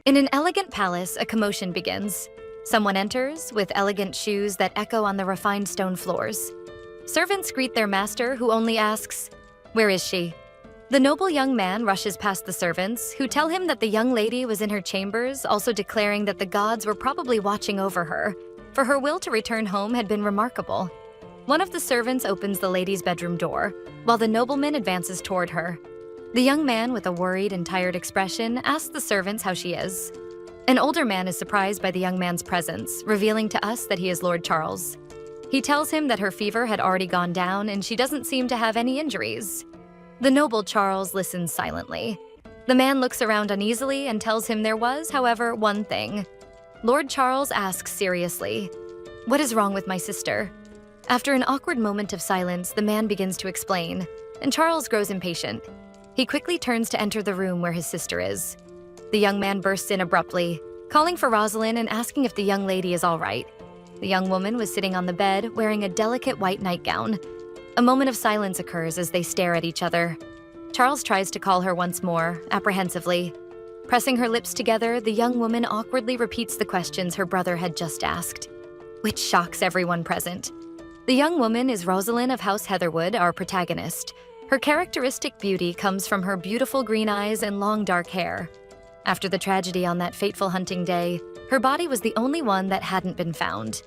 In an elegant palace, a commotion begins. Someone enters, with elegant shoes that echo on the refined stone floors. Servants greet their master, who only asks, "Where is she?" The noble young man rushes past the servants, who tell him that the young lady was in her chambers, also declaring that the gods were probably watching over her, for her will to return home had been remarkable. One of the servants opens the lady's bedroom door, while the nobleman advances toward her. The young man, with a worried and tired expression, asks the servants how she is. An older man is surprised by the young man's presence, revealing to us that he is Lord Charles. He tells him that her fever had already gone down and she doesn't seem to have any injuries. The noble Charles listens silently. The man looks around uneasily and tells him there was, however, one thing. Lord Charles asks seriously, "What is wrong with my sister?" After an awkward moment of silence, the man begins to explain, and Charles grows impatient. He quickly turns to enter the room where his sister is. The young man bursts in abruptly, calling for Rosalind and asking if the young lady is all right. The young woman was sitting on the bed, wearing a delicate white nightgown. A moment of silence occurs as they stare at each other. Charles tries to call her once more, apprehensively. Pressing her lips together, the young woman awkwardly repeats the questions her brother had just asked, which shocks everyone present. The young woman is Rosalind of House Heatherwood, our protagonist. Her characteristic beauty comes from her beautiful green eyes and long dark hair. After the tragedy on that fateful hunting day, her body was the only one that hadn't been found.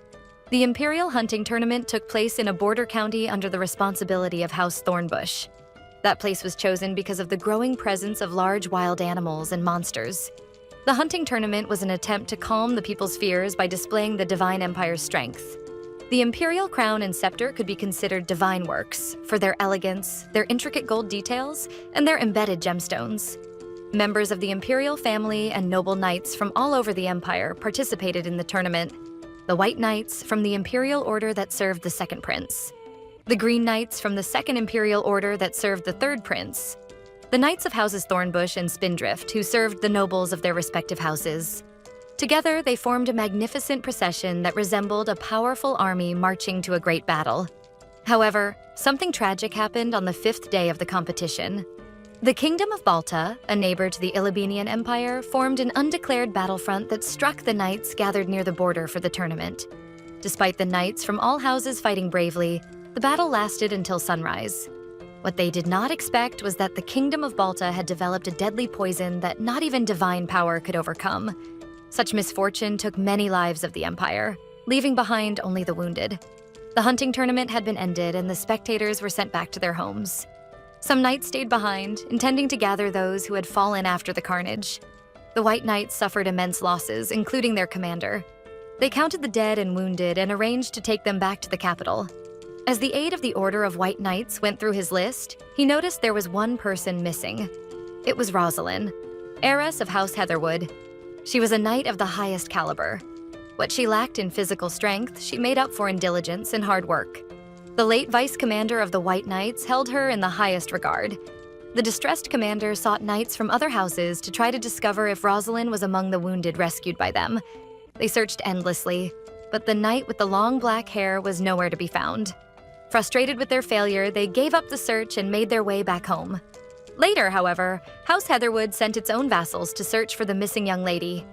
The Imperial Hunting Tournament took place in a border county under the responsibility of House Thornbush. That place was chosen because of the growing presence of large wild animals and monsters. The hunting tournament was an attempt to calm the people's fears by displaying the Divine Empire's strength. The imperial crown and scepter could be considered divine works for their elegance, their intricate gold details, and their embedded gemstones. Members of the imperial family and noble knights from all over the empire participated in the tournament. The White Knights from the imperial order that served the second prince. The Green Knights from the second imperial order that served the third prince. The Knights of Houses Thornbush and Spindrift, who served the nobles of their respective houses. Together, they formed a magnificent procession that resembled a powerful army marching to a great battle. However, something tragic happened on the 5th day of the competition. The Kingdom of Balta, a neighbor to the Ilibenian Empire, formed an undeclared battlefront that struck the knights gathered near the border for the tournament. Despite the knights from all houses fighting bravely, the battle lasted until sunrise. What they did not expect was that the Kingdom of Balta had developed a deadly poison that not even divine power could overcome. Such misfortune took many lives of the Empire, leaving behind only the wounded. The hunting tournament had been ended and the spectators were sent back to their homes. Some knights stayed behind, intending to gather those who had fallen after the carnage. The White Knights suffered immense losses, including their commander. They counted the dead and wounded and arranged to take them back to the capital. As the aide of the Order of White Knights went through his list, he noticed there was one person missing. It was Rosalind, heiress of House Heatherwood. She was a knight of the highest caliber. What she lacked in physical strength, she made up for in diligence and hard work. The late vice commander of the White Knights held her in the highest regard. The distressed commander sought knights from other houses to try to discover if Rosalind was among the wounded rescued by them. They searched endlessly, but the knight with the long black hair was nowhere to be found. Frustrated with their failure, they gave up the search and made their way back home. Later, however, House Heatherwood sent its own vassals to search for the missing young lady.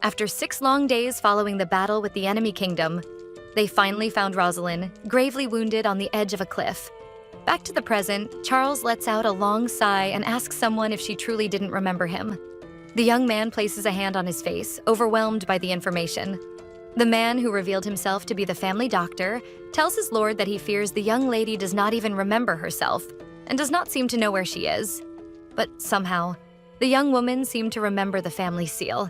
After 6 long days following the battle with the enemy kingdom, they finally found Rosalind, gravely wounded on the edge of a cliff. Back to the present, Charles lets out a long sigh and asks someone if she truly didn't remember him. The young man places a hand on his face, overwhelmed by the information. The man, who revealed himself to be the family doctor, tells his lord that he fears the young lady does not even remember herself and does not seem to know where she is. But somehow, the young woman seemed to remember the family seal.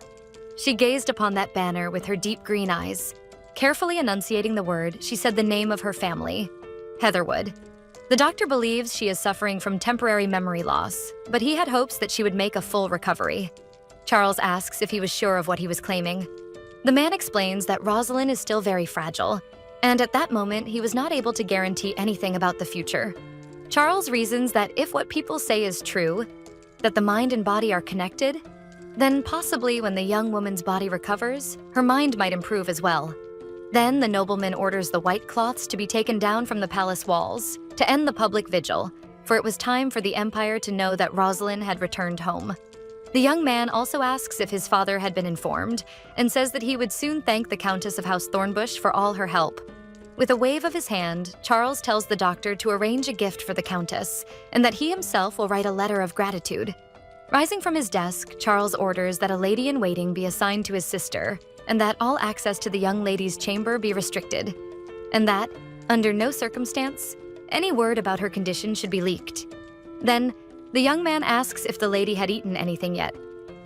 She gazed upon that banner with her deep green eyes. Carefully enunciating the word, she said the name of her family, Heatherwood. The doctor believes she is suffering from temporary memory loss, but he had hopes that she would make a full recovery. Charles asks if he was sure of what he was claiming. The man explains that Rosalind is still very fragile, and at that moment, he was not able to guarantee anything about the future. Charles reasons that if what people say is true, that the mind and body are connected, then possibly when the young woman's body recovers, her mind might improve as well. Then the nobleman orders the white cloths to be taken down from the palace walls to end the public vigil, for it was time for the empire to know that Rosalind had returned home. The young man also asks if his father had been informed and says that he would soon thank the Countess of House Thornbush for all her help. With a wave of his hand, Charles tells the doctor to arrange a gift for the Countess and that he himself will write a letter of gratitude. Rising from his desk, Charles orders that a lady-in-waiting be assigned to his sister and that all access to the young lady's chamber be restricted, and that, under no circumstance, any word about her condition should be leaked. Then, the young man asks if the lady had eaten anything yet.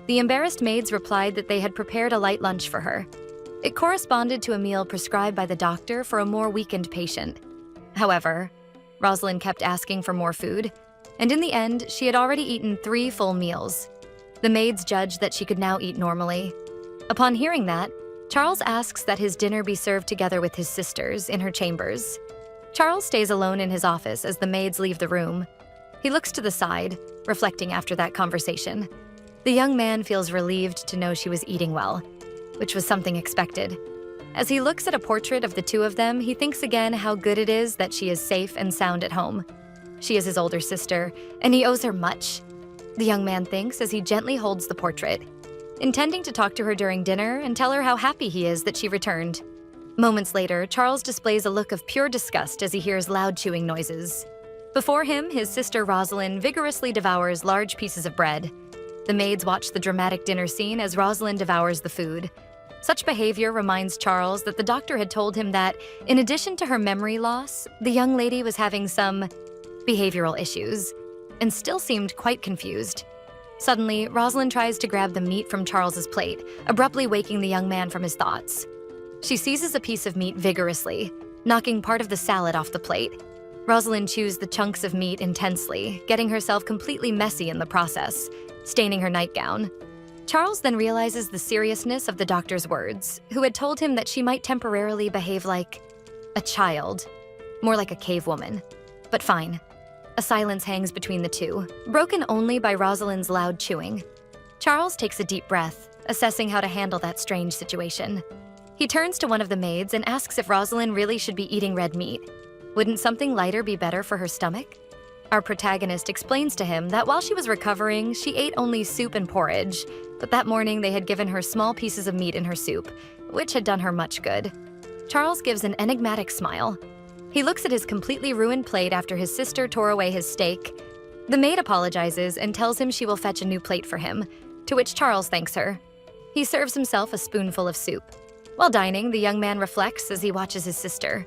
The embarrassed maids replied that they had prepared a light lunch for her. It corresponded to a meal prescribed by the doctor for a more weakened patient. However, Rosalind kept asking for more food, and in the end, she had already eaten 3 full meals. The maids judged that she could now eat normally. Upon hearing that, Charles asks that his dinner be served together with his sisters in her chambers. Charles stays alone in his office as the maids leave the room. He looks to the side, reflecting after that conversation. The young man feels relieved to know she was eating well, which was something expected. As he looks at a portrait of the two of them, he thinks again how good it is that she is safe and sound at home. She is his older sister, and he owes her much. The young man thinks as he gently holds the portrait, intending to talk to her during dinner and tell her how happy he is that she returned. Moments later, Charles displays a look of pure disgust as he hears loud chewing noises. Before him, his sister Rosalind vigorously devours large pieces of bread. The maids watch the dramatic dinner scene as Rosalind devours the food. Such behavior reminds Charles that the doctor had told him that, in addition to her memory loss, the young lady was having some behavioral issues, and still seemed quite confused. Suddenly, Rosalind tries to grab the meat from Charles's plate, abruptly waking the young man from his thoughts. She seizes a piece of meat vigorously, knocking part of the salad off the plate. Rosalind chews the chunks of meat intensely, getting herself completely messy in the process, staining her nightgown. Charles then realizes the seriousness of the doctor's words, who had told him that she might temporarily behave like a child, more like a cave woman. But fine. A silence hangs between the two, broken only by Rosalind's loud chewing. Charles takes a deep breath, assessing how to handle that strange situation. He turns to one of the maids and asks if Rosalind really should be eating red meat. Wouldn't something lighter be better for her stomach? Our protagonist explains to him that while she was recovering, she ate only soup and porridge, but that morning they had given her small pieces of meat in her soup, which had done her much good. Charles gives an enigmatic smile. He looks at his completely ruined plate after his sister tore away his steak. The maid apologizes and tells him she will fetch a new plate for him, to which Charles thanks her. He serves himself a spoonful of soup. While dining, the young man reflects as he watches his sister.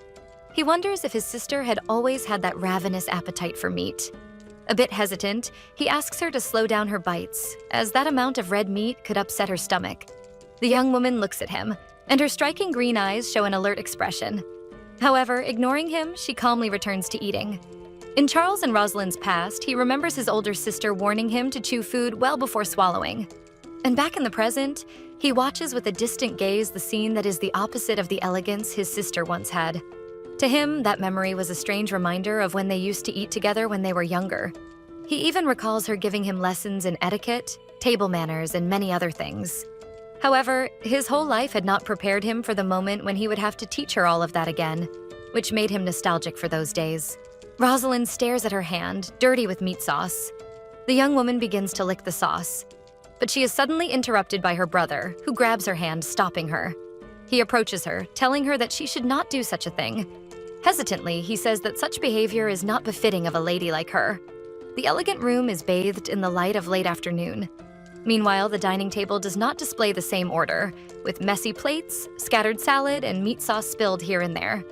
He wonders if his sister had always had that ravenous appetite for meat. A bit hesitant, he asks her to slow down her bites, as that amount of red meat could upset her stomach. The young woman looks at him, and her striking green eyes show an alert expression. However, ignoring him, she calmly returns to eating. In Charles and Rosalind's past, he remembers his older sister warning him to chew food well before swallowing. And back in the present, he watches with a distant gaze the scene that is the opposite of the elegance his sister once had. To him, that memory was a strange reminder of when they used to eat together when they were younger. He even recalls her giving him lessons in etiquette, table manners, and many other things. However, his whole life had not prepared him for the moment when he would have to teach her all of that again, which made him nostalgic for those days. Rosalind stares at her hand, dirty with meat sauce. The young woman begins to lick the sauce, but she is suddenly interrupted by her brother, who grabs her hand, stopping her. He approaches her, telling her that she should not do such a thing. Hesitantly, he says that such behavior is not befitting of a lady like her. The elegant room is bathed in the light of late afternoon. Meanwhile, the dining table does not display the same order, with messy plates, scattered salad, and meat sauce spilled here and there.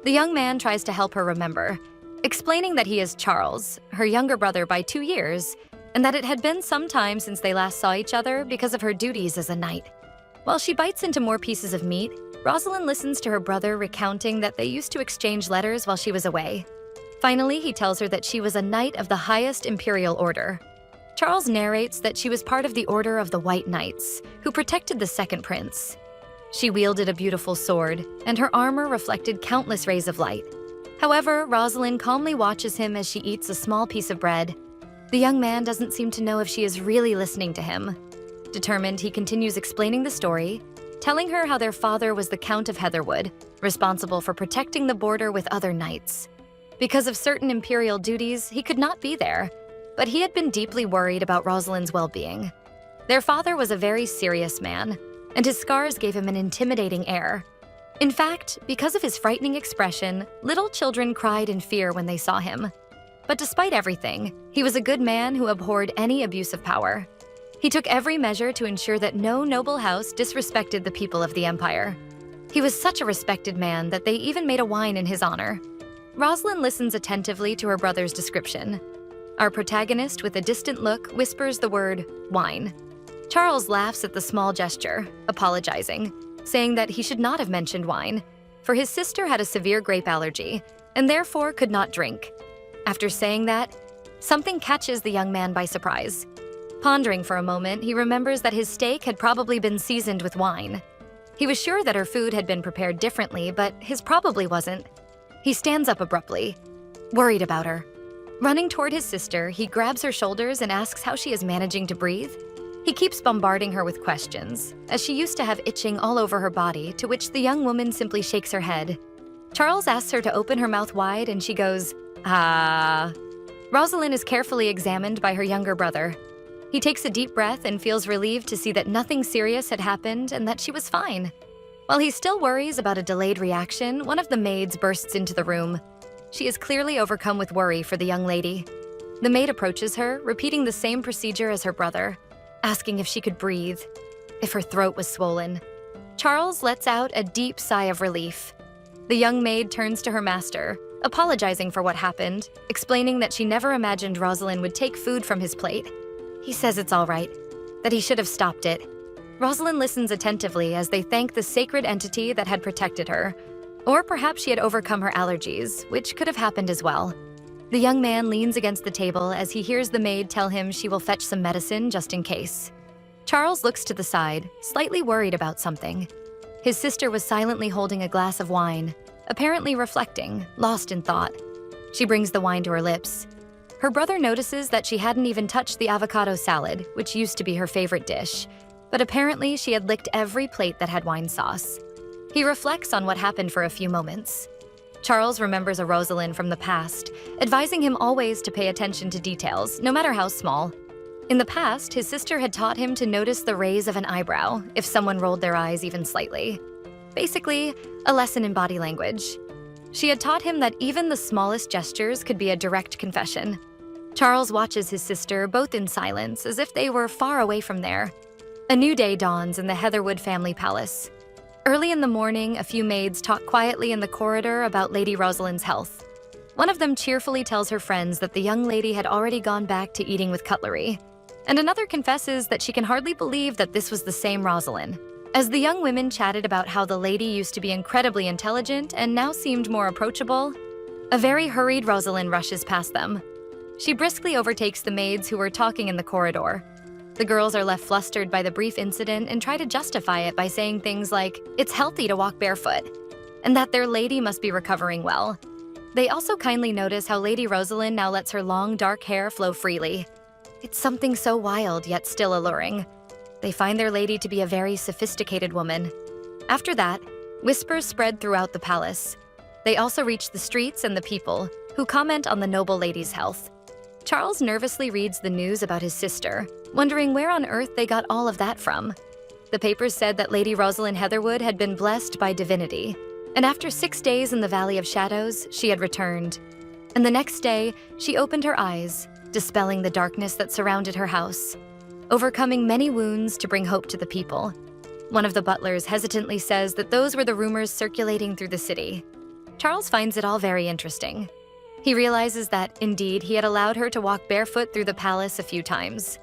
The young man tries to help her remember, explaining that he is Charles, her younger brother by 2 years, and that it had been some time since they last saw each other because of her duties as a knight. While she bites into more pieces of meat, Rosalind listens to her brother recounting that they used to exchange letters while she was away. Finally, he tells her that she was a knight of the highest imperial order. Charles narrates that she was part of the Order of the White Knights, who protected the second prince. She wielded a beautiful sword, and her armor reflected countless rays of light. However, Rosalind calmly watches him as she eats a small piece of bread. The young man doesn't seem to know if she is really listening to him. Determined, he continues explaining the story, telling her how their father was the Count of Heatherwood, responsible for protecting the border with other knights. Because of certain imperial duties, he could not be there, but he had been deeply worried about Rosalind's well-being. Their father was a very serious man, and his scars gave him an intimidating air. In fact, because of his frightening expression, little children cried in fear when they saw him. But despite everything, he was a good man who abhorred any abuse of power. He took every measure to ensure that no noble house disrespected the people of the empire. He was such a respected man that they even made a wine in his honor. Rosalind listens attentively to her brother's description. Our protagonist, with a distant look, whispers the word wine. Charles laughs at the small gesture, apologizing, saying that he should not have mentioned wine, for his sister had a severe grape allergy and therefore could not drink. After saying that, something catches the young man by surprise. Pondering for a moment, he remembers that his steak had probably been seasoned with wine. He was sure that her food had been prepared differently, but his probably wasn't. He stands up abruptly, worried about her. Running toward his sister, he grabs her shoulders and asks how she is managing to breathe. He keeps bombarding her with questions, as she used to have itching all over her body, to which the young woman simply shakes her head. Charles asks her to open her mouth wide, and she goes, "Ah." Rosalind is carefully examined by her younger brother. He takes a deep breath and feels relieved to see that nothing serious had happened and that she was fine. While he still worries about a delayed reaction, one of the maids bursts into the room. She is clearly overcome with worry for the young lady. The maid approaches her, repeating the same procedure as her brother, asking if she could breathe, if her throat was swollen. Charles lets out a deep sigh of relief. The young maid turns to her master, apologizing for what happened, explaining that she never imagined Rosalind would take food from his plate. He says it's all right, that he should have stopped it. Rosalind listens attentively as they thank the sacred entity that had protected her. Or perhaps she had overcome her allergies, which could have happened as well. The young man leans against the table as he hears the maid tell him she will fetch some medicine just in case. Charles looks to the side, slightly worried about something. His sister was silently holding a glass of wine, apparently reflecting, lost in thought. She brings the wine to her lips. Her brother notices that she hadn't even touched the avocado salad, which used to be her favorite dish, but apparently she had licked every plate that had wine sauce. He reflects on what happened for a few moments. Charles remembers a Rosalind from the past, advising him always to pay attention to details, no matter how small. In the past, his sister had taught him to notice the raise of an eyebrow if someone rolled their eyes even slightly. Basically, a lesson in body language. She had taught him that even the smallest gestures could be a direct confession. Charles watches his sister, both in silence, as if they were far away from there. A new day dawns in the Heatherwood family palace. Early in the morning, a few maids talk quietly in the corridor about Lady Rosalind's health. One of them cheerfully tells her friends that the young lady had already gone back to eating with cutlery, and another confesses that she can hardly believe that this was the same Rosalind. As the young women chatted about how the lady used to be incredibly intelligent and now seemed more approachable, a very hurried Rosalind rushes past them. She briskly overtakes the maids who were talking in the corridor. The girls are left flustered by the brief incident and try to justify it by saying things like, it's healthy to walk barefoot, and that their lady must be recovering well. They also kindly notice how Lady Rosalind now lets her long, dark hair flow freely. It's something so wild yet still alluring. They find their lady to be a very sophisticated woman. After that, whispers spread throughout the palace. They also reach the streets and the people, who comment on the noble lady's health. Charles nervously reads the news about his sister, wondering where on earth they got all of that from. The papers said that Lady Rosalind Heatherwood had been blessed by divinity, and after 6 days in the Valley of Shadows, she had returned. And the next day, she opened her eyes, dispelling the darkness that surrounded her house, overcoming many wounds to bring hope to the people. One of the butlers hesitantly says that those were the rumors circulating through the city. Charles finds it all very interesting. He realizes that, indeed, he had allowed her to walk barefoot through the palace a few times.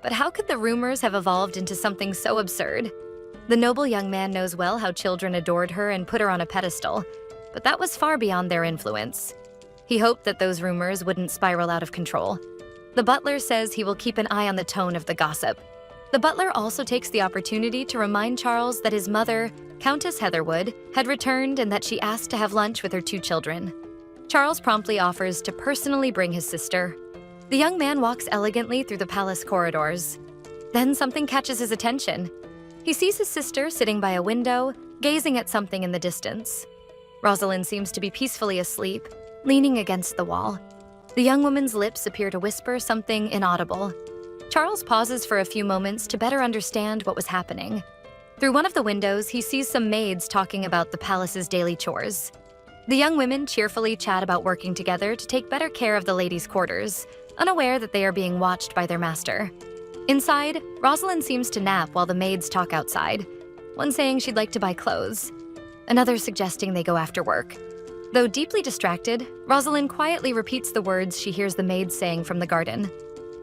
But how could the rumors have evolved into something so absurd? The noble young man knows well how children adored her and put her on a pedestal, but that was far beyond their influence. He hoped that those rumors wouldn't spiral out of control. The butler says he will keep an eye on the tone of the gossip. The butler also takes the opportunity to remind Charles that his mother, Countess Heatherwood, had returned and that she asked to have lunch with her 2 children. Charles promptly offers to personally bring his sister. The young man walks elegantly through the palace corridors. Then something catches his attention. He sees his sister sitting by a window, gazing at something in the distance. Rosalind seems to be peacefully asleep, leaning against the wall. The young woman's lips appear to whisper something inaudible. Charles pauses for a few moments to better understand what was happening. Through one of the windows, he sees some maids talking about the palace's daily chores. The young women cheerfully chat about working together to take better care of the ladies' quarters, unaware that they are being watched by their master. Inside, Rosalind seems to nap while the maids talk outside, one saying she'd like to buy clothes, another suggesting they go after work. Though deeply distracted, Rosalind quietly repeats the words she hears the maids saying from the garden.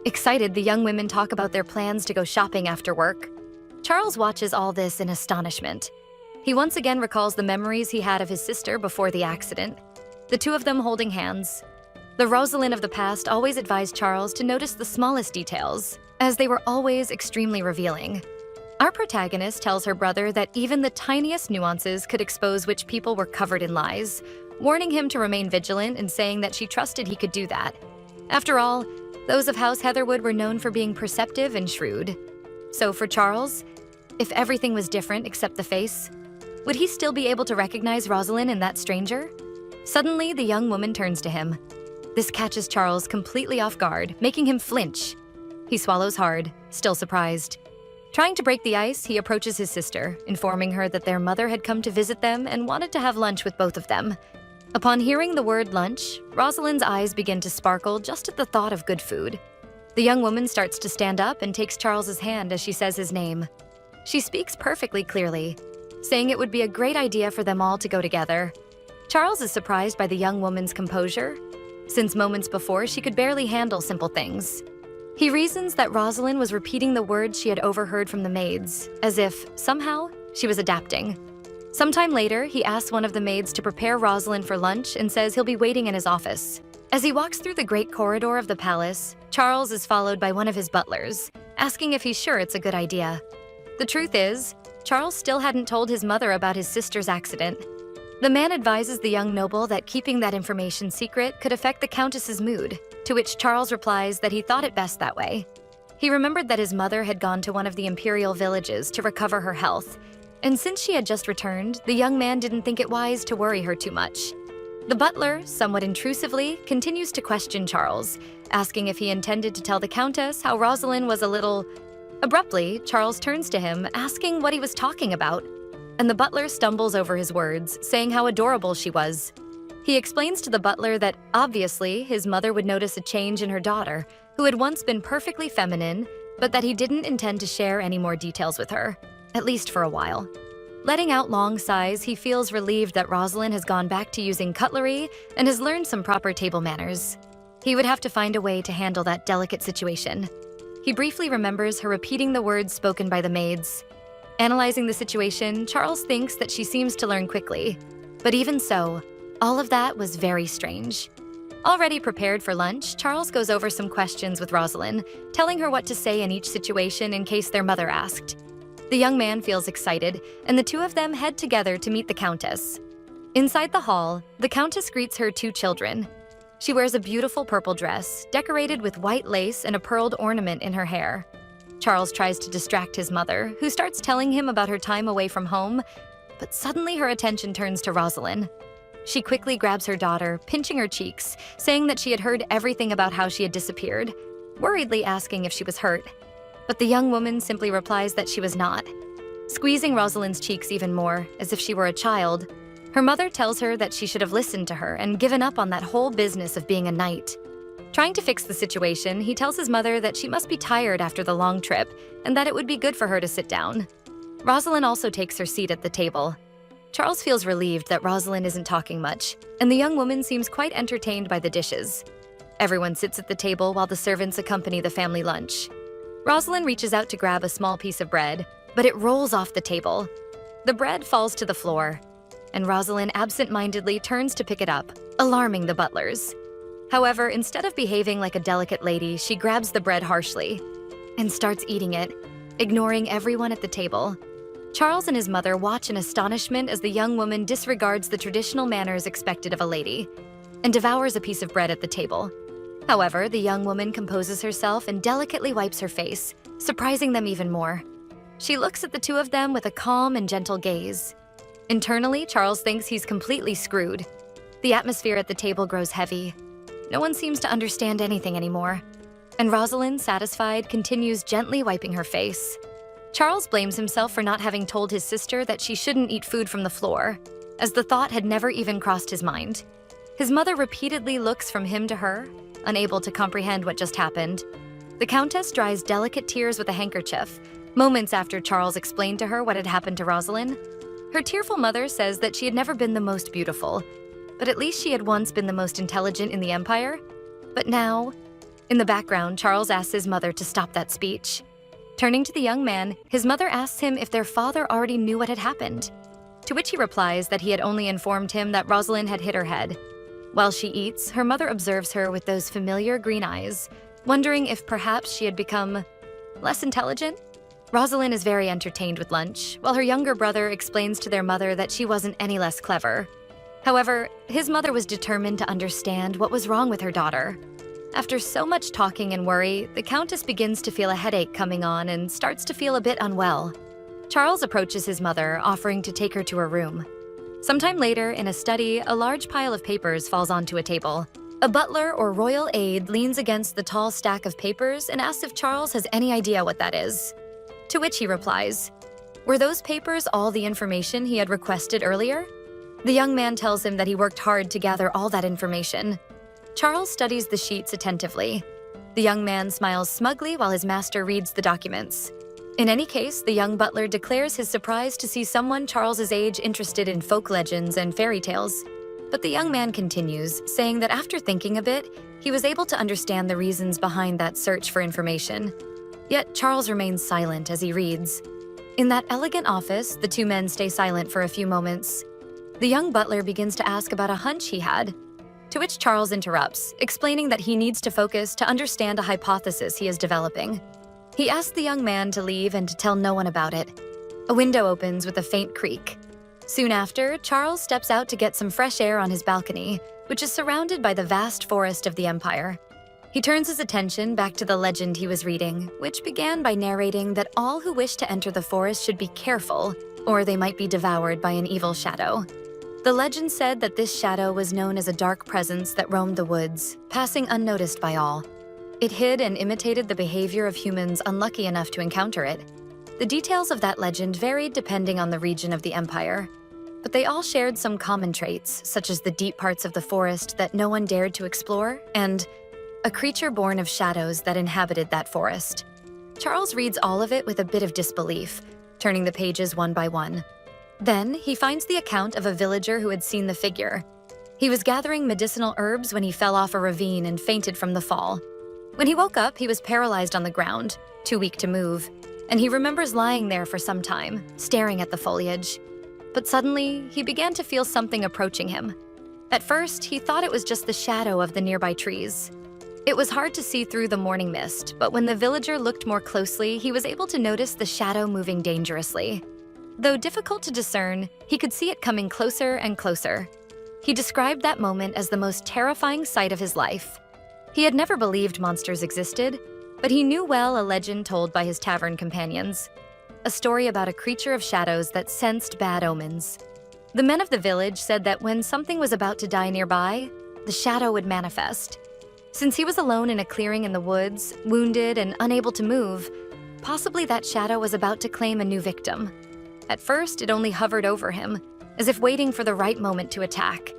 Excited, the young women talk about their plans to go shopping after work. Charles watches all this in astonishment. He once again recalls the memories he had of his sister before the accident, the two of them holding hands. The Rosalind of the past always advised Charles to notice the smallest details, as they were always extremely revealing. Our protagonist tells her brother that even the tiniest nuances could expose which people were covered in lies, warning him to remain vigilant and saying that she trusted he could do that. After all, those of House Heatherwood were known for being perceptive and shrewd. So for Charles, if everything was different except the face, would he still be able to recognize Rosalind in that stranger? Suddenly, the young woman turns to him. This catches Charles completely off guard, making him flinch. He swallows hard, still surprised. Trying to break the ice, he approaches his sister, informing her that their mother had come to visit them and wanted to have lunch with both of them. Upon hearing the word lunch, Rosalind's eyes begin to sparkle just at the thought of good food. The young woman starts to stand up and takes Charles's hand as she says his name. She speaks perfectly clearly, saying it would be a great idea for them all to go together. Charles is surprised by the young woman's composure, since moments before she could barely handle simple things. He reasons that Rosalind was repeating the words she had overheard from the maids, as if, somehow, she was adapting. Sometime later, he asks one of the maids to prepare Rosalind for lunch and says he'll be waiting in his office. As he walks through the great corridor of the palace, Charles is followed by one of his butlers, asking if he's sure it's a good idea. The truth is, Charles still hadn't told his mother about his sister's accident. The man advises the young noble that keeping that information secret could affect the Countess's mood, to which Charles replies that he thought it best that way. He remembered that his mother had gone to one of the imperial villages to recover her health, and since she had just returned, the young man didn't think it wise to worry her too much. The butler, somewhat intrusively, continues to question Charles, asking if he intended to tell the Countess how Rosalind was a little... Abruptly, Charles turns to him, asking what he was talking about, and the butler stumbles over his words, saying how adorable she was. He explains to the butler that, obviously, his mother would notice a change in her daughter, who had once been perfectly feminine, but that he didn't intend to share any more details with her, at least for a while. Letting out long sighs, he feels relieved that Rosalind has gone back to using cutlery and has learned some proper table manners. He would have to find a way to handle that delicate situation. He briefly remembers her repeating the words spoken by the maids. Analyzing the situation, Charles thinks that she seems to learn quickly. But even so, all of that was very strange. Already prepared for lunch, Charles goes over some questions with Rosalind, telling her what to say in each situation in case their mother asked. The young man feels excited, and the two of them head together to meet the Countess. Inside the hall, the Countess greets her two children. She wears a beautiful purple dress, decorated with white lace and a pearled ornament in her hair. Charles tries to distract his mother, who starts telling him about her time away from home, but suddenly her attention turns to Rosalind. She quickly grabs her daughter, pinching her cheeks, saying that she had heard everything about how she had disappeared, worriedly asking if she was hurt. But the young woman simply replies that she was not. Squeezing Rosalind's cheeks even more, as if she were a child, her mother tells her that she should have listened to her and given up on that whole business of being a knight. Trying to fix the situation, he tells his mother that she must be tired after the long trip and that it would be good for her to sit down. Rosalind also takes her seat at the table. Charles feels relieved that Rosalind isn't talking much, and the young woman seems quite entertained by the dishes. Everyone sits at the table while the servants accompany the family lunch. Rosalind reaches out to grab a small piece of bread, but it rolls off the table. The bread falls to the floor, and Rosalind absent-mindedly turns to pick it up, alarming the butlers. However, instead of behaving like a delicate lady, she grabs the bread harshly and starts eating it, ignoring everyone at the table. Charles and his mother watch in astonishment as the young woman disregards the traditional manners expected of a lady and devours a piece of bread at the table. However, the young woman composes herself and delicately wipes her face, surprising them even more. She looks at the two of them with a calm and gentle gaze. Internally, Charles thinks he's completely screwed. The atmosphere at the table grows heavy. No one seems to understand anything anymore. and Rosalind, satisfied, continues gently wiping her face. Charles blames himself for not having told his sister that she shouldn't eat food from the floor, as the thought had never even crossed his mind. His mother repeatedly looks from him to her, unable to comprehend what just happened. The Countess dries delicate tears with a handkerchief, moments after Charles explained to her what had happened to Rosalind. Her tearful mother says that she had never been the most beautiful, but at least she had once been the most intelligent in the Empire. But now, in the background, Charles asks his mother to stop that speech. Turning to the young man, his mother asks him if their father already knew what had happened, to which he replies that he had only informed him that Rosalind had hit her head. While she eats, her mother observes her with those familiar green eyes, wondering if perhaps she had become less intelligent. Rosalind is very entertained with lunch, while her younger brother explains to their mother that she wasn't any less clever. However, his mother was determined to understand what was wrong with her daughter. After so much talking and worry, the Countess begins to feel a headache coming on and starts to feel a bit unwell. Charles approaches his mother, offering to take her to her room. Sometime later, in a study, a large pile of papers falls onto a table. A butler or royal aide leans against the tall stack of papers and asks if Charles has any idea what that is. To which he replies, "Were those papers all the information he had requested earlier?" The young man tells him that he worked hard to gather all that information. Charles studies the sheets attentively. The young man smiles smugly while his master reads the documents. In any case, the young butler declares his surprise to see someone Charles's age interested in folk legends and fairy tales. But the young man continues, saying that after thinking a bit, he was able to understand the reasons behind that search for information. Yet Charles remains silent as he reads. In that elegant office, the two men stay silent for a few moments. The young butler begins to ask about a hunch he had, to which Charles interrupts, explaining that he needs to focus to understand a hypothesis he is developing. He asks the young man to leave and to tell no one about it. A window opens with a faint creak. Soon after, Charles steps out to get some fresh air on his balcony, which is surrounded by the vast forest of the Empire. He turns his attention back to the legend he was reading, which began by narrating that all who wish to enter the forest should be careful, or they might be devoured by an evil shadow. The legend said that this shadow was known as a dark presence that roamed the woods, passing unnoticed by all. It hid and imitated the behavior of humans unlucky enough to encounter it. The details of that legend varied depending on the region of the Empire, but they all shared some common traits, such as the deep parts of the forest that no one dared to explore, and a creature born of shadows that inhabited that forest. Charles reads all of it with a bit of disbelief, turning the pages one by one. Then, he finds the account of a villager who had seen the figure. He was gathering medicinal herbs when he fell off a ravine and fainted from the fall. When he woke up, he was paralyzed on the ground, too weak to move, and he remembers lying there for some time, staring at the foliage. But suddenly, he began to feel something approaching him. At first, he thought it was just the shadow of the nearby trees. It was hard to see through the morning mist, but when the villager looked more closely, he was able to notice the shadow moving dangerously. Though difficult to discern, he could see it coming closer and closer. He described that moment as the most terrifying sight of his life. He had never believed monsters existed, but he knew well a legend told by his tavern companions. A story about a creature of shadows that sensed bad omens. The men of the village said that when something was about to die nearby, the shadow would manifest. Since he was alone in a clearing in the woods, wounded and unable to move, possibly that shadow was about to claim a new victim. At first, it only hovered over him, as if waiting for the right moment to attack.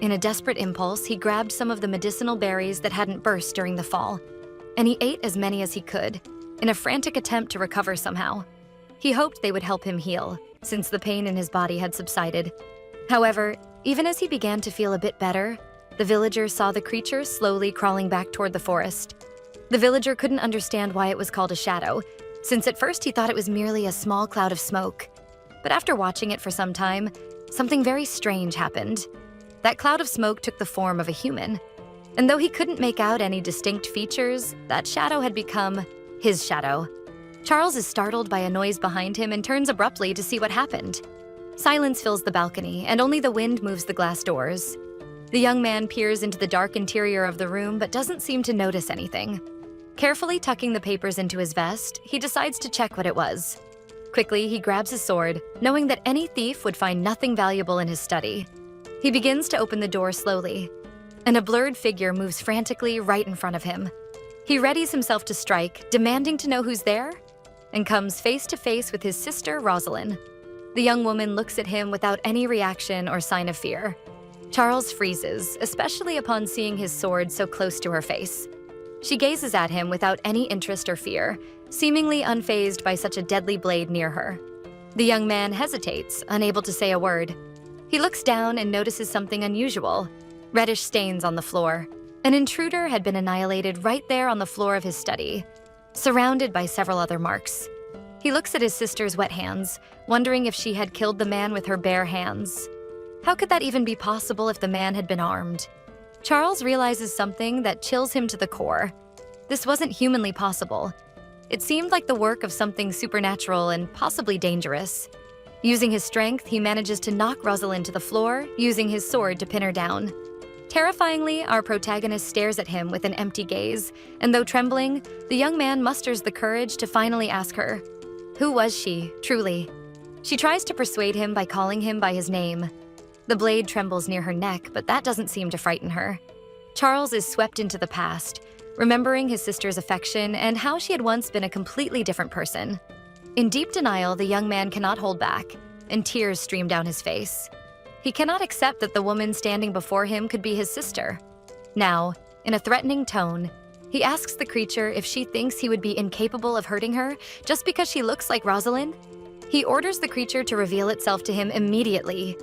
In a desperate impulse, he grabbed some of the medicinal berries that hadn't burst during the fall, and he ate as many as he could, in a frantic attempt to recover somehow. He hoped they would help him heal, since the pain in his body had subsided. However, even as he began to feel a bit better, the villager saw the creature slowly crawling back toward the forest. The villager couldn't understand why it was called a shadow, since at first he thought it was merely a small cloud of smoke. But after watching it for some time, something very strange happened. That cloud of smoke took the form of a human. And though he couldn't make out any distinct features, that shadow had become his shadow. Charles is startled by a noise behind him and turns abruptly to see what happened. Silence fills the balcony, and only the wind moves the glass doors. The young man peers into the dark interior of the room but doesn't seem to notice anything. Carefully tucking the papers into his vest, he decides to check what it was. Quickly, he grabs his sword, knowing that any thief would find nothing valuable in his study. He begins to open the door slowly, and a blurred figure moves frantically right in front of him. He readies himself to strike, demanding to know who's there, and comes face to face with his sister, Rosalind. The young woman looks at him without any reaction or sign of fear. Charles freezes, especially upon seeing his sword so close to her face. She gazes at him without any interest or fear, seemingly unfazed by such a deadly blade near her. The young man hesitates, unable to say a word. He looks down and notices something unusual: reddish stains on the floor. An intruder had been annihilated right there on the floor of his study, surrounded by several other marks. He looks at his sister's wet hands, wondering if she had killed the man with her bare hands. How could that even be possible if the man had been armed? Charles realizes something that chills him to the core. This wasn't humanly possible. It seemed like the work of something supernatural and possibly dangerous. Using his strength, he manages to knock Rosalind to the floor, using his sword to pin her down. Terrifyingly, our protagonist stares at him with an empty gaze, and though trembling, the young man musters the courage to finally ask her, who was she, truly? She tries to persuade him by calling him by his name. The blade trembles near her neck, but that doesn't seem to frighten her. Charles is swept into the past, remembering his sister's affection and how she had once been a completely different person. In deep denial, the young man cannot hold back, and tears stream down his face. He cannot accept that the woman standing before him could be his sister. Now, in a threatening tone, he asks the creature if she thinks he would be incapable of hurting her just because she looks like Rosalind. He orders the creature to reveal itself to him immediately.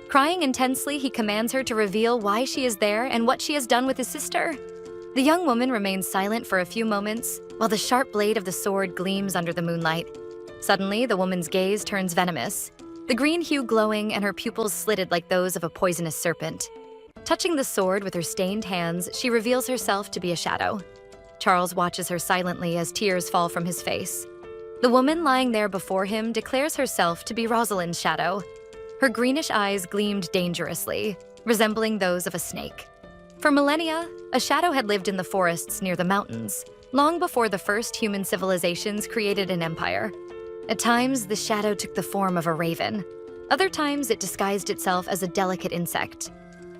Crying intensely, he commands her to reveal why she is there and what she has done with his sister. The young woman remains silent for a few moments while the sharp blade of the sword gleams under the moonlight. Suddenly, the woman's gaze turns venomous, the green hue glowing and her pupils slitted like those of a poisonous serpent. Touching the sword with her stained hands, she reveals herself to be a shadow. Charles watches her silently as tears fall from his face. The woman lying there before him declares herself to be Rosalind's shadow. Her greenish eyes gleamed dangerously, resembling those of a snake. For millennia, a shadow had lived in the forests near the mountains, long before the first human civilizations created an empire. At times, the shadow took the form of a raven. Other times, it disguised itself as a delicate insect.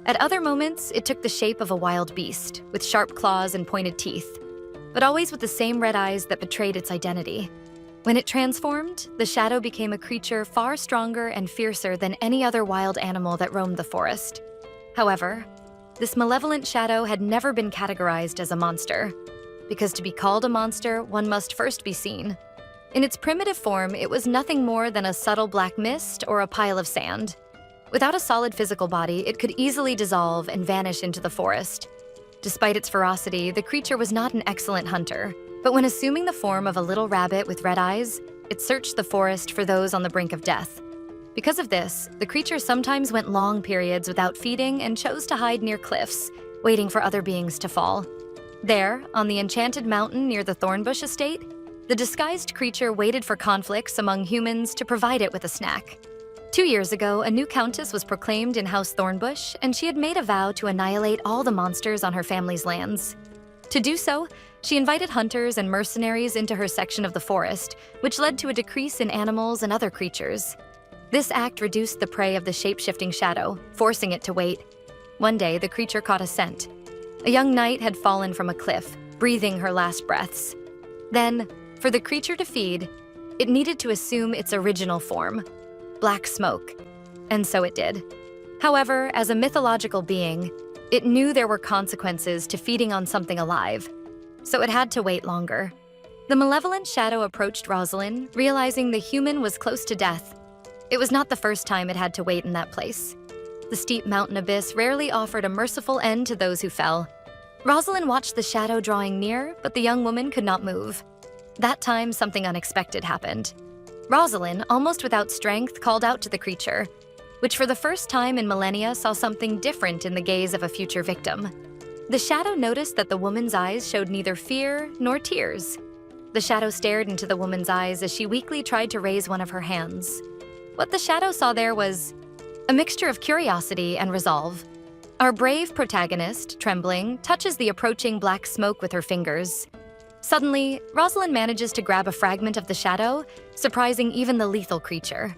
At other moments, it took the shape of a wild beast, with sharp claws and pointed teeth, but always with the same red eyes that betrayed its identity. When it transformed, the shadow became a creature far stronger and fiercer than any other wild animal that roamed the forest. However, this malevolent shadow had never been categorized as a monster, because to be called a monster, one must first be seen. In its primitive form, it was nothing more than a subtle black mist or a pile of sand. Without a solid physical body, it could easily dissolve and vanish into the forest. Despite its ferocity, the creature was not an excellent hunter, but when assuming the form of a little rabbit with red eyes, it searched the forest for those on the brink of death. Because of this, the creature sometimes went long periods without feeding and chose to hide near cliffs, waiting for other beings to fall. There, on the enchanted mountain near the Thornbush estate, the disguised creature waited for conflicts among humans to provide it with a snack. 2 years ago, a new countess was proclaimed in House Thornbush, and she had made a vow to annihilate all the monsters on her family's lands. To do so, she invited hunters and mercenaries into her section of the forest, which led to a decrease in animals and other creatures. This act reduced the prey of the shape-shifting shadow, forcing it to wait. One day, the creature caught a scent. A young knight had fallen from a cliff, breathing her last breaths. Then, for the creature to feed, it needed to assume its original form, black smoke, and so it did. However, as a mythological being, it knew there were consequences to feeding on something alive, so it had to wait longer. The malevolent shadow approached Rosalind, realizing the human was close to death. It was not the first time it had to wait in that place. The steep mountain abyss rarely offered a merciful end to those who fell. Rosalind watched the shadow drawing near, but the young woman could not move. That time, something unexpected happened. Rosalind, almost without strength, called out to the creature, which for the first time in millennia saw something different in the gaze of a future victim. The shadow noticed that the woman's eyes showed neither fear nor tears. The shadow stared into the woman's eyes as she weakly tried to raise one of her hands. What the shadow saw there was a mixture of curiosity and resolve. Our brave protagonist, trembling, touches the approaching black smoke with her fingers. Suddenly, Rosalind manages to grab a fragment of the shadow, surprising even the lethal creature.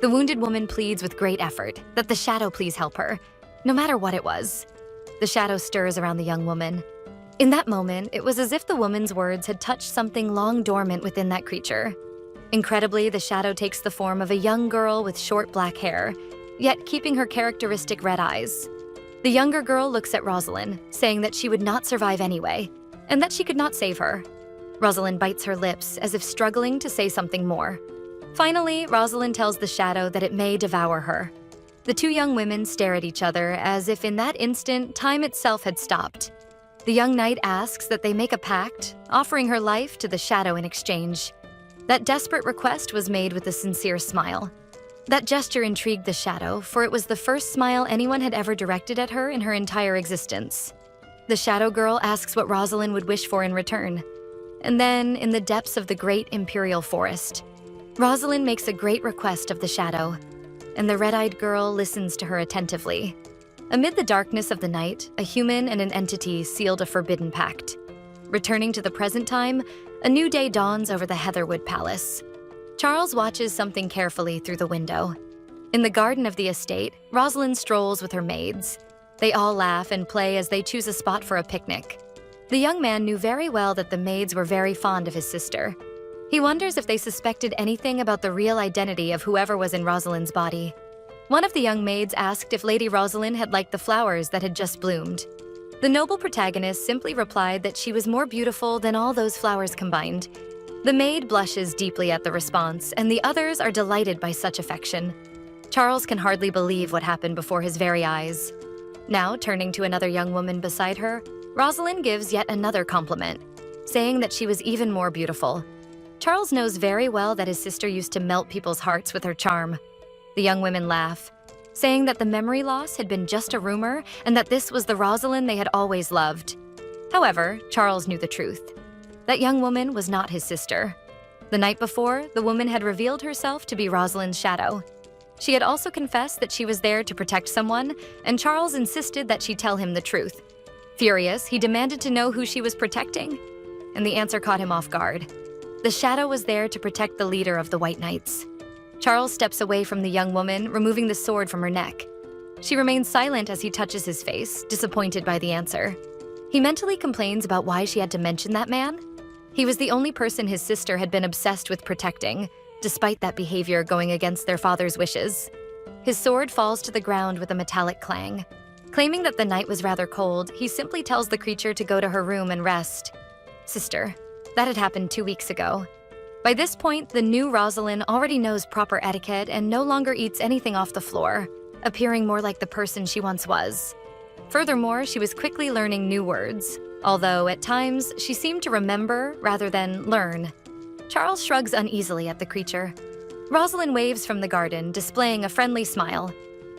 The wounded woman pleads with great effort that the shadow please help her, no matter what it was. The shadow stirs around the young woman. In that moment, it was as if the woman's words had touched something long dormant within that creature. Incredibly, the shadow takes the form of a young girl with short black hair, yet keeping her characteristic red eyes. The younger girl looks at Rosalind, saying that she would not survive anyway, and that she could not save her. Rosalind bites her lips as if struggling to say something more. Finally, Rosalind tells the shadow that it may devour her. The two young women stare at each other as if in that instant, time itself had stopped. The young knight asks that they make a pact, offering her life to the shadow in exchange. That desperate request was made with a sincere smile. That gesture intrigued the shadow, for it was the first smile anyone had ever directed at her in her entire existence. The shadow girl asks what Rosalind would wish for in return. And then, in the depths of the great imperial forest, Rosalind makes a great request of the shadow, and the red-eyed girl listens to her attentively. Amid the darkness of the night, a human and an entity sealed a forbidden pact. Returning to the present time, a new day dawns over the Heatherwood Palace. Charles watches something carefully through the window. In the garden of the estate, Rosalind strolls with her maids. They all laugh and play as they choose a spot for a picnic. The young man knew very well that the maids were very fond of his sister. He wonders if they suspected anything about the real identity of whoever was in Rosalind's body. One of the young maids asked if Lady Rosalind had liked the flowers that had just bloomed. The noble protagonist simply replied that she was more beautiful than all those flowers combined. The maid blushes deeply at the response, and the others are delighted by such affection. Charles can hardly believe what happened before his very eyes. Now, turning to another young woman beside her, Rosalind gives yet another compliment, saying that she was even more beautiful. Charles knows very well that his sister used to melt people's hearts with her charm. The young women laugh, saying that the memory loss had been just a rumor and that this was the Rosalind they had always loved. However, Charles knew the truth. That young woman was not his sister. The night before, the woman had revealed herself to be Rosalind's shadow. She had also confessed that she was there to protect someone, and Charles insisted that she tell him the truth. Furious, he demanded to know who she was protecting, and the answer caught him off guard. The shadow was there to protect the leader of the White Knights. Charles steps away from the young woman, removing the sword from her neck. She remains silent as he touches his face, disappointed by the answer. He mentally complains about why she had to mention that man. He was the only person his sister had been obsessed with protecting, despite that behavior going against their father's wishes. His sword falls to the ground with a metallic clang. Claiming that the night was rather cold, he simply tells the creature to go to her room and rest. Sister, that had happened 2 weeks ago. By this point, the new Rosalind already knows proper etiquette and no longer eats anything off the floor, appearing more like the person she once was. Furthermore, she was quickly learning new words, although at times she seemed to remember rather than learn. Charles shrugs uneasily at the creature. Rosalind waves from the garden, displaying a friendly smile.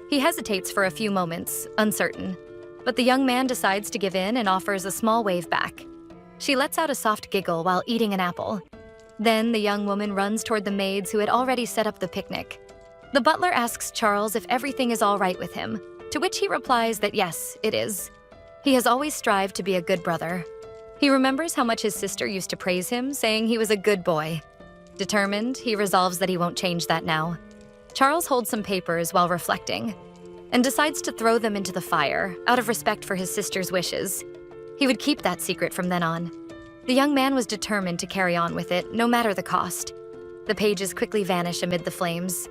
He hesitates for a few moments, uncertain, but the young man decides to give in and offers a small wave back. She lets out a soft giggle while eating an apple. Then the young woman runs toward the maids who had already set up the picnic. The butler asks Charles if everything is all right with him, to which he replies that yes, it is. He has always strived to be a good brother. He remembers how much his sister used to praise him, saying he was a good boy. Determined, he resolves that he won't change that now. Charles holds some papers while reflecting, and decides to throw them into the fire, out of respect for his sister's wishes. He would keep that secret from then on. The young man was determined to carry on with it, no matter the cost. The pages quickly vanish amid the flames.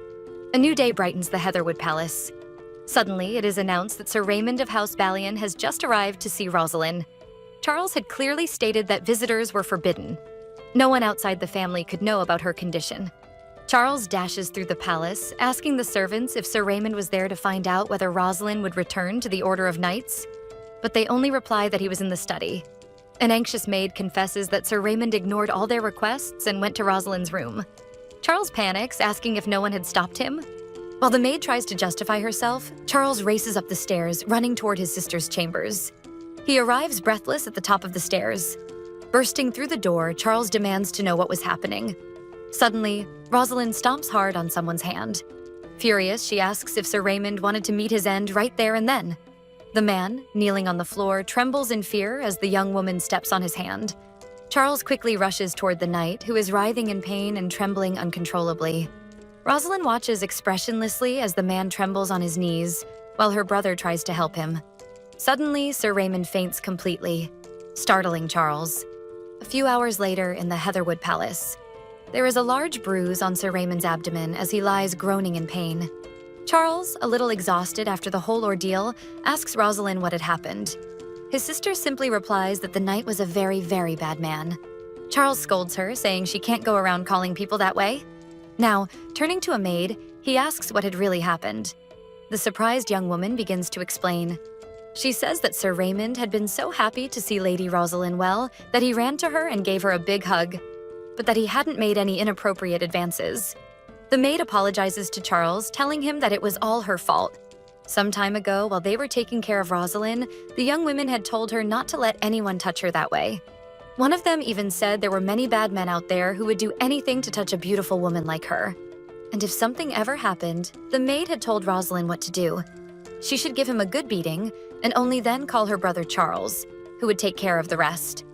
A new day brightens the Heatherwood Palace. Suddenly, it is announced that Sir Raymond of House Ballion has just arrived to see Rosalind. Charles had clearly stated that visitors were forbidden. No one outside the family could know about her condition. Charles dashes through the palace, asking the servants if Sir Raymond was there to find out whether Rosalind would return to the Order of Knights, but they only reply that he was in the study. An anxious maid confesses that Sir Raymond ignored all their requests and went to Rosalind's room. Charles panics, asking if no one had stopped him. While the maid tries to justify herself, Charles races up the stairs, running toward his sister's chambers. He arrives breathless at the top of the stairs. Bursting through the door, Charles demands to know what was happening. Suddenly, Rosalind stomps hard on someone's hand. Furious, she asks if Sir Raymond wanted to meet his end right there and then. The man, kneeling on the floor, trembles in fear as the young woman steps on his hand. Charles quickly rushes toward the knight, who is writhing in pain and trembling uncontrollably. Rosalind watches expressionlessly as the man trembles on his knees, while her brother tries to help him. Suddenly, Sir Raymond faints completely. startling Charles. A few hours later in the Heatherwood Palace, there is a large bruise on Sir Raymond's abdomen as he lies groaning in pain. Charles, a little exhausted after the whole ordeal, asks Rosalind what had happened. His sister simply replies that the knight was a very, very bad man. Charles scolds her, saying she can't go around calling people that way. Now, turning to a maid, he asks what had really happened. The surprised young woman begins to explain. She says that Sir Raymond had been so happy to see Lady Rosalind well that he ran to her and gave her a big hug, but that he hadn't made any inappropriate advances. The maid apologizes to Charles, telling him that it was all her fault. Some time ago, while they were taking care of Rosalind, the young women had told her not to let anyone touch her that way. One of them even said there were many bad men out there who would do anything to touch a beautiful woman like her. And if something ever happened, the maid had told Rosalind what to do. She should give him a good beating, and only then call her brother Charles, who would take care of the rest.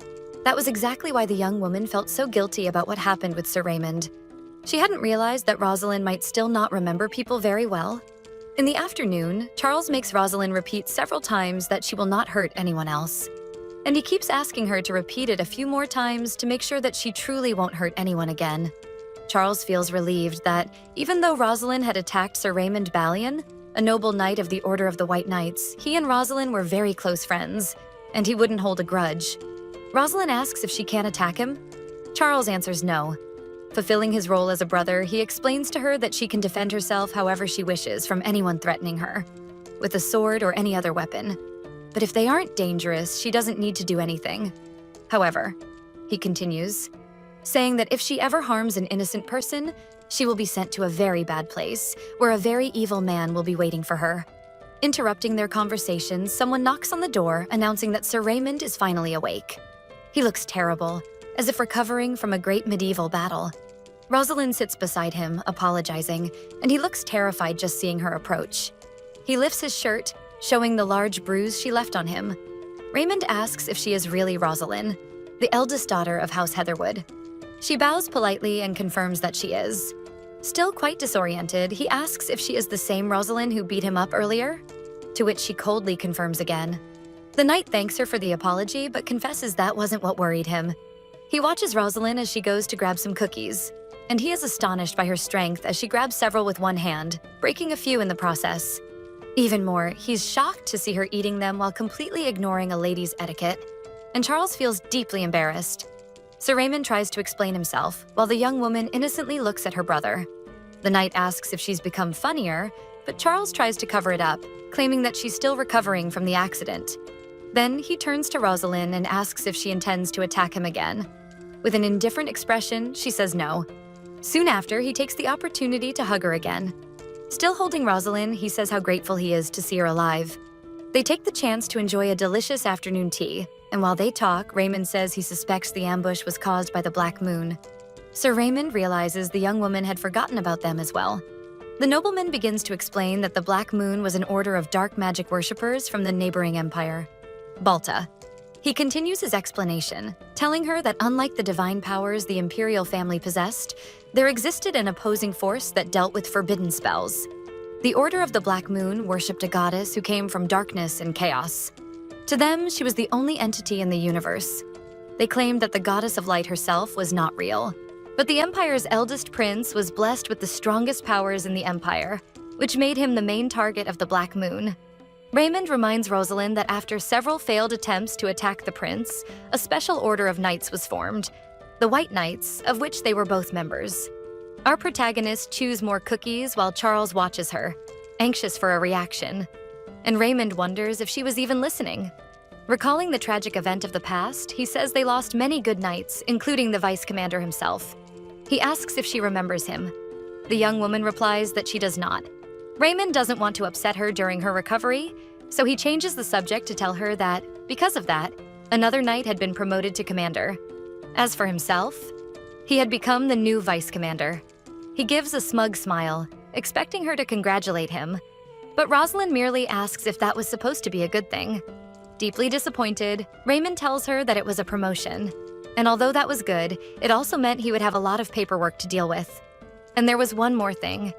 That was exactly why the young woman felt so guilty about what happened with Sir Raymond. She hadn't realized that Rosalind might still not remember people very well. In the afternoon, Charles makes Rosalind repeat several times that she will not hurt anyone else. And he keeps asking her to repeat it a few more times to make sure that she truly won't hurt anyone again. Charles feels relieved that, even though Rosalind had attacked Sir Raymond Ballion, a noble knight of the Order of the White Knights, he and Rosalind were very close friends, and he wouldn't hold a grudge. Rosalind asks if she can attack him. Charles answers no. Fulfilling his role as a brother, he explains to her that she can defend herself however she wishes from anyone threatening her, with a sword or any other weapon. But if they aren't dangerous, she doesn't need to do anything. However, he continues, saying that if she ever harms an innocent person, she will be sent to a very bad place, where a very evil man will be waiting for her. Interrupting their conversation, someone knocks on the door, announcing that Sir Raymond is finally awake. He looks terrible, as if recovering from a great medieval battle. Rosalind sits beside him, apologizing, and he looks terrified just seeing her approach. He lifts his shirt, showing the large bruise she left on him. Raymond asks if she is really Rosalind, the eldest daughter of House Heatherwood. She bows politely and confirms that she is. Still quite disoriented, he asks if she is the same Rosalind who beat him up earlier, to which she coldly confirms again. The knight thanks her for the apology, but confesses that wasn't what worried him. He watches Rosalind as she goes to grab some cookies, and he is astonished by her strength as she grabs several with one hand, breaking a few in the process. Even more, he's shocked to see her eating them while completely ignoring a lady's etiquette, and Charles feels deeply embarrassed. Sir Raymond tries to explain himself, while the young woman innocently looks at her brother. The knight asks if she's become funnier, but Charles tries to cover it up, claiming that she's still recovering from the accident. Then he turns to Rosalind and asks if she intends to attack him again. With an indifferent expression, she says no. Soon after, he takes the opportunity to hug her again. Still holding Rosalind, he says how grateful he is to see her alive. They take the chance to enjoy a delicious afternoon tea, and while they talk, Raymond says he suspects the ambush was caused by the Black Moon. Sir Raymond realizes the young woman had forgotten about them as well. The nobleman begins to explain that the Black Moon was an order of dark magic worshippers from the neighboring empire, Balta. He continues his explanation, telling her that unlike the divine powers the imperial family possessed, there existed an opposing force that dealt with forbidden spells. The Order of the Black Moon worshipped a goddess who came from darkness and chaos. To them, she was the only entity in the universe. They claimed that the goddess of light herself was not real. But the empire's eldest prince was blessed with the strongest powers in the empire, which made him the main target of the Black Moon. Raymond reminds Rosalind that after several failed attempts to attack the prince, a special order of knights was formed, the White Knights, of which they were both members. Our protagonist chews more cookies while Charles watches her, anxious for a reaction. And Raymond wonders if she was even listening. Recalling the tragic event of the past, he says they lost many good knights, including the vice commander himself. He asks if she remembers him. The young woman replies that she does not. Raymond doesn't want to upset her during her recovery, so he changes the subject to tell her that, because of that, another knight had been promoted to commander. As for himself, he had become the new vice commander. He gives a smug smile, expecting her to congratulate him, but Rosalind merely asks if that was supposed to be a good thing. Deeply disappointed, Raymond tells her that it was a promotion, and although that was good, it also meant he would have a lot of paperwork to deal with. And there was one more thing.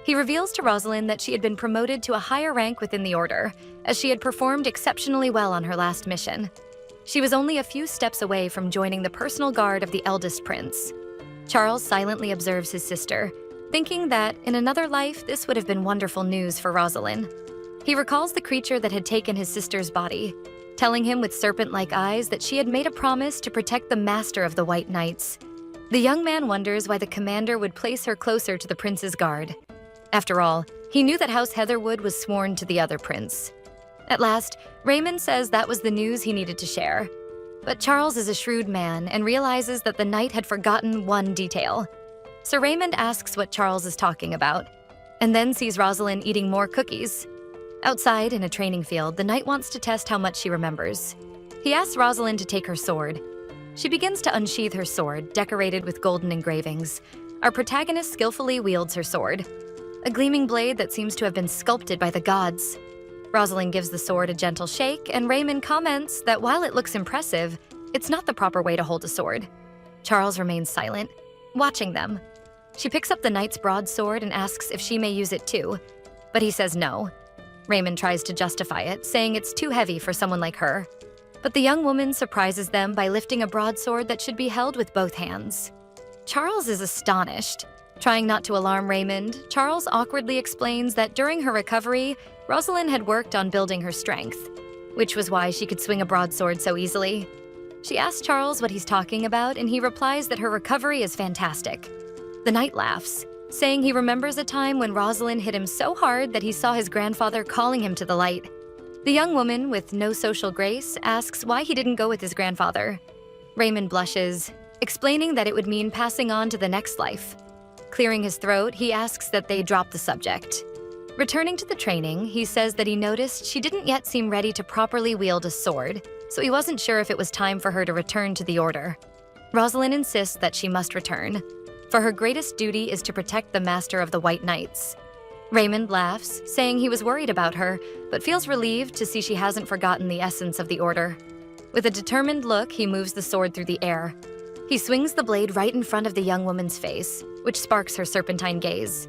He reveals to Rosalind that she had been promoted to a higher rank within the order, as she had performed exceptionally well on her last mission. She was only a few steps away from joining the personal guard of the eldest prince. Charles silently observes his sister, thinking that in another life this would have been wonderful news for Rosalind. He recalls the creature that had taken his sister's body, telling him with serpent-like eyes that she had made a promise to protect the master of the White Knights. The young man wonders why the commander would place her closer to the prince's guard. After all, he knew that House Heatherwood was sworn to the other prince. At last, Raymond says that was the news he needed to share. But Charles is a shrewd man and realizes that the knight had forgotten one detail. Sir Raymond asks what Charles is talking about, and then sees Rosalind eating more cookies. Outside, in a training field, the knight wants to test how much she remembers. He asks Rosalind to take her sword. She begins to unsheath her sword, decorated with golden engravings. Our protagonist skillfully wields her sword, a gleaming blade that seems to have been sculpted by the gods. Rosalind gives the sword a gentle shake, and Raymond comments that while it looks impressive, it's not the proper way to hold a sword. Charles remains silent, watching them. She picks up the knight's broadsword and asks if she may use it too, but he says no. Raymond tries to justify it, saying it's too heavy for someone like her. But the young woman surprises them by lifting a broadsword that should be held with both hands. Charles is astonished. Trying not to alarm Raymond, Charles awkwardly explains that during her recovery, Rosalind had worked on building her strength, which was why she could swing a broadsword so easily. She asks Charles what he's talking about, and he replies that her recovery is fantastic. The knight laughs, saying he remembers a time when Rosalind hit him so hard that he saw his grandfather calling him to the light. The young woman, with no social grace, asks why he didn't go with his grandfather. Raymond blushes, explaining that it would mean passing on to the next life. Clearing his throat, he asks that they drop the subject. Returning to the training, he says that he noticed she didn't yet seem ready to properly wield a sword, so he wasn't sure if it was time for her to return to the order. Rosalind insists that she must return, for her greatest duty is to protect the master of the White Knights. Raymond laughs, saying he was worried about her, but feels relieved to see she hasn't forgotten the essence of the order. With a determined look, he moves the sword through the air. He swings the blade right in front of the young woman's face, which sparks her serpentine gaze.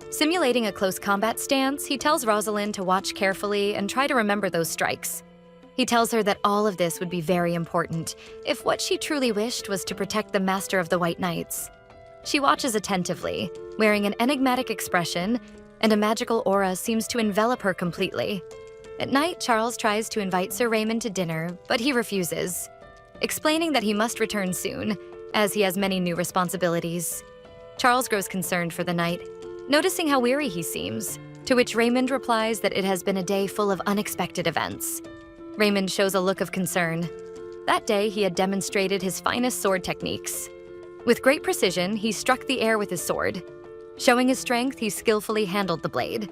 Simulating a close combat stance, he tells Rosalind to watch carefully and try to remember those strikes. He tells her that all of this would be very important if what she truly wished was to protect the master of the White Knights. She watches attentively, wearing an enigmatic expression, and a magical aura seems to envelop her completely. At night, Charles tries to invite Sir Raymond to dinner, but he refuses, explaining that he must return soon, as he has many new responsibilities. Charles grows concerned for the night, noticing how weary he seems, to which Raymond replies that it has been a day full of unexpected events. Raymond shows a look of concern. That day, he had demonstrated his finest sword techniques. With great precision, he struck the air with his sword. Showing his strength, he skillfully handled the blade.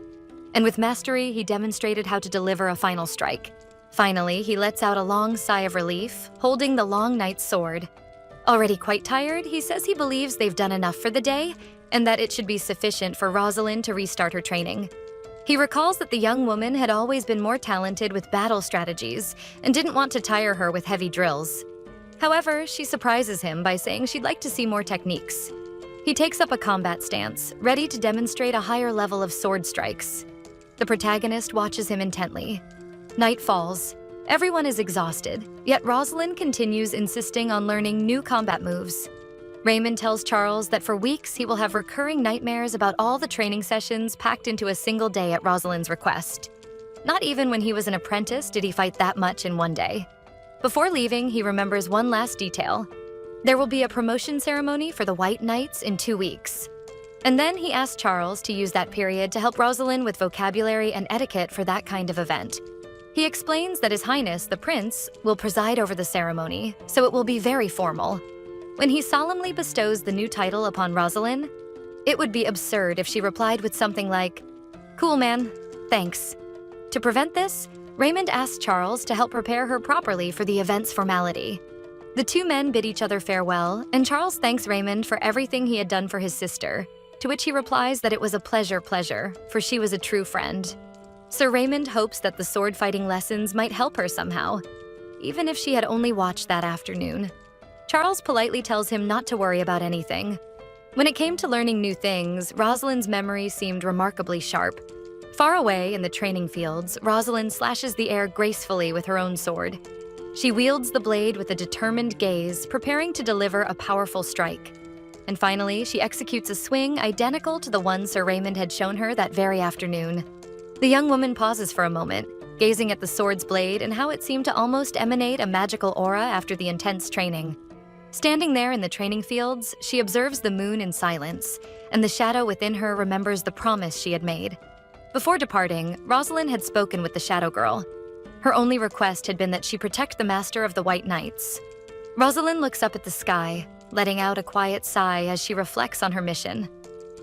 And with mastery, he demonstrated how to deliver a final strike. Finally, he lets out a long sigh of relief, holding the long knight's sword. Already quite tired, he says he believes they've done enough for the day, and that it should be sufficient for Rosalind to restart her training. He recalls that the young woman had always been more talented with battle strategies and didn't want to tire her with heavy drills. However, she surprises him by saying she'd like to see more techniques. He takes up a combat stance, ready to demonstrate a higher level of sword strikes. The protagonist watches him intently. Night falls. Everyone is exhausted, yet Rosalind continues insisting on learning new combat moves. Raymond tells Charles that for weeks he will have recurring nightmares about all the training sessions packed into a single day at Rosalind's request. Not even when he was an apprentice did he fight that much in one day. Before leaving, he remembers one last detail. There will be a promotion ceremony for the White Knights in 2 weeks. And then he asks Charles to use that period to help Rosalind with vocabulary and etiquette for that kind of event. He explains that His Highness, the Prince, will preside over the ceremony, so it will be very formal. When he solemnly bestows the new title upon Rosalind, it would be absurd if she replied with something like, "Cool, man, thanks." To prevent this, Raymond asks Charles to help prepare her properly for the event's formality. The two men bid each other farewell, and Charles thanks Raymond for everything he had done for his sister, to which he replies that it was a pleasure, for she was a true friend. Sir Raymond hopes that the sword-fighting lessons might help her somehow, even if she had only watched that afternoon. Charles politely tells him not to worry about anything. When it came to learning new things, Rosalind's memory seemed remarkably sharp. Far away in the training fields, Rosalind slashes the air gracefully with her own sword. She wields the blade with a determined gaze, preparing to deliver a powerful strike. And finally, she executes a swing identical to the one Sir Raymond had shown her that very afternoon. The young woman pauses for a moment, gazing at the sword's blade and how it seemed to almost emanate a magical aura after the intense training. Standing there in the training fields, she observes the moon in silence, and the shadow within her remembers the promise she had made. Before departing, Rosalind had spoken with the Shadow Girl. Her only request had been that she protect the Master of the White Knights. Rosalind looks up at the sky, letting out a quiet sigh as she reflects on her mission.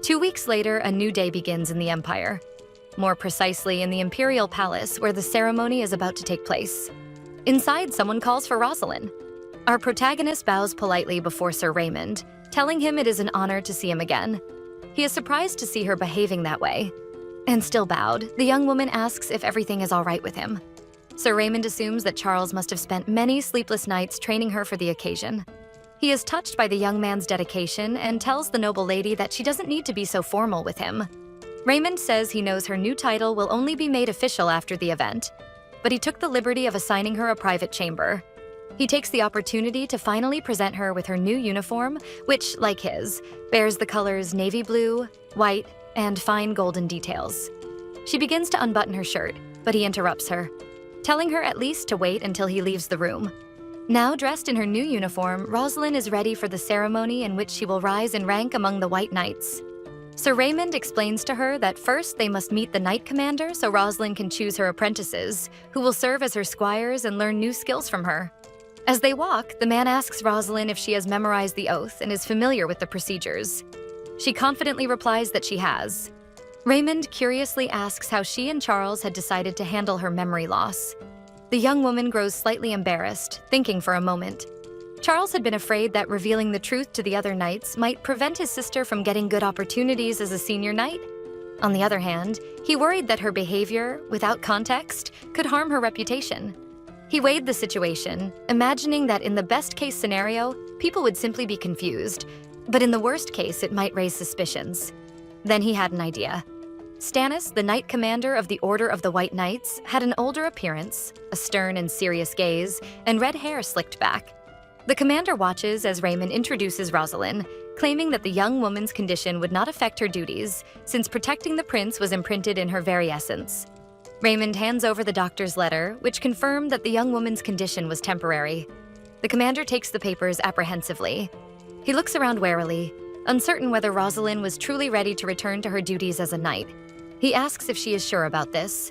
2 weeks later, a new day begins in the Empire. More precisely, in the Imperial Palace, where the ceremony is about to take place. Inside, someone calls for Rosalind. Our protagonist bows politely before Sir Raymond, telling him it is an honor to see him again. He is surprised to see her behaving that way. And still bowed, the young woman asks if everything is all right with him. Sir Raymond assumes that Charles must have spent many sleepless nights training her for the occasion. He is touched by the young man's dedication and tells the noble lady that she doesn't need to be so formal with him. Raymond says he knows her new title will only be made official after the event, but he took the liberty of assigning her a private chamber. He takes the opportunity to finally present her with her new uniform, which, like his, bears the colors navy blue, white, and fine golden details. She begins to unbutton her shirt, but he interrupts her, telling her at least to wait until he leaves the room. Now dressed in her new uniform, Rosalind is ready for the ceremony in which she will rise in rank among the White Knights. Sir Raymond explains to her that first they must meet the Knight Commander so Rosalind can choose her apprentices, who will serve as her squires and learn new skills from her. As they walk, the man asks Rosalind if she has memorized the oath and is familiar with the procedures. She confidently replies that she has. Raymond curiously asks how she and Charles had decided to handle her memory loss. The young woman grows slightly embarrassed, thinking for a moment. Charles had been afraid that revealing the truth to the other knights might prevent his sister from getting good opportunities as a senior knight. On the other hand, he worried that her behavior, without context, could harm her reputation. He weighed the situation, imagining that in the best-case scenario, people would simply be confused, but in the worst case, it might raise suspicions. Then he had an idea. Stannis, the Knight Commander of the Order of the White Knights, had an older appearance, a stern and serious gaze, and red hair slicked back. The commander watches as Raymond introduces Rosalind, claiming that the young woman's condition would not affect her duties, since protecting the prince was imprinted in her very essence. Raymond hands over the doctor's letter, which confirmed that the young woman's condition was temporary. The commander takes the papers apprehensively. He looks around warily, uncertain whether Rosalind was truly ready to return to her duties as a knight. He asks if she is sure about this.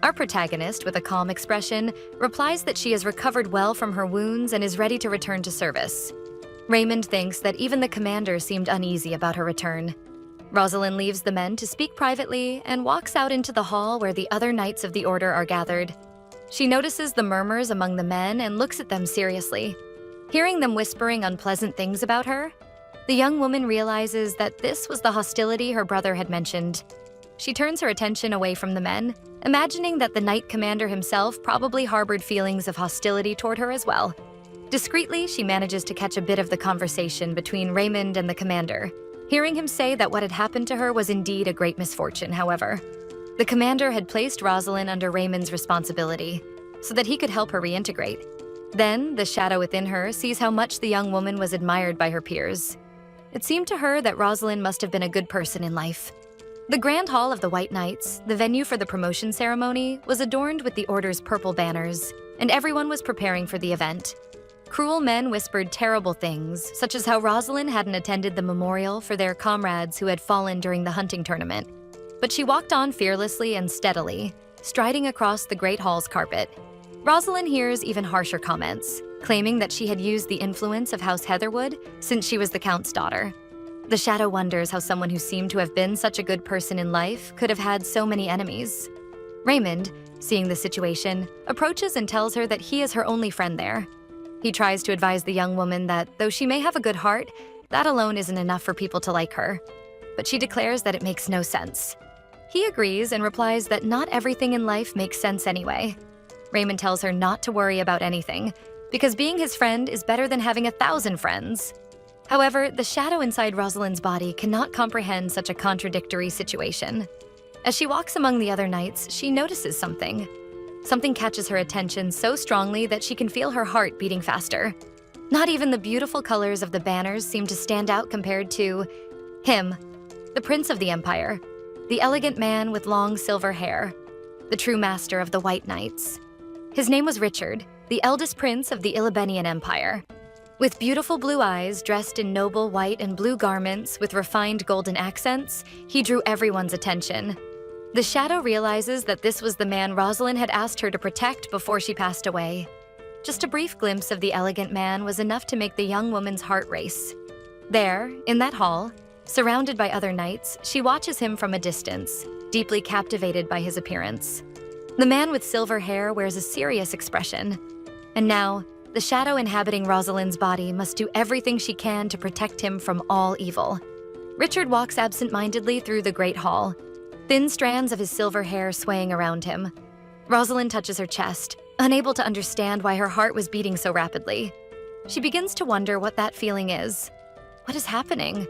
Our protagonist, with a calm expression, replies that she has recovered well from her wounds and is ready to return to service. Raymond thinks that even the commander seemed uneasy about her return. Rosalind leaves the men to speak privately and walks out into the hall where the other knights of the order are gathered. She notices the murmurs among the men and looks at them seriously. Hearing them whispering unpleasant things about her, the young woman realizes that this was the hostility her brother had mentioned. She turns her attention away from the men, imagining that the Knight Commander himself probably harbored feelings of hostility toward her as well. Discreetly, she manages to catch a bit of the conversation between Raymond and the commander, hearing him say that what had happened to her was indeed a great misfortune, however. The commander had placed Rosalind under Raymond's responsibility, so that he could help her reintegrate. Then, the shadow within her sees how much the young woman was admired by her peers. It seemed to her that Rosalind must have been a good person in life. The Grand Hall of the White Knights, the venue for the promotion ceremony, was adorned with the Order's purple banners, and everyone was preparing for the event. Cruel men whispered terrible things, such as how Rosalind hadn't attended the memorial for their comrades who had fallen during the hunting tournament. But she walked on fearlessly and steadily, striding across the Great Hall's carpet. Rosalind hears even harsher comments, claiming that she had used the influence of House Heatherwood since she was the Count's daughter. The Shadow wonders how someone who seemed to have been such a good person in life could have had so many enemies. Raymond, seeing the situation, approaches and tells her that he is her only friend there. He tries to advise the young woman that, though she may have a good heart, that alone isn't enough for people to like her. But she declares that it makes no sense. He agrees and replies that not everything in life makes sense anyway. Raymond tells her not to worry about anything, because being his friend is better than having 1,000 friends. However, the shadow inside Rosalind's body cannot comprehend such a contradictory situation. As she walks among the other knights, she notices something Something catches her attention so strongly that she can feel her heart beating faster. Not even the beautiful colors of the banners seem to stand out compared to him, the prince of the empire, the elegant man with long silver hair, the true master of the White Knights. His name was Richard, the eldest prince of the Ilibenian Empire. With beautiful blue eyes, dressed in noble white and blue garments with refined golden accents, he drew everyone's attention. The Shadow realizes that this was the man Rosalind had asked her to protect before she passed away. Just a brief glimpse of the elegant man was enough to make the young woman's heart race. There, in that hall, surrounded by other knights, she watches him from a distance, deeply captivated by his appearance. The man with silver hair wears a serious expression, and now, the Shadow inhabiting Rosalind's body must do everything she can to protect him from all evil. Richard walks absent-mindedly through the great hall, thin strands of his silver hair swaying around him. Rosalind touches her chest, unable to understand why her heart was beating so rapidly. She begins to wonder what that feeling is. What is happening?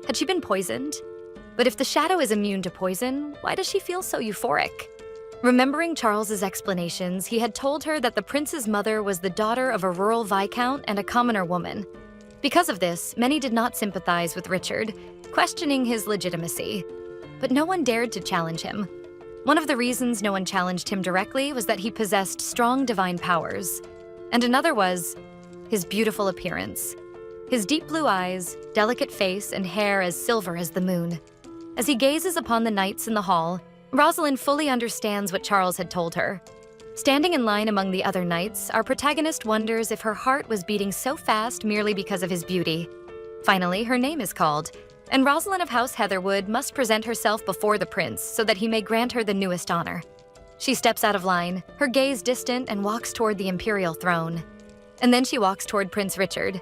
Had she been poisoned? But if the Shadow is immune to poison, why does she feel so euphoric? Remembering Charles's explanations, he had told her that the prince's mother was the daughter of a rural viscount and a commoner woman. Because of this, many did not sympathize with Richard, questioning his legitimacy. But no one dared to challenge him. One of the reasons no one challenged him directly was that he possessed strong divine powers. And another was his beautiful appearance. His deep blue eyes, delicate face, and hair as silver as the moon. As he gazes upon the knights in the hall, Rosalind fully understands what Charles had told her. Standing in line among the other knights, our protagonist wonders if her heart was beating so fast merely because of his beauty. Finally, her name is called, and Rosalind of House Heatherwood must present herself before the prince so that he may grant her the newest honor. She steps out of line, her gaze distant, and walks toward the imperial throne. And then she walks toward Prince Richard.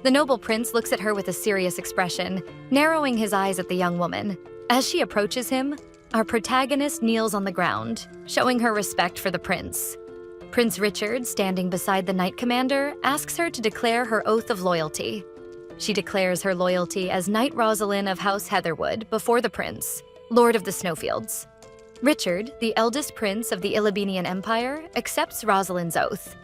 The noble prince looks at her with a serious expression, narrowing his eyes at the young woman. As she approaches him, our protagonist kneels on the ground, showing her respect for the prince. Prince Richard, standing beside the knight commander, asks her to declare her oath of loyalty. She declares her loyalty as Knight Rosalind of House Heatherwood before the prince, Lord of the Snowfields. Richard, the eldest prince of the Ilibenian Empire, accepts Rosalind's oath.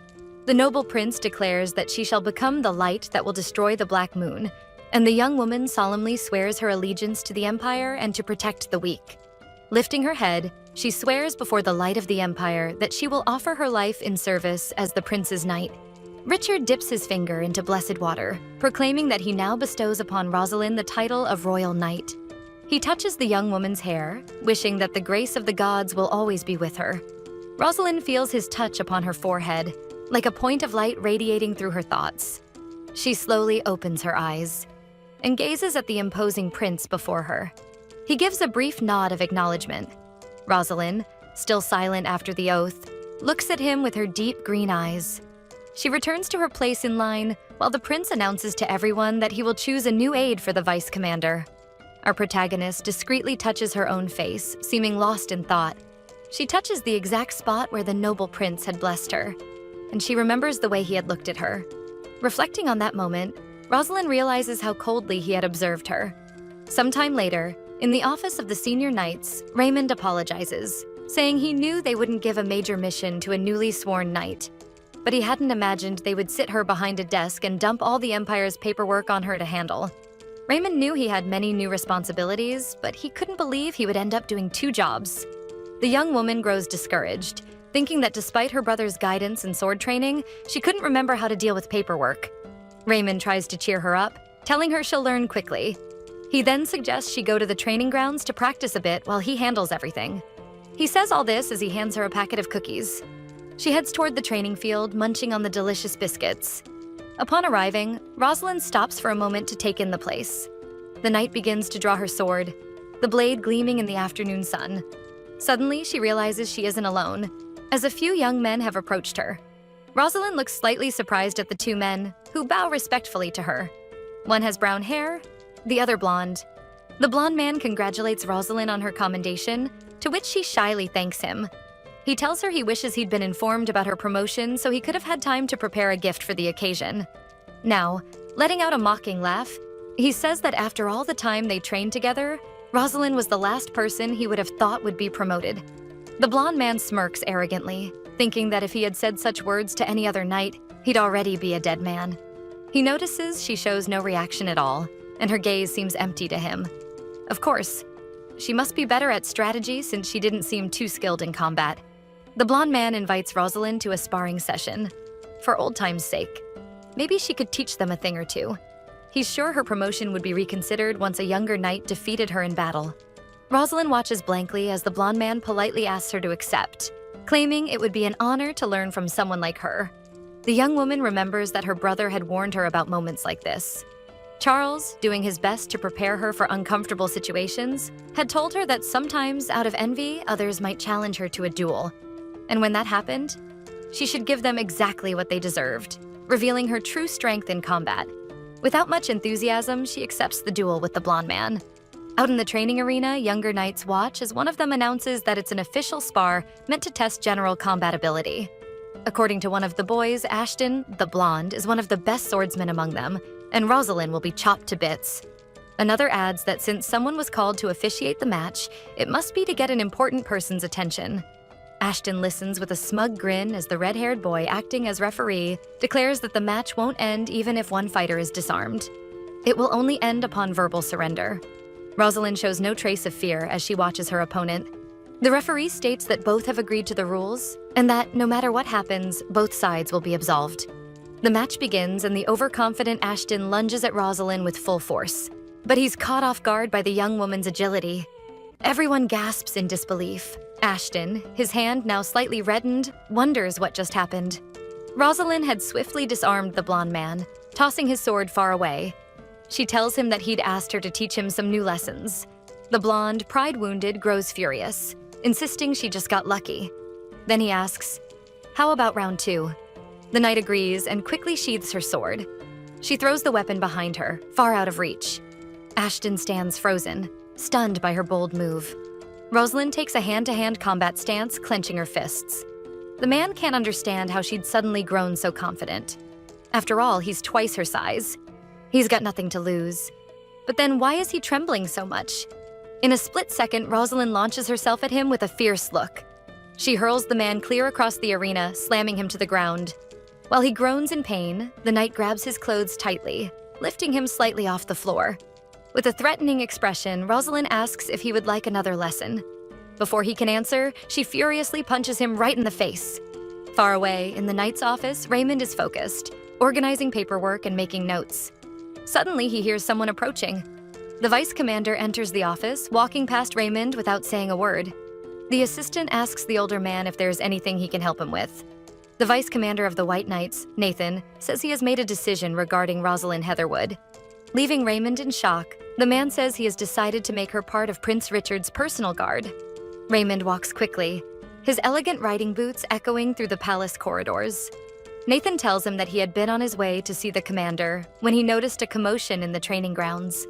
The noble prince declares that she shall become the light that will destroy the Black Moon, and the young woman solemnly swears her allegiance to the Empire and to protect the weak. Lifting her head, she swears before the light of the Empire that she will offer her life in service as the prince's knight. Richard dips his finger into blessed water, proclaiming that he now bestows upon Rosalind the title of Royal Knight. He touches the young woman's hair, wishing that the grace of the gods will always be with her. Rosalind feels his touch upon her forehead, like a point of light radiating through her thoughts. She slowly opens her eyes and gazes at the imposing prince before her. He gives a brief nod of acknowledgement. Rosalind, still silent after the oath, looks at him with her deep green eyes. She returns to her place in line while the prince announces to everyone that he will choose a new aide for the vice commander. Our protagonist discreetly touches her own face, seeming lost in thought. She touches the exact spot where the noble prince had blessed her, and she remembers the way he had looked at her. Reflecting on that moment, Rosalind realizes how coldly he had observed her. Sometime later, in the office of the senior knights, Raymond apologizes, saying he knew they wouldn't give a major mission to a newly sworn knight, but he hadn't imagined they would sit her behind a desk and dump all the Empire's paperwork on her to handle. Raymond knew he had many new responsibilities, but he couldn't believe he would end up doing 2 jobs. The young woman grows discouraged, thinking that despite her brother's guidance and sword training, she couldn't remember how to deal with paperwork. Raymond tries to cheer her up, telling her she'll learn quickly. He then suggests she go to the training grounds to practice a bit while he handles everything. He says all this as he hands her a packet of cookies. She heads toward the training field, munching on the delicious biscuits. Upon arriving, Rosalind stops for a moment to take in the place. The knight begins to draw her sword, the blade gleaming in the afternoon sun. Suddenly, she realizes she isn't alone, as a few young men have approached her. Rosalind looks slightly surprised at the 2 men, who bow respectfully to her. One has brown hair, the other blonde. The blonde man congratulates Rosalind on her commendation, to which she shyly thanks him. He tells her he wishes he'd been informed about her promotion so he could have had time to prepare a gift for the occasion. Now, letting out a mocking laugh, he says that after all the time they trained together, Rosalind was the last person he would have thought would be promoted. The blonde man smirks arrogantly, thinking that if he had said such words to any other knight, he'd already be a dead man. He notices she shows no reaction at all, and her gaze seems empty to him. Of course, she must be better at strategy since she didn't seem too skilled in combat. The blonde man invites Rosalind to a sparring session. For old time's sake. Maybe she could teach them a thing or two. He's sure her promotion would be reconsidered once a younger knight defeated her in battle. Rosalind watches blankly as the blonde man politely asks her to accept, claiming it would be an honor to learn from someone like her. The young woman remembers that her brother had warned her about moments like this. Charles, doing his best to prepare her for uncomfortable situations, had told her that sometimes, out of envy, others might challenge her to a duel. And when that happened, she should give them exactly what they deserved, revealing her true strength in combat. Without much enthusiasm, she accepts the duel with the blonde man. Out in the training arena, younger knights watch as one of them announces that it's an official spar meant to test general combat ability. According to one of the boys, Ashton, the blonde, is one of the best swordsmen among them, and Rosalind will be chopped to bits. Another adds that since someone was called to officiate the match, it must be to get an important person's attention. Ashton listens with a smug grin as the red-haired boy acting as referee declares that the match won't end even if one fighter is disarmed. It will only end upon verbal surrender. Rosalind shows no trace of fear as she watches her opponent. The referee states that both have agreed to the rules and that no matter what happens, both sides will be absolved. The match begins and the overconfident Ashton lunges at Rosalind with full force, but he's caught off guard by the young woman's agility. Everyone gasps in disbelief. Ashton, his hand now slightly reddened, wonders what just happened. Rosalind had swiftly disarmed the blonde man, tossing his sword far away. She tells him that he'd asked her to teach him some new lessons. The blonde, pride-wounded, grows furious, insisting she just got lucky. Then he asks, "How about round 2? The knight agrees and quickly sheathes her sword. She throws the weapon behind her, far out of reach. Ashton stands frozen, stunned by her bold move. Rosalind takes a hand-to-hand combat stance, clenching her fists. The man can't understand how she'd suddenly grown so confident. After all, he's twice her size. He's got nothing to lose. But then why is he trembling so much? In a split second, Rosalind launches herself at him with a fierce look. She hurls the man clear across the arena, slamming him to the ground. While he groans in pain, the knight grabs his clothes tightly, lifting him slightly off the floor. With a threatening expression, Rosalind asks if he would like another lesson. Before he can answer, she furiously punches him right in the face. Far away, in the knight's office, Raymond is focused, organizing paperwork and making notes. Suddenly, he hears someone approaching. The vice commander enters the office, walking past Raymond without saying a word. The assistant asks the older man if there's anything he can help him with. The vice commander of the White Knights, Nathan, says he has made a decision regarding Rosalind Heatherwood. Leaving Raymond in shock, the man says he has decided to make her part of Prince Richard's personal guard. Raymond walks quickly, his elegant riding boots echoing through the palace corridors. Nathan tells him that he had been on his way to see the commander when he noticed a commotion in the training grounds.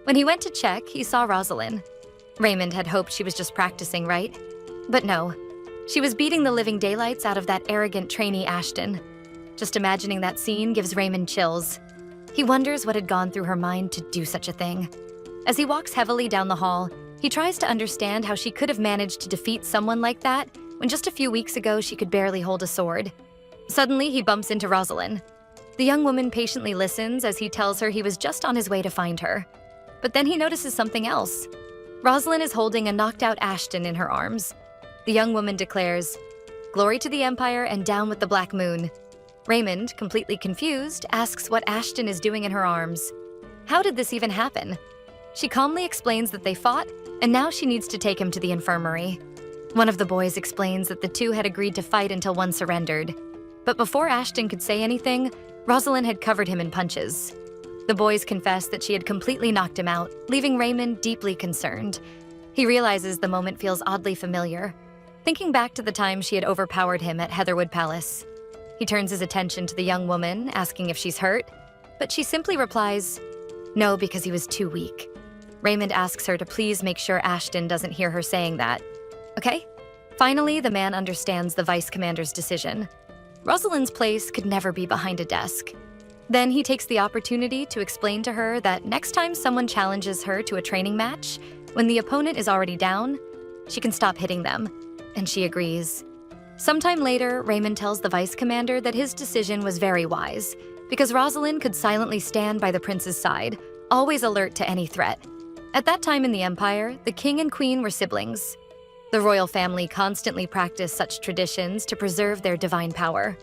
When he went to check, he saw Rosalind. Raymond had hoped she was just practicing, right? But no, she was beating the living daylights out of that arrogant trainee Ashton. Just imagining that scene gives Raymond chills. He wonders what had gone through her mind to do such a thing. As he walks heavily down the hall, he tries to understand how she could have managed to defeat someone like that when just a few weeks ago she could barely hold a sword. Suddenly, he bumps into Rosalind. The young woman patiently listens as he tells her he was just on his way to find her. But then he notices something else. Rosalind is holding a knocked-out Ashton in her arms. The young woman declares, "Glory to the Empire and down with the Black Moon." Raymond, completely confused, asks what Ashton is doing in her arms. How did this even happen? She calmly explains that they fought, and now she needs to take him to the infirmary. One of the boys explains that the two had agreed to fight until one surrendered. But before Ashton could say anything, Rosalind had covered him in punches. The boys confess that she had completely knocked him out, leaving Raymond deeply concerned. He realizes the moment feels oddly familiar, thinking back to the time she had overpowered him at Heatherwood Palace. He turns his attention to the young woman, asking if she's hurt, but she simply replies, "No, because he was too weak." Raymond asks her to please make sure Ashton doesn't hear her saying that. Okay? Finally, the man understands the vice commander's decision. Rosalind's place could never be behind a desk. Then he takes the opportunity to explain to her that next time someone challenges her to a training match, when the opponent is already down, she can stop hitting them, and she agrees. Sometime later, Raymond tells the vice commander that his decision was very wise, because Rosalind could silently stand by the prince's side, always alert to any threat. At that time in the Empire, the king and queen were siblings. The royal family constantly practiced such traditions to preserve their divine power.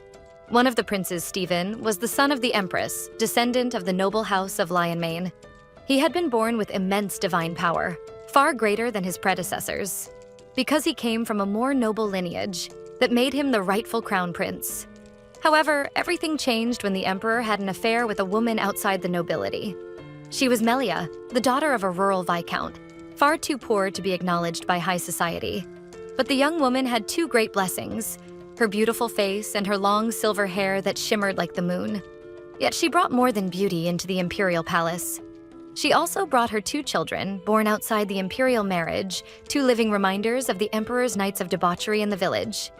One of the princes, Stephen, was the son of the empress, descendant of the noble house of Lionmane. He had been born with immense divine power, far greater than his predecessors, because he came from a more noble lineage that made him the rightful crown prince. However, everything changed when the emperor had an affair with a woman outside the nobility. She was Melia, the daughter of a rural viscount, far too poor to be acknowledged by high society. But the young woman had two great blessings: her beautiful face and her long silver hair that shimmered like the moon. Yet she brought more than beauty into the imperial palace. She also brought her two children, born outside the imperial marriage, two living reminders of the emperor's nights of debauchery in the village.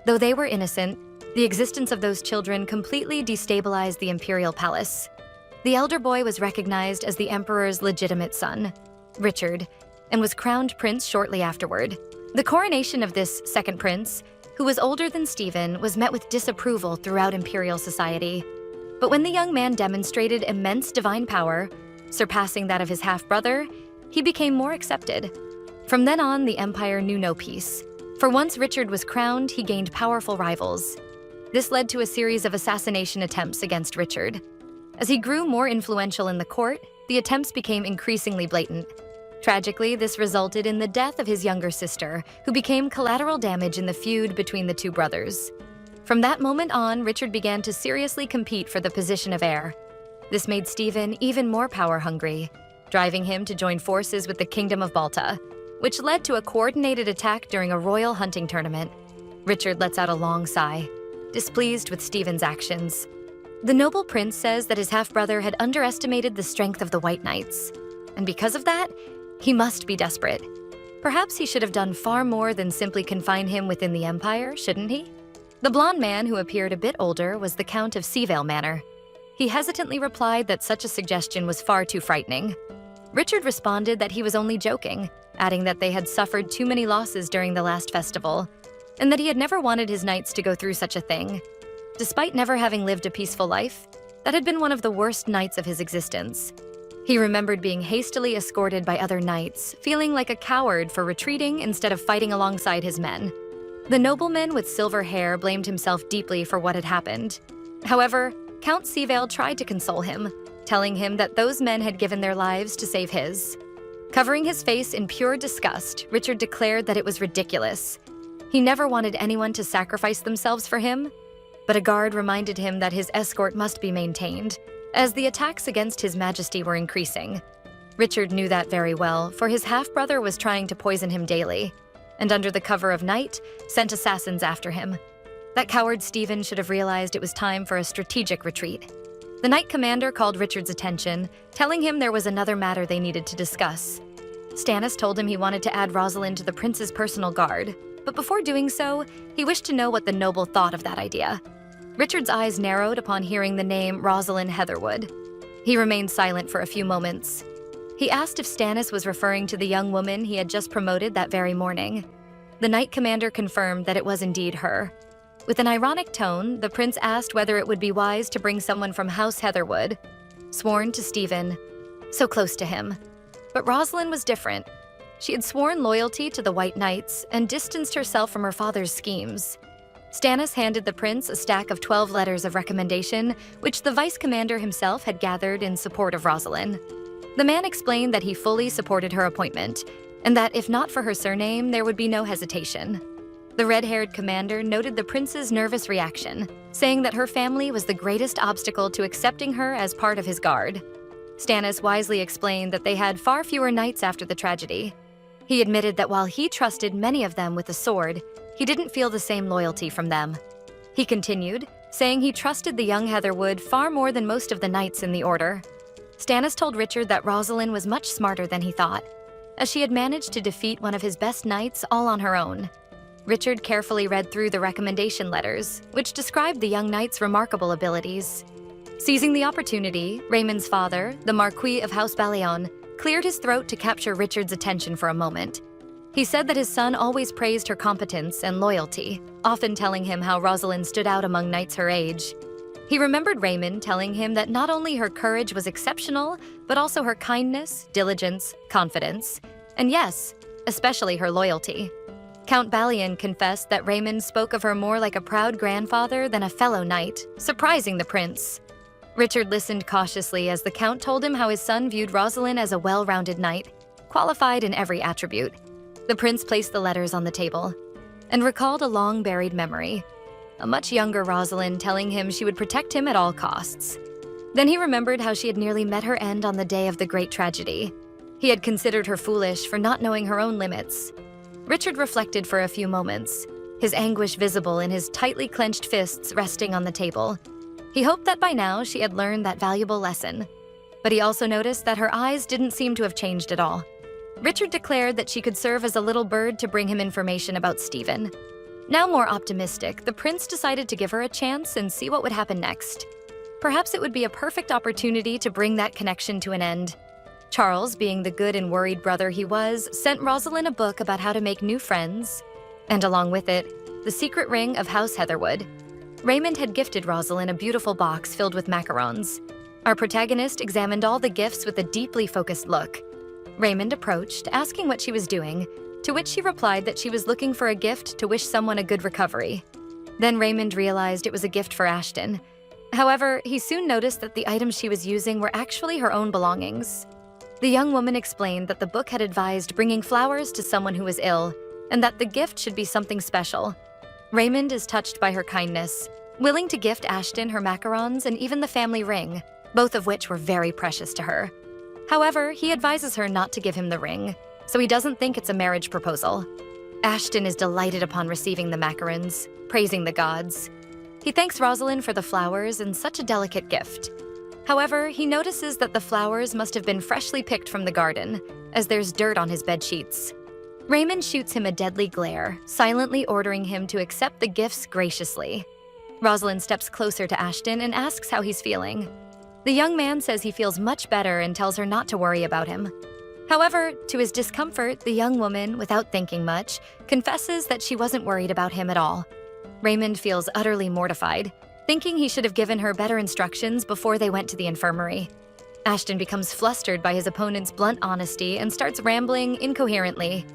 Though they were innocent, the existence of those children completely destabilized the imperial palace. The elder boy was recognized as the emperor's legitimate son, Richard, and was crowned prince shortly afterward. The coronation of this second prince, who was older than Stephen, was met with disapproval throughout imperial society. But when the young man demonstrated immense divine power, surpassing that of his half-brother, he became more accepted. From then on, the empire knew no peace. For once Richard was crowned, he gained powerful rivals. This led to a series of assassination attempts against Richard. As he grew more influential in the court, the attempts became increasingly blatant. Tragically, this resulted in the death of his younger sister, who became collateral damage in the feud between the two brothers. From that moment on, Richard began to seriously compete for the position of heir. This made Stephen even more power-hungry, driving him to join forces with the Kingdom of Balta, which led to a coordinated attack during a royal hunting tournament. Richard lets out a long sigh, displeased with Stephen's actions. The noble prince says that his half-brother had underestimated the strength of the White Knights, and because of that, he must be desperate. Perhaps he should have done far more than simply confine him within the Empire, shouldn't he? The blonde man, who appeared a bit older, was the Count of Seavale Manor. He hesitantly replied that such a suggestion was far too frightening. Richard responded that he was only joking, adding that they had suffered too many losses during the last festival, and that he had never wanted his knights to go through such a thing. Despite never having lived a peaceful life, that had been one of the worst nights of his existence. He remembered being hastily escorted by other knights, feeling like a coward for retreating instead of fighting alongside his men. The nobleman with silver hair blamed himself deeply for what had happened. However, Count Seavale tried to console him, telling him that those men had given their lives to save his. Covering his face in pure disgust, Richard declared that it was ridiculous. He never wanted anyone to sacrifice themselves for him, but a guard reminded him that his escort must be maintained, as the attacks against His Majesty were increasing. Richard knew that very well, for his half-brother was trying to poison him daily, and under the cover of night, sent assassins after him. That coward Stephen should have realized it was time for a strategic retreat. The Knight Commander called Richard's attention, telling him there was another matter they needed to discuss. Stannis told him he wanted to add Rosalind to the prince's personal guard, but before doing so, he wished to know what the noble thought of that idea. Richard's eyes narrowed upon hearing the name Rosalind Heatherwood. He remained silent for a few moments. He asked if Stannis was referring to the young woman he had just promoted that very morning. The Knight Commander confirmed that it was indeed her. With an ironic tone, the prince asked whether it would be wise to bring someone from House Heatherwood, sworn to Stephen, so close to him. But Rosalind was different. She had sworn loyalty to the White Knights and distanced herself from her father's schemes. Stannis handed the prince a stack of 12 letters of recommendation, which the vice commander himself had gathered in support of Rosalind. The man explained that he fully supported her appointment, and that if not for her surname, there would be no hesitation. The red-haired commander noted the prince's nervous reaction, saying that her family was the greatest obstacle to accepting her as part of his guard. Stannis wisely explained that they had far fewer knights after the tragedy. He admitted that while he trusted many of them with a sword, he didn't feel the same loyalty from them. He continued, saying he trusted the young Heatherwood far more than most of the knights in the order. Stannis told Richard that Rosalind was much smarter than he thought, as she had managed to defeat one of his best knights all on her own. Richard carefully read through the recommendation letters, which described the young knight's remarkable abilities. Seizing the opportunity, Raymond's father, the Marquis of House Ballion, cleared his throat to capture Richard's attention for a moment. He said that his son always praised her competence and loyalty, often telling him how Rosalind stood out among knights her age. He remembered Raymond telling him that not only her courage was exceptional, but also her kindness, diligence, confidence, and yes, especially her loyalty. Count Balian confessed that Raymond spoke of her more like a proud grandfather than a fellow knight, surprising the prince. Richard listened cautiously as the Count told him how his son viewed Rosalind as a well-rounded knight, qualified in every attribute. The prince placed the letters on the table and recalled a long-buried memory, a much younger Rosalind telling him she would protect him at all costs. Then he remembered how she had nearly met her end on the day of the great tragedy. He had considered her foolish for not knowing her own limits. Richard reflected for a few moments, his anguish visible in his tightly clenched fists resting on the table. He hoped that by now she had learned that valuable lesson, but he also noticed that her eyes didn't seem to have changed at all. Richard declared that she could serve as a little bird to bring him information about Stephen. Now more optimistic, the prince decided to give her a chance and see what would happen next. Perhaps it would be a perfect opportunity to bring that connection to an end. Charles, being the good and worried brother he was, sent Rosalind a book about how to make new friends, and along with it, The Secret Ring of House Heatherwood. Raymond had gifted Rosalind a beautiful box filled with macarons. Our protagonist examined all the gifts with a deeply focused look. Raymond approached, asking what she was doing, to which she replied that she was looking for a gift to wish someone a good recovery. Then Raymond realized it was a gift for Ashton. However, he soon noticed that the items she was using were actually her own belongings. The young woman explained that the book had advised bringing flowers to someone who was ill, and that the gift should be something special. Raymond is touched by her kindness, willing to gift Ashton her macarons and even the family ring, both of which were very precious to her. However, he advises her not to give him the ring, so he doesn't think it's a marriage proposal. Ashton is delighted upon receiving the macarons, praising the gods. He thanks Rosalind for the flowers and such a delicate gift. However, he notices that the flowers must have been freshly picked from the garden, as there's dirt on his bedsheets. Raymond shoots him a deadly glare, silently ordering him to accept the gifts graciously. Rosalind steps closer to Ashton and asks how he's feeling. The young man says he feels much better and tells her not to worry about him. However, to his discomfort, the young woman, without thinking much, confesses that she wasn't worried about him at all. Raymond feels utterly mortified, thinking he should have given her better instructions before they went to the infirmary. Ashton becomes flustered by his opponent's blunt honesty and starts rambling incoherently.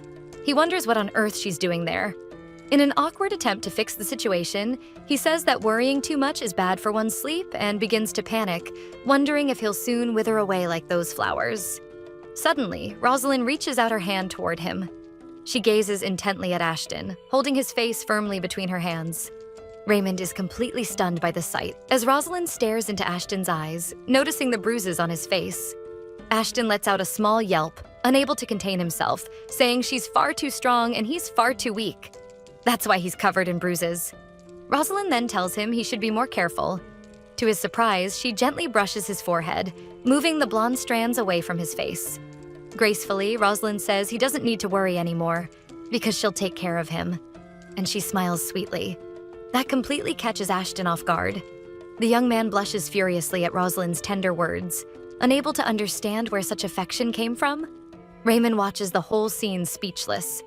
He wonders what on earth she's doing there. In an awkward attempt to fix the situation, he says that worrying too much is bad for one's sleep and begins to panic, wondering if he'll soon wither away like those flowers. Suddenly, Rosalind reaches out her hand toward him. She gazes intently at Ashton, holding his face firmly between her hands. Raymond is completely stunned by the sight, as Rosalind stares into Ashton's eyes, noticing the bruises on his face. Ashton lets out a small yelp, unable to contain himself, saying she's far too strong and he's far too weak. That's why he's covered in bruises. Rosalind then tells him he should be more careful. To his surprise, she gently brushes his forehead, moving the blonde strands away from his face. Gracefully, Rosalind says he doesn't need to worry anymore, because she'll take care of him. And she smiles sweetly. That completely catches Ashton off guard. The young man blushes furiously at Rosalind's tender words, unable to understand where such affection came from. Raymond watches the whole scene speechless.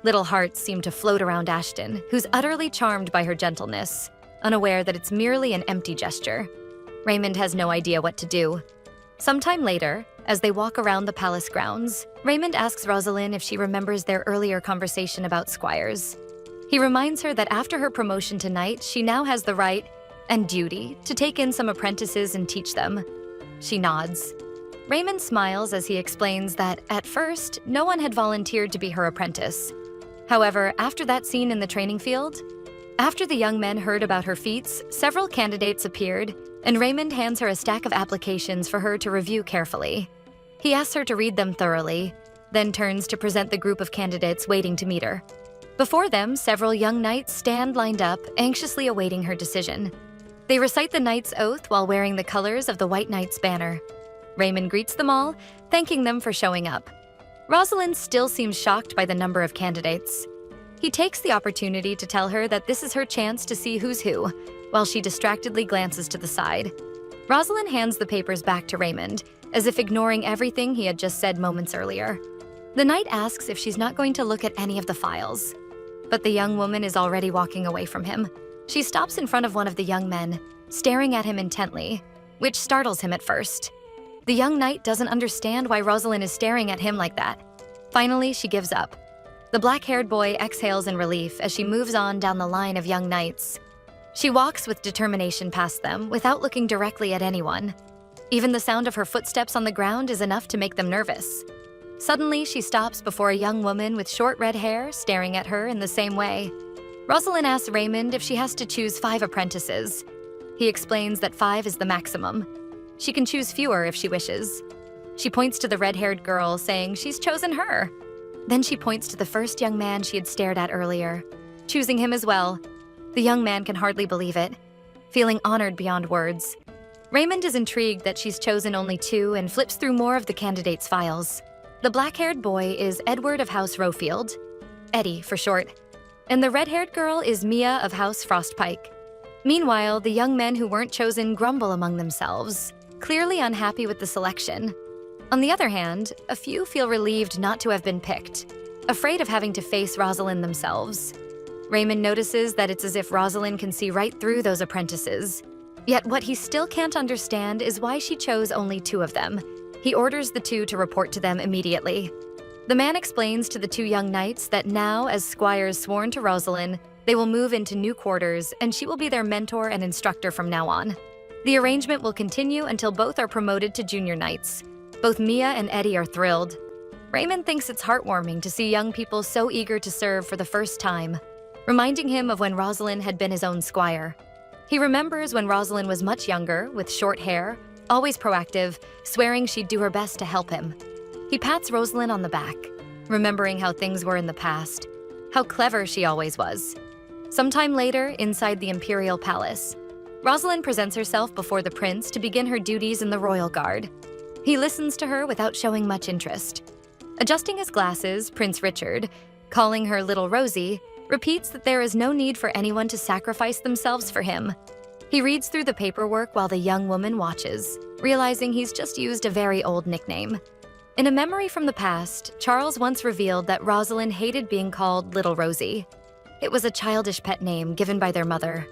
Little hearts seem to float around Ashton, who's utterly charmed by her gentleness, unaware that it's merely an empty gesture. Raymond has no idea what to do. Sometime later, as they walk around the palace grounds, Raymond asks Rosalind if she remembers their earlier conversation about squires. He reminds her that after her promotion to knight, she now has the right and duty to take in some apprentices and teach them. She nods. Raymond smiles as he explains that, at first, no one had volunteered to be her apprentice. However, after that scene in the training field, after the young men heard about her feats, several candidates appeared, and Raymond hands her a stack of applications for her to review carefully. He asks her to read them thoroughly, then turns to present the group of candidates waiting to meet her. Before them, several young knights stand lined up, anxiously awaiting her decision. They recite the knight's oath while wearing the colors of the White Knight's banner. Raymond greets them all, thanking them for showing up. Rosalind still seems shocked by the number of candidates. He takes the opportunity to tell her that this is her chance to see who's who, while she distractedly glances to the side. Rosalind hands the papers back to Raymond, as if ignoring everything he had just said moments earlier. The knight asks if she's not going to look at any of the files, but the young woman is already walking away from him. She stops in front of one of the young men, staring at him intently, which startles him at first. The young knight doesn't understand why Rosalind is staring at him like that. Finally, she gives up. The black-haired boy exhales in relief as she moves on down the line of young knights. She walks with determination past them without looking directly at anyone. Even the sound of her footsteps on the ground is enough to make them nervous. Suddenly, she stops before a young woman with short red hair staring at her in the same way. Rosalind asks Raymond if she has to choose 5 apprentices. He explains that 5 is the maximum. She can choose fewer if she wishes. She points to the red-haired girl, saying she's chosen her. Then she points to the first young man she had stared at earlier, choosing him as well. The young man can hardly believe it, feeling honored beyond words. Raymond is intrigued that she's chosen only 2 and flips through more of the candidates' files. The black-haired boy is Edward of House Rowfield, Eddie for short, and the red-haired girl is Mia of House Frostpike. Meanwhile, the young men who weren't chosen grumble among themselves, clearly unhappy with the selection. On the other hand, a few feel relieved not to have been picked, afraid of having to face Rosalind themselves. Raymond notices that it's as if Rosalind can see right through those apprentices. Yet what he still can't understand is why she chose only 2 of them. He orders the 2 to report to them immediately. The man explains to the 2 young knights that now, as squires sworn to Rosalind, they will move into new quarters and she will be their mentor and instructor from now on. The arrangement will continue until both are promoted to junior knights. Both Mia and Eddie are thrilled. Raymond thinks it's heartwarming to see young people so eager to serve for the first time, reminding him of when Rosalind had been his own squire. He remembers when Rosalind was much younger, with short hair, always proactive, swearing she'd do her best to help him. He pats Rosalind on the back, remembering how things were in the past, how clever she always was. Sometime later, inside the Imperial Palace, Rosalind presents herself before the prince to begin her duties in the Royal Guard. He listens to her without showing much interest. Adjusting his glasses, Prince Richard, calling her Little Rosie, repeats that there is no need for anyone to sacrifice themselves for him. He reads through the paperwork while the young woman watches, realizing he's just used a very old nickname. In a memory from the past, Charles once revealed that Rosalind hated being called Little Rosie. It was a childish pet name given by their mother.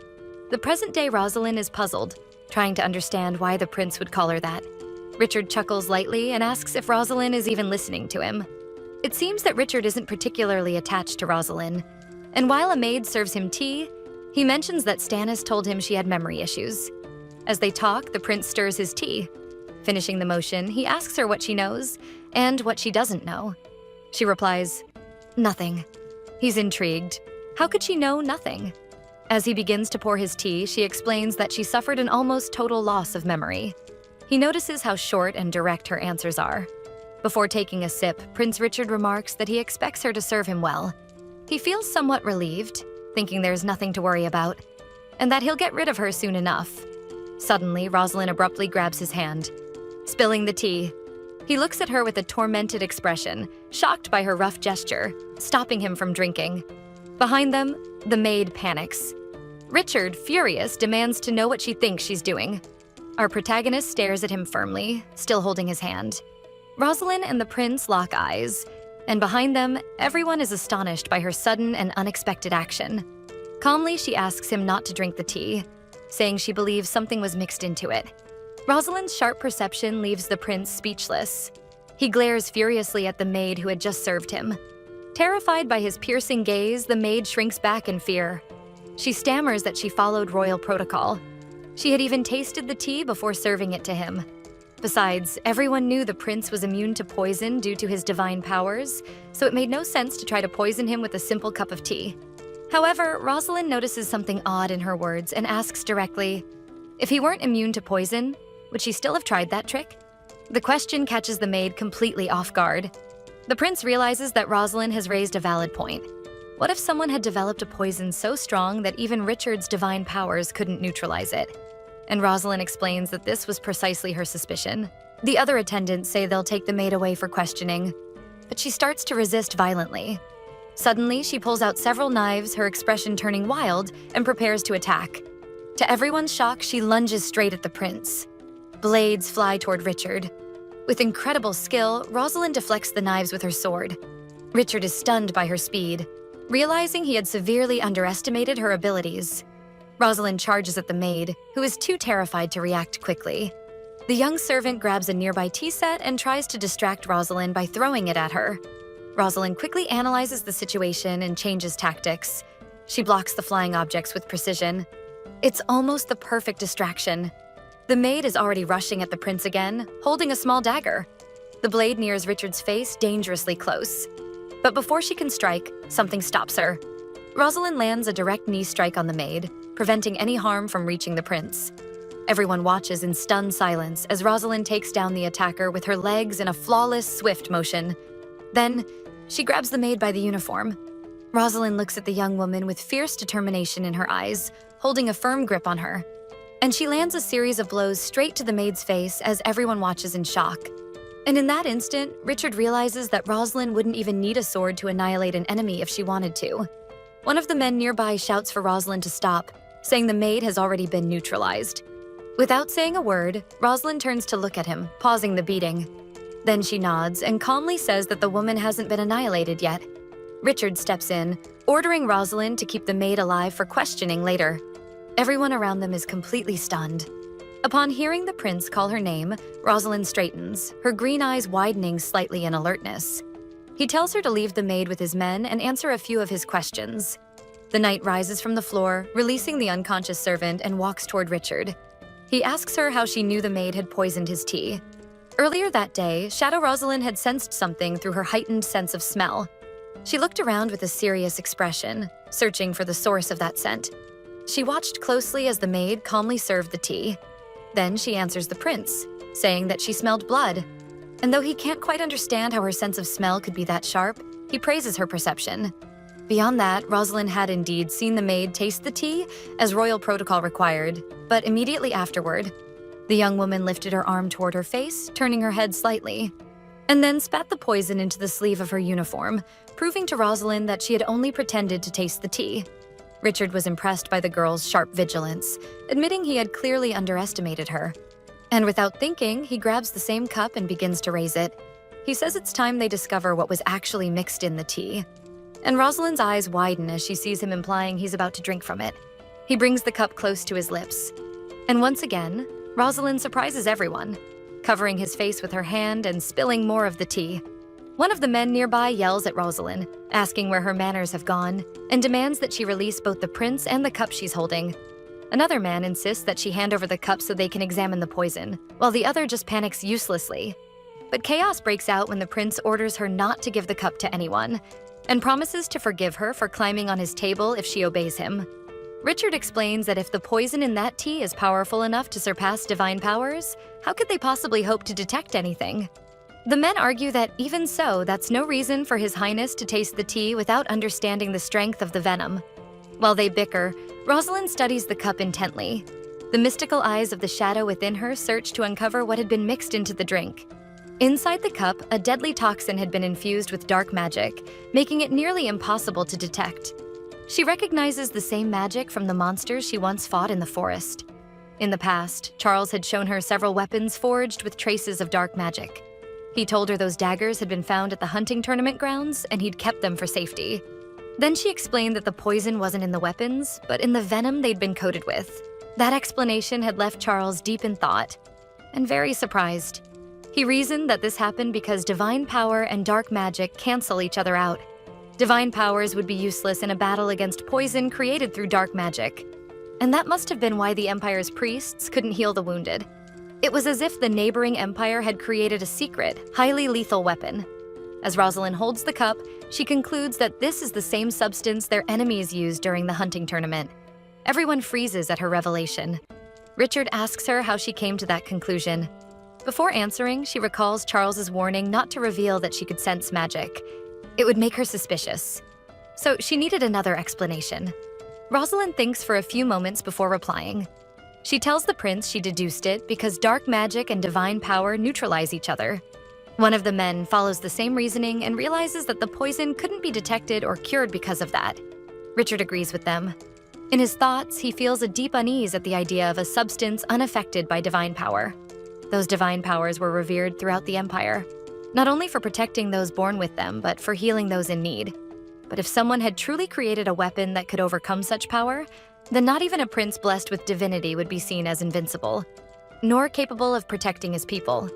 The present-day Rosalind is puzzled, trying to understand why the prince would call her that. Richard chuckles lightly and asks if Rosalind is even listening to him. It seems that Richard isn't particularly attached to Rosalind, and while a maid serves him tea, he mentions that Stannis told him she had memory issues. As they talk, the prince stirs his tea. Finishing the motion, he asks her what she knows and what she doesn't know. She replies, "Nothing." He's intrigued. How could she know nothing? As he begins to pour his tea, she explains that she suffered an almost total loss of memory. He notices how short and direct her answers are. Before taking a sip, Prince Richard remarks that he expects her to serve him well. He feels somewhat relieved, thinking there's nothing to worry about, and that he'll get rid of her soon enough. Suddenly, Rosalind abruptly grabs his hand, spilling the tea. He looks at her with a tormented expression, shocked by her rough gesture, stopping him from drinking. Behind them, the maid panics. Richard, furious, demands to know what she thinks she's doing. Our protagonist stares at him firmly, still holding his hand. Rosalind and the prince lock eyes, and behind them, everyone is astonished by her sudden and unexpected action. Calmly, she asks him not to drink the tea, saying she believes something was mixed into it. Rosalind's sharp perception leaves the prince speechless. He glares furiously at the maid who had just served him. Terrified by his piercing gaze, the maid shrinks back in fear. She stammers that she followed royal protocol. She had even tasted the tea before serving it to him. Besides, everyone knew the prince was immune to poison due to his divine powers, so it made no sense to try to poison him with a simple cup of tea. However, Rosalind notices something odd in her words and asks directly, if he weren't immune to poison, would she still have tried that trick? The question catches the maid completely off guard. The prince realizes that Rosalind has raised a valid point. What if someone had developed a poison so strong that even Richard's divine powers couldn't neutralize it? And Rosalind explains that this was precisely her suspicion. The other attendants say they'll take the maid away for questioning, but she starts to resist violently. Suddenly, she pulls out several knives, her expression turning wild, and prepares to attack. To everyone's shock, she lunges straight at the prince. Blades fly toward Richard. With incredible skill, Rosalind deflects the knives with her sword. Richard is stunned by her speed, realizing he had severely underestimated her abilities. Rosalind charges at the maid, who is too terrified to react quickly. The young servant grabs a nearby tea set and tries to distract Rosalind by throwing it at her. Rosalind quickly analyzes the situation and changes tactics. She blocks the flying objects with precision. It's almost the perfect distraction. The maid is already rushing at the prince again, holding a small dagger. The blade nears Richard's face dangerously close. But before she can strike, something stops her. Rosalind lands a direct knee strike on the maid, preventing any harm from reaching the prince. Everyone watches in stunned silence as Rosalind takes down the attacker with her legs in a flawless, swift motion. Then, she grabs the maid by the uniform. Rosalind looks at the young woman with fierce determination in her eyes, holding a firm grip on her. And she lands a series of blows straight to the maid's face as everyone watches in shock. And in that instant, Richard realizes that Rosalind wouldn't even need a sword to annihilate an enemy if she wanted to. One of the men nearby shouts for Rosalind to stop, saying the maid has already been neutralized. Without saying a word, Rosalind turns to look at him, pausing the beating. Then she nods and calmly says that the woman hasn't been annihilated yet. Richard steps in, ordering Rosalind to keep the maid alive for questioning later. Everyone around them is completely stunned. Upon hearing the prince call her name, Rosalind straightens, her green eyes widening slightly in alertness. He tells her to leave the maid with his men and answer a few of his questions. The knight rises from the floor, releasing the unconscious servant, and walks toward Richard. He asks her how she knew the maid had poisoned his tea. Earlier that day, Shadow Rosalind had sensed something through her heightened sense of smell. She looked around with a serious expression, searching for the source of that scent. She watched closely as the maid calmly served the tea. Then she answers the prince, saying that she smelled blood. And though he can't quite understand how her sense of smell could be that sharp, he praises her perception. Beyond that, Rosalind had indeed seen the maid taste the tea, as royal protocol required, but immediately afterward, the young woman lifted her arm toward her face, turning her head slightly, and then spat the poison into the sleeve of her uniform, proving to Rosalind that she had only pretended to taste the tea. Richard was impressed by the girl's sharp vigilance, admitting he had clearly underestimated her. And without thinking, he grabs the same cup and begins to raise it. He says it's time they discover what was actually mixed in the tea. And Rosalind's eyes widen as she sees him implying he's about to drink from it. He brings the cup close to his lips. And once again, Rosalind surprises everyone, covering his face with her hand and spilling more of the tea. One of the men nearby yells at Rosalind, asking where her manners have gone, and demands that she release both the prince and the cup she's holding. Another man insists that she hand over the cup so they can examine the poison, while the other just panics uselessly. But chaos breaks out when the prince orders her not to give the cup to anyone, and promises to forgive her for climbing on his table if she obeys him. Richard explains that if the poison in that tea is powerful enough to surpass divine powers, how could they possibly hope to detect anything? The men argue that even so, that's no reason for His Highness to taste the tea without understanding the strength of the venom. While they bicker, Rosalind studies the cup intently. The mystical eyes of the shadow within her search to uncover what had been mixed into the drink. Inside the cup, a deadly toxin had been infused with dark magic, making it nearly impossible to detect. She recognizes the same magic from the monsters she once fought in the forest. In the past, Charles had shown her several weapons forged with traces of dark magic. He told her those daggers had been found at the hunting tournament grounds and he'd kept them for safety. Then she explained that the poison wasn't in the weapons, but in the venom they'd been coated with. That explanation had left Charles deep in thought, and very surprised. He reasoned that this happened because divine power and dark magic cancel each other out. Divine powers would be useless in a battle against poison created through dark magic. And that must have been why the Empire's priests couldn't heal the wounded. It was as if the neighboring empire had created a secret, highly lethal weapon. As Rosalind holds the cup, she concludes that this is the same substance their enemies used during the hunting tournament. Everyone freezes at her revelation. Richard asks her how she came to that conclusion. Before answering, she recalls Charles's warning not to reveal that she could sense magic. It would make her suspicious. So she needed another explanation. Rosalind thinks for a few moments before replying. She tells the prince she deduced it because dark magic and divine power neutralize each other. One of the men follows the same reasoning and realizes that the poison couldn't be detected or cured because of that. Richard agrees with them. In his thoughts, he feels a deep unease at the idea of a substance unaffected by divine power. Those divine powers were revered throughout the empire, not only for protecting those born with them, but for healing those in need. But if someone had truly created a weapon that could overcome such power, then not even a prince blessed with divinity would be seen as invincible, nor capable of protecting his people.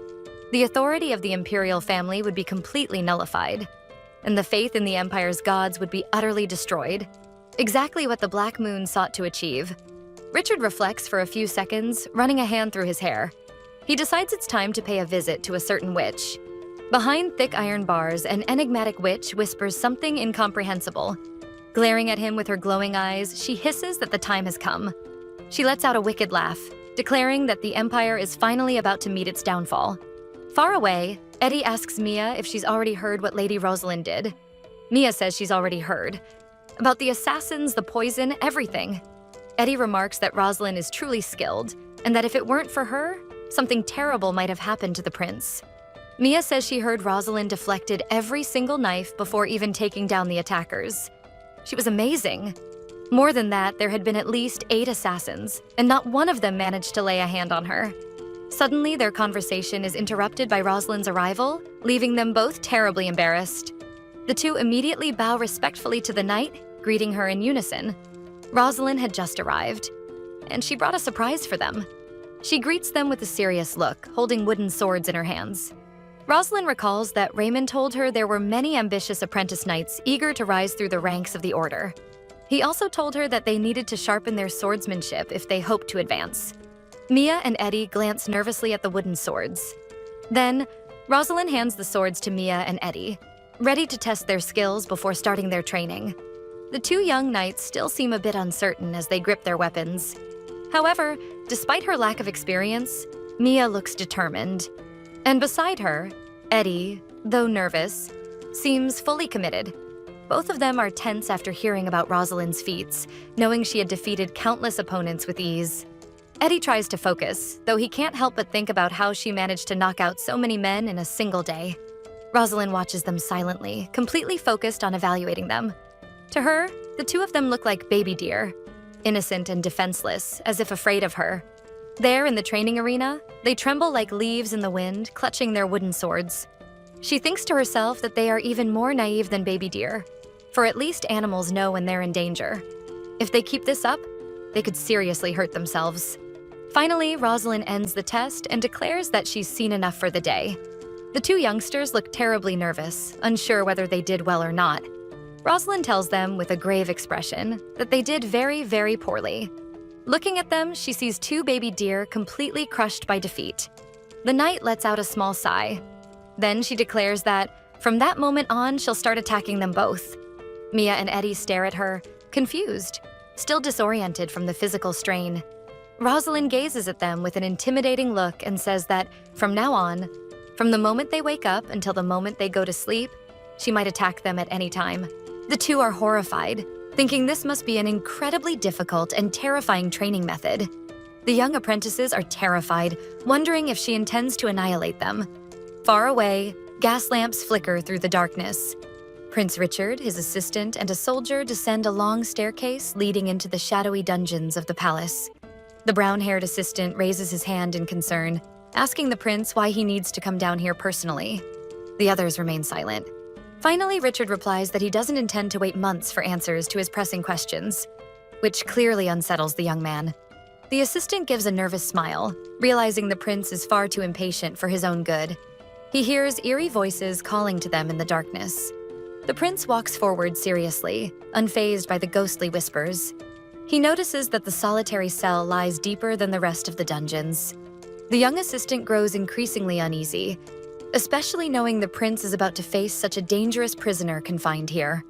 The authority of the imperial family would be completely nullified, and the faith in the empire's gods would be utterly destroyed. Exactly what the Black Moon sought to achieve. Richard reflects for a few seconds, running a hand through his hair. He decides it's time to pay a visit to a certain witch. Behind thick iron bars, an enigmatic witch whispers something incomprehensible. Glaring at him with her glowing eyes, she hisses that the time has come. She lets out a wicked laugh, declaring that the Empire is finally about to meet its downfall. Far away, Eddie asks Mia if she's already heard what Lady Rosalind did. Mia says she's already heard. About the assassins, the poison, everything. Eddie remarks that Rosalind is truly skilled, and that if it weren't for her, something terrible might have happened to the prince. Mia says she heard Rosalind deflected every single knife before even taking down the attackers. She was amazing. More than that, there had been at least 8 assassins, and not one of them managed to lay a hand on her. Suddenly, their conversation is interrupted by Rosalind's arrival, leaving them both terribly embarrassed. The two immediately bow respectfully to the knight, greeting her in unison. Rosalind had just arrived, and she brought a surprise for them. She greets them with a serious look, holding wooden swords in her hands. Rosalind recalls that Raymond told her there were many ambitious apprentice knights eager to rise through the ranks of the order. He also told her that they needed to sharpen their swordsmanship if they hoped to advance. Mia and Eddie glance nervously at the wooden swords. Then, Rosalind hands the swords to Mia and Eddie, ready to test their skills before starting their training. The two young knights still seem a bit uncertain as they grip their weapons. However, despite her lack of experience, Mia looks determined. And beside her, Eddie, though nervous, seems fully committed. Both of them are tense after hearing about Rosalind's feats, knowing she had defeated countless opponents with ease. Eddie tries to focus, though he can't help but think about how she managed to knock out so many men in a single day. Rosalind watches them silently, completely focused on evaluating them. To her, the two of them look like baby deer, innocent and defenseless, as if afraid of her. There in the training arena, they tremble like leaves in the wind, clutching their wooden swords. She thinks to herself that they are even more naive than baby deer, for at least animals know when they're in danger. If they keep this up, they could seriously hurt themselves. Finally, Rosalind ends the test and declares that she's seen enough for the day. The two youngsters look terribly nervous, unsure whether they did well or not. Rosalind tells them with a grave expression that they did very, very poorly. Looking at them, she sees 2 baby deer completely crushed by defeat. The knight lets out a small sigh. Then she declares that, from that moment on, she'll start attacking them both. Mia and Eddie stare at her, confused, still disoriented from the physical strain. Rosalind gazes at them with an intimidating look and says that, from now on, from the moment they wake up until the moment they go to sleep, she might attack them at any time. The two are horrified, thinking this must be an incredibly difficult and terrifying training method. The young apprentices are terrified, wondering if she intends to annihilate them. Far away, gas lamps flicker through the darkness. Prince Richard, his assistant, and a soldier descend a long staircase leading into the shadowy dungeons of the palace. The brown-haired assistant raises his hand in concern, asking the prince why he needs to come down here personally. The others remain silent. Finally, Richard replies that he doesn't intend to wait months for answers to his pressing questions, which clearly unsettles the young man. The assistant gives a nervous smile, realizing the prince is far too impatient for his own good. He hears eerie voices calling to them in the darkness. The prince walks forward seriously, unfazed by the ghostly whispers. He notices that the solitary cell lies deeper than the rest of the dungeons. The young assistant grows increasingly uneasy, especially knowing the prince is about to face such a dangerous prisoner confined here.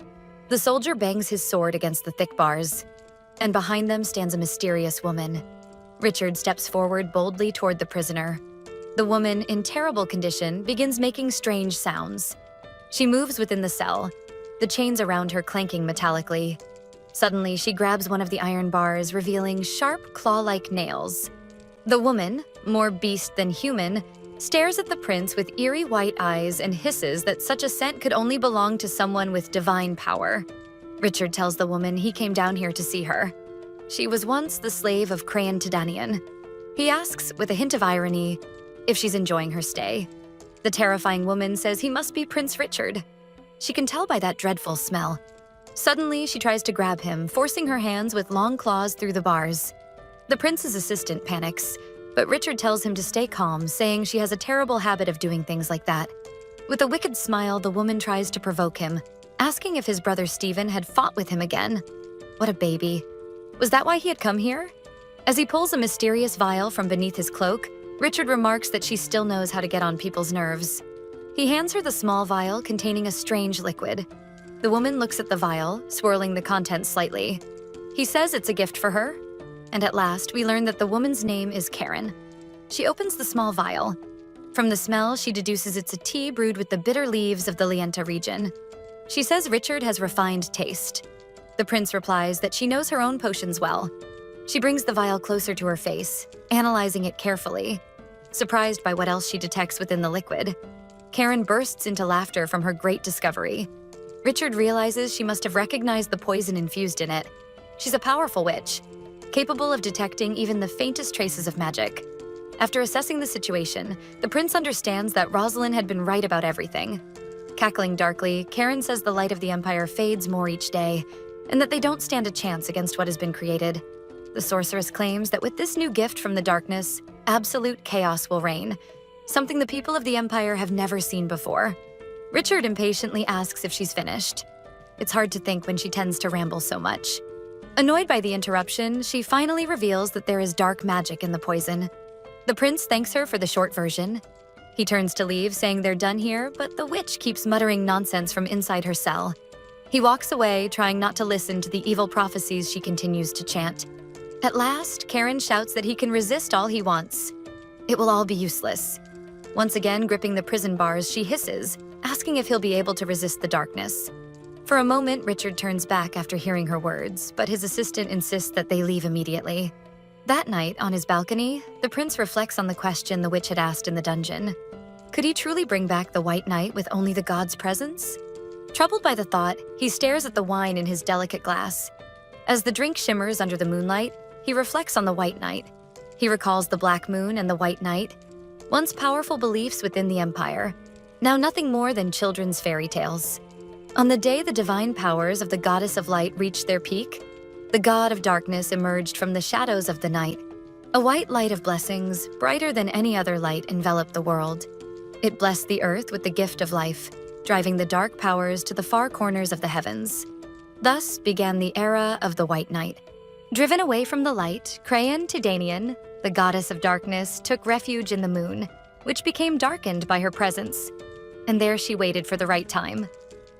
The soldier bangs his sword against the thick bars, and behind them stands a mysterious woman. Richard steps forward boldly toward the prisoner. The woman, in terrible condition, begins making strange sounds. She moves within the cell, the chains around her clanking metallically. Suddenly, she grabs one of the iron bars, revealing sharp, claw-like nails. The woman, more beast than human, stares at the prince with eerie white eyes and hisses that such a scent could only belong to someone with divine power. Richard tells the woman he came down here to see her. She was once the slave of Crayon Tadanian. He asks, with a hint of irony, if she's enjoying her stay. The terrifying woman says he must be Prince Richard. She can tell by that dreadful smell. Suddenly, she tries to grab him, forcing her hands with long claws through the bars. The prince's assistant panics, but Richard tells him to stay calm, saying she has a terrible habit of doing things like that. With a wicked smile, the woman tries to provoke him, asking if his brother Stephen had fought with him again. What a baby. Was that why he had come here? As he pulls a mysterious vial from beneath his cloak, Richard remarks that she still knows how to get on people's nerves. He hands her the small vial containing a strange liquid. The woman looks at the vial, swirling the contents slightly. He says it's a gift for her, and at last we learn that the woman's name is Karen. She opens the small vial. From the smell, she deduces it's a tea brewed with the bitter leaves of the Lienta region. She says Richard has refined taste. The prince replies that she knows her own potions well. She brings the vial closer to her face, analyzing it carefully. Surprised by what else she detects within the liquid, Karen bursts into laughter from her great discovery. Richard realizes she must have recognized the poison infused in it. She's a powerful witch, capable of detecting even the faintest traces of magic. After assessing the situation, the prince understands that Rosalind had been right about everything. Cackling darkly, Karen says the light of the Empire fades more each day, and that they don't stand a chance against what has been created. The sorceress claims that with this new gift from the darkness, absolute chaos will reign, something the people of the Empire have never seen before. Richard impatiently asks if she's finished. It's hard to think when she tends to ramble so much. Annoyed by the interruption, she finally reveals that there is dark magic in the poison. The prince thanks her for the short version. He turns to leave, saying they're done here, but the witch keeps muttering nonsense from inside her cell. He walks away, trying not to listen to the evil prophecies she continues to chant. At last, Karen shouts that he can resist all he wants. It will all be useless. Once again gripping the prison bars, she hisses, asking if he'll be able to resist the darkness. For a moment, Richard turns back after hearing her words, but his assistant insists that they leave immediately. That night, on his balcony, the prince reflects on the question the witch had asked in the dungeon. Could he truly bring back the White Knight with only the god's presence? Troubled by the thought, he stares at the wine in his delicate glass. As the drink shimmers under the moonlight, he reflects on the White Knight. He recalls the Black Moon and the White Knight, once powerful beliefs within the Empire, now nothing more than children's fairy tales. On the day the divine powers of the Goddess of Light reached their peak, the God of Darkness emerged from the shadows of the night. A white light of blessings, brighter than any other light, enveloped the world. It blessed the earth with the gift of life, driving the dark powers to the far corners of the heavens. Thus began the era of the White Knight. Driven away from the light, Crayon Tidanian, the goddess of darkness, took refuge in the moon, which became darkened by her presence. And there she waited for the right time.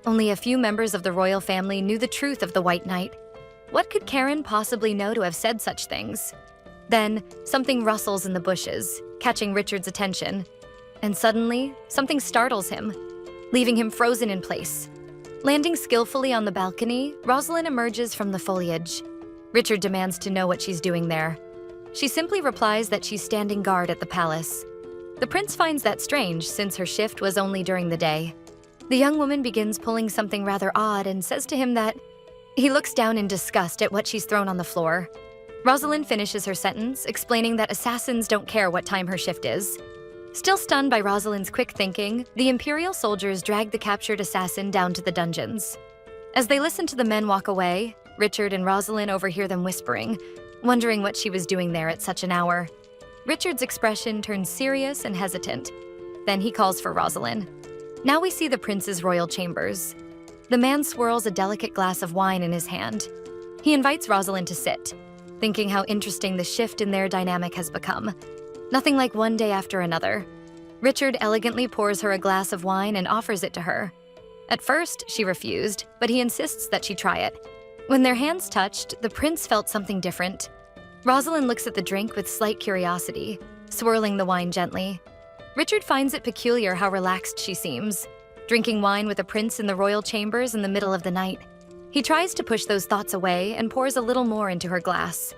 Only a few members of the royal family knew the truth of the White Knight. What could Karen possibly know to have said such things? Then, something rustles in the bushes, catching Richard's attention. And suddenly, something startles him, leaving him frozen in place. Landing skillfully on the balcony, Rosalind emerges from the foliage. Richard demands to know what she's doing there. She simply replies that she's standing guard at the palace. The prince finds that strange, since her shift was only during the day. The young woman begins pulling something rather odd and says to him that he looks down in disgust at what she's thrown on the floor. Rosalind finishes her sentence, explaining that assassins don't care what time her shift is. Still stunned by Rosalind's quick thinking, the Imperial soldiers drag the captured assassin down to the dungeons. As they listen to the men walk away, Richard and Rosalind overhear them whispering, wondering what she was doing there at such an hour. Richard's expression turns serious and hesitant. Then he calls for Rosalind. Now we see the prince's royal chambers. The man swirls a delicate glass of wine in his hand. He invites Rosalind to sit, thinking how interesting the shift in their dynamic has become. Nothing like one day after another. Richard elegantly pours her a glass of wine and offers it to her. At first, she refused, but he insists that she try it. When their hands touched, the prince felt something different. Rosalind looks at the drink with slight curiosity, swirling the wine gently. Richard finds it peculiar how relaxed she seems, drinking wine with a prince in the royal chambers in the middle of the night. He tries to push those thoughts away and pours a little more into her glass.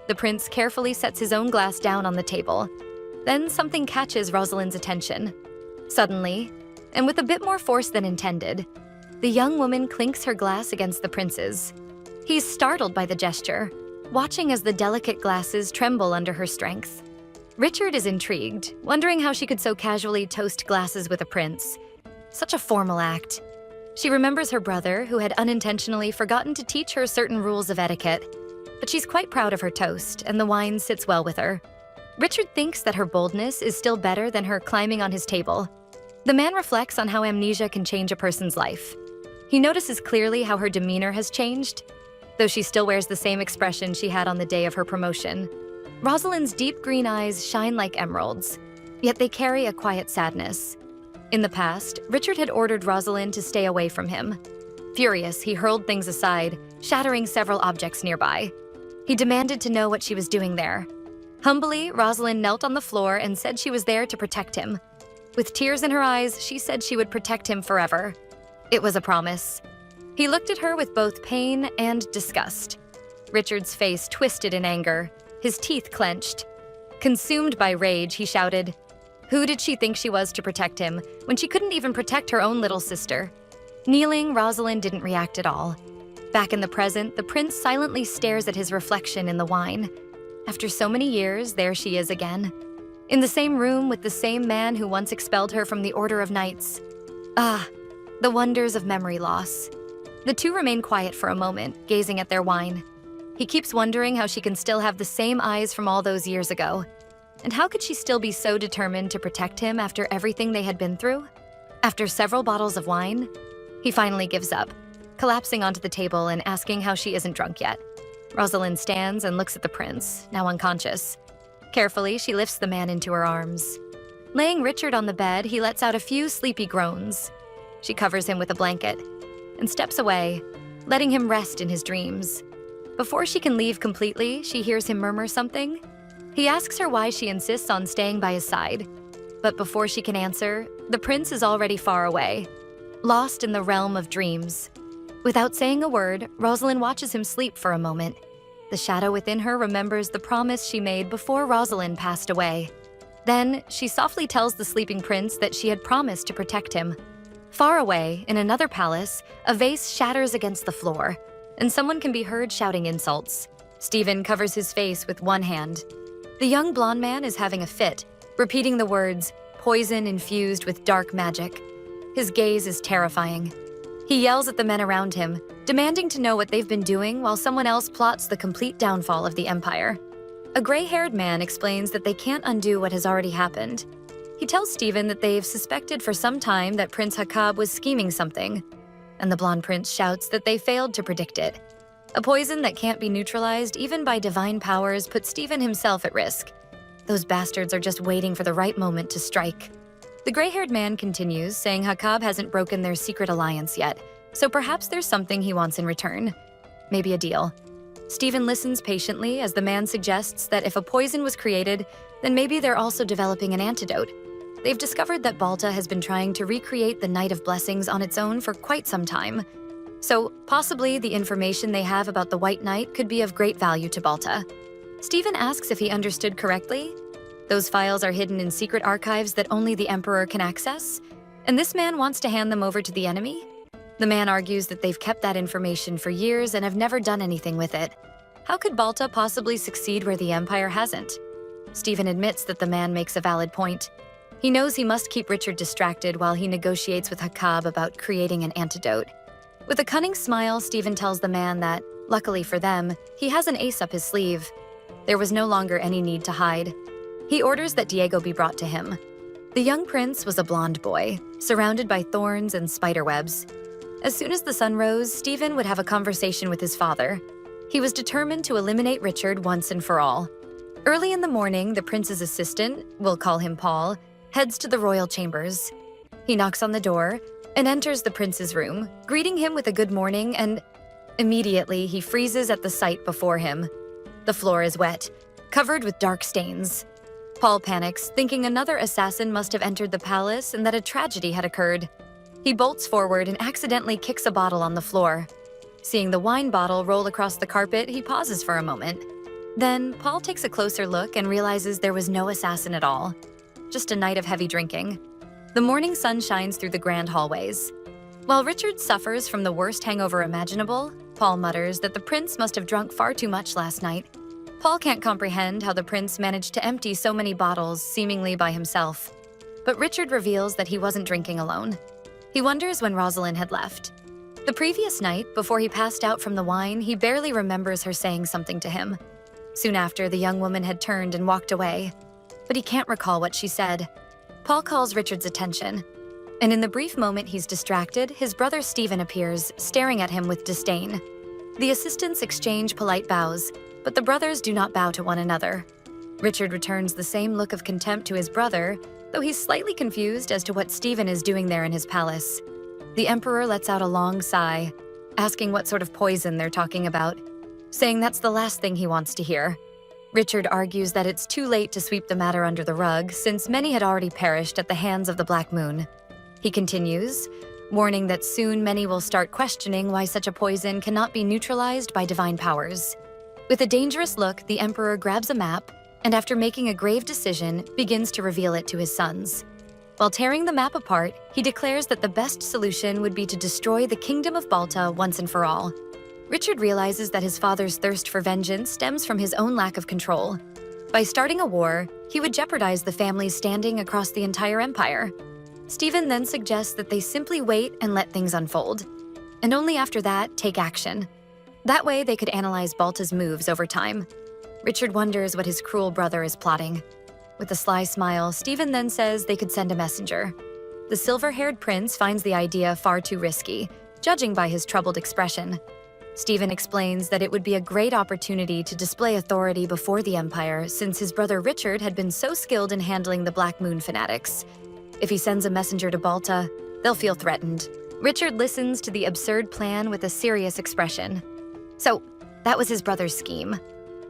The prince carefully sets his own glass down on the table. Then something catches Rosalind's attention. Suddenly, and with a bit more force than intended, the young woman clinks her glass against the prince's. He's startled by the gesture, watching as the delicate glasses tremble under her strength. Richard is intrigued, wondering how she could so casually toast glasses with a prince. Such a formal act. She remembers her brother, who had unintentionally forgotten to teach her certain rules of etiquette. But she's quite proud of her toast, and the wine sits well with her. Richard thinks that her boldness is still better than her climbing on his table. The man reflects on how amnesia can change a person's life. He notices clearly how her demeanor has changed, though she still wears the same expression she had on the day of her promotion. Rosalind's deep green eyes shine like emeralds, yet they carry a quiet sadness. In the past, Richard had ordered Rosalind to stay away from him. Furious, he hurled things aside, shattering several objects nearby. He demanded to know what she was doing there. Humbly, Rosalind knelt on the floor and said she was there to protect him. With tears in her eyes, she said she would protect him forever. It was a promise. He looked at her with both pain and disgust. Richard's face twisted in anger, his teeth clenched. Consumed by rage, he shouted, "Who did she think she was to protect him, when she couldn't even protect her own little sister?" Kneeling, Rosalind didn't react at all. Back in the present, the prince silently stares at his reflection in the wine. After so many years, there she is again. In the same room with the same man who once expelled her from the Order of Knights. Ah, the wonders of memory loss. The two remain quiet for a moment, gazing at their wine. He keeps wondering how she can still have the same eyes from all those years ago. And how could she still be so determined to protect him after everything they had been through? After several bottles of wine, he finally gives up, collapsing onto the table and asking how she isn't drunk yet. Rosalind stands and looks at the prince, now unconscious. Carefully, she lifts the man into her arms. Laying Richard on the bed, he lets out a few sleepy groans. She covers him with a blanket and steps away, letting him rest in his dreams. Before she can leave completely, she hears him murmur something. He asks her why she insists on staying by his side. But before she can answer, the prince is already far away, lost in the realm of dreams. Without saying a word, Rosalind watches him sleep for a moment. The shadow within her remembers the promise she made before Rosalind passed away. Then, she softly tells the sleeping prince that she had promised to protect him. Far away, in another palace, a vase shatters against the floor, and someone can be heard shouting insults. Stephen covers his face with one hand. The young blonde man is having a fit, repeating the words, "poison infused with dark magic." His gaze is terrifying. He yells at the men around him, demanding to know what they've been doing while someone else plots the complete downfall of the empire. A gray-haired man explains that they can't undo what has already happened. He tells Stephen that they've suspected for some time that Prince Hakab was scheming something, and the blonde prince shouts that they failed to predict it. A poison that can't be neutralized even by divine powers puts Stephen himself at risk. Those bastards are just waiting for the right moment to strike. The gray-haired man continues, saying Hakab hasn't broken their secret alliance yet, so perhaps there's something he wants in return. Maybe a deal. Stephen listens patiently as the man suggests that if a poison was created, then maybe they're also developing an antidote. They've discovered that Balta has been trying to recreate the Night of Blessings on its own for quite some time. So possibly the information they have about the White Knight could be of great value to Balta. Stephen asks if he understood correctly. Those files are hidden in secret archives that only the Emperor can access, and this man wants to hand them over to the enemy? The man argues that they've kept that information for years and have never done anything with it. How could Balta possibly succeed where the Empire hasn't? Stephen admits that the man makes a valid point. He knows he must keep Richard distracted while he negotiates with Hakab about creating an antidote. With a cunning smile, Stephen tells the man that, luckily for them, he has an ace up his sleeve. There was no longer any need to hide. He orders that Diego be brought to him. The young prince was a blonde boy, surrounded by thorns and spiderwebs. As soon as the sun rose, Stephen would have a conversation with his father. He was determined to eliminate Richard once and for all. Early in the morning, the prince's assistant, we'll call him Paul, heads to the royal chambers. He knocks on the door and enters the prince's room, greeting him with a good morning, and immediately he freezes at the sight before him. The floor is wet, covered with dark stains. Paul panics, thinking another assassin must have entered the palace and that a tragedy had occurred. He bolts forward and accidentally kicks a bottle on the floor. Seeing the wine bottle roll across the carpet, he pauses for a moment. Then, Paul takes a closer look and realizes there was no assassin at all. Just a night of heavy drinking. The morning sun shines through the grand hallways. While Richard suffers from the worst hangover imaginable, Paul mutters that the prince must have drunk far too much last night. Paul can't comprehend how the prince managed to empty so many bottles seemingly by himself. But Richard reveals that he wasn't drinking alone. He wonders when Rosalind had left. The previous night, before he passed out from the wine, he barely remembers her saying something to him. Soon after, the young woman had turned and walked away, but he can't recall what she said. Paul calls Richard's attention, and in the brief moment he's distracted, his brother Stephen appears, staring at him with disdain. The assistants exchange polite bows, but the brothers do not bow to one another. Richard returns the same look of contempt to his brother, though he's slightly confused as to what Stephen is doing there in his palace. The emperor lets out a long sigh, asking what sort of poison they're talking about, saying that's the last thing he wants to hear. Richard argues that it's too late to sweep the matter under the rug, since many had already perished at the hands of the Black Moon. He continues, warning that soon many will start questioning why such a poison cannot be neutralized by divine powers. With a dangerous look, the emperor grabs a map, and after making a grave decision, begins to reveal it to his sons. While tearing the map apart, he declares that the best solution would be to destroy the kingdom of Balta once and for all. Richard realizes that his father's thirst for vengeance stems from his own lack of control. By starting a war, he would jeopardize the family's standing across the entire empire. Stephen then suggests that they simply wait and let things unfold, and only after that, take action. That way, they could analyze Balta's moves over time. Richard wonders what his cruel brother is plotting. With a sly smile, Stephen then says they could send a messenger. The silver-haired prince finds the idea far too risky, judging by his troubled expression. Stephen explains that it would be a great opportunity to display authority before the Empire, since his brother Richard had been so skilled in handling the Black Moon fanatics. If he sends a messenger to Balta, they'll feel threatened. Richard listens to the absurd plan with a serious expression. So, that was his brother's scheme.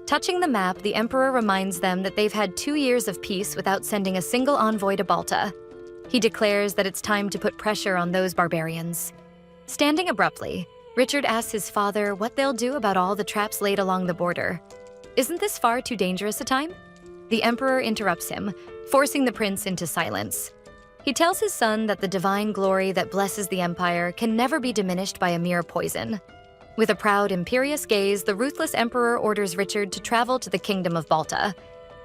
Touching the map, the Emperor reminds them that they've had 2 years of peace without sending a single envoy to Balta. He declares that it's time to put pressure on those barbarians. Standing abruptly, Richard asks his father what they'll do about all the traps laid along the border. Isn't this far too dangerous a time? The Emperor interrupts him, forcing the prince into silence. He tells his son that the divine glory that blesses the Empire can never be diminished by a mere poison. With a proud, imperious gaze, the ruthless Emperor orders Richard to travel to the kingdom of Balta,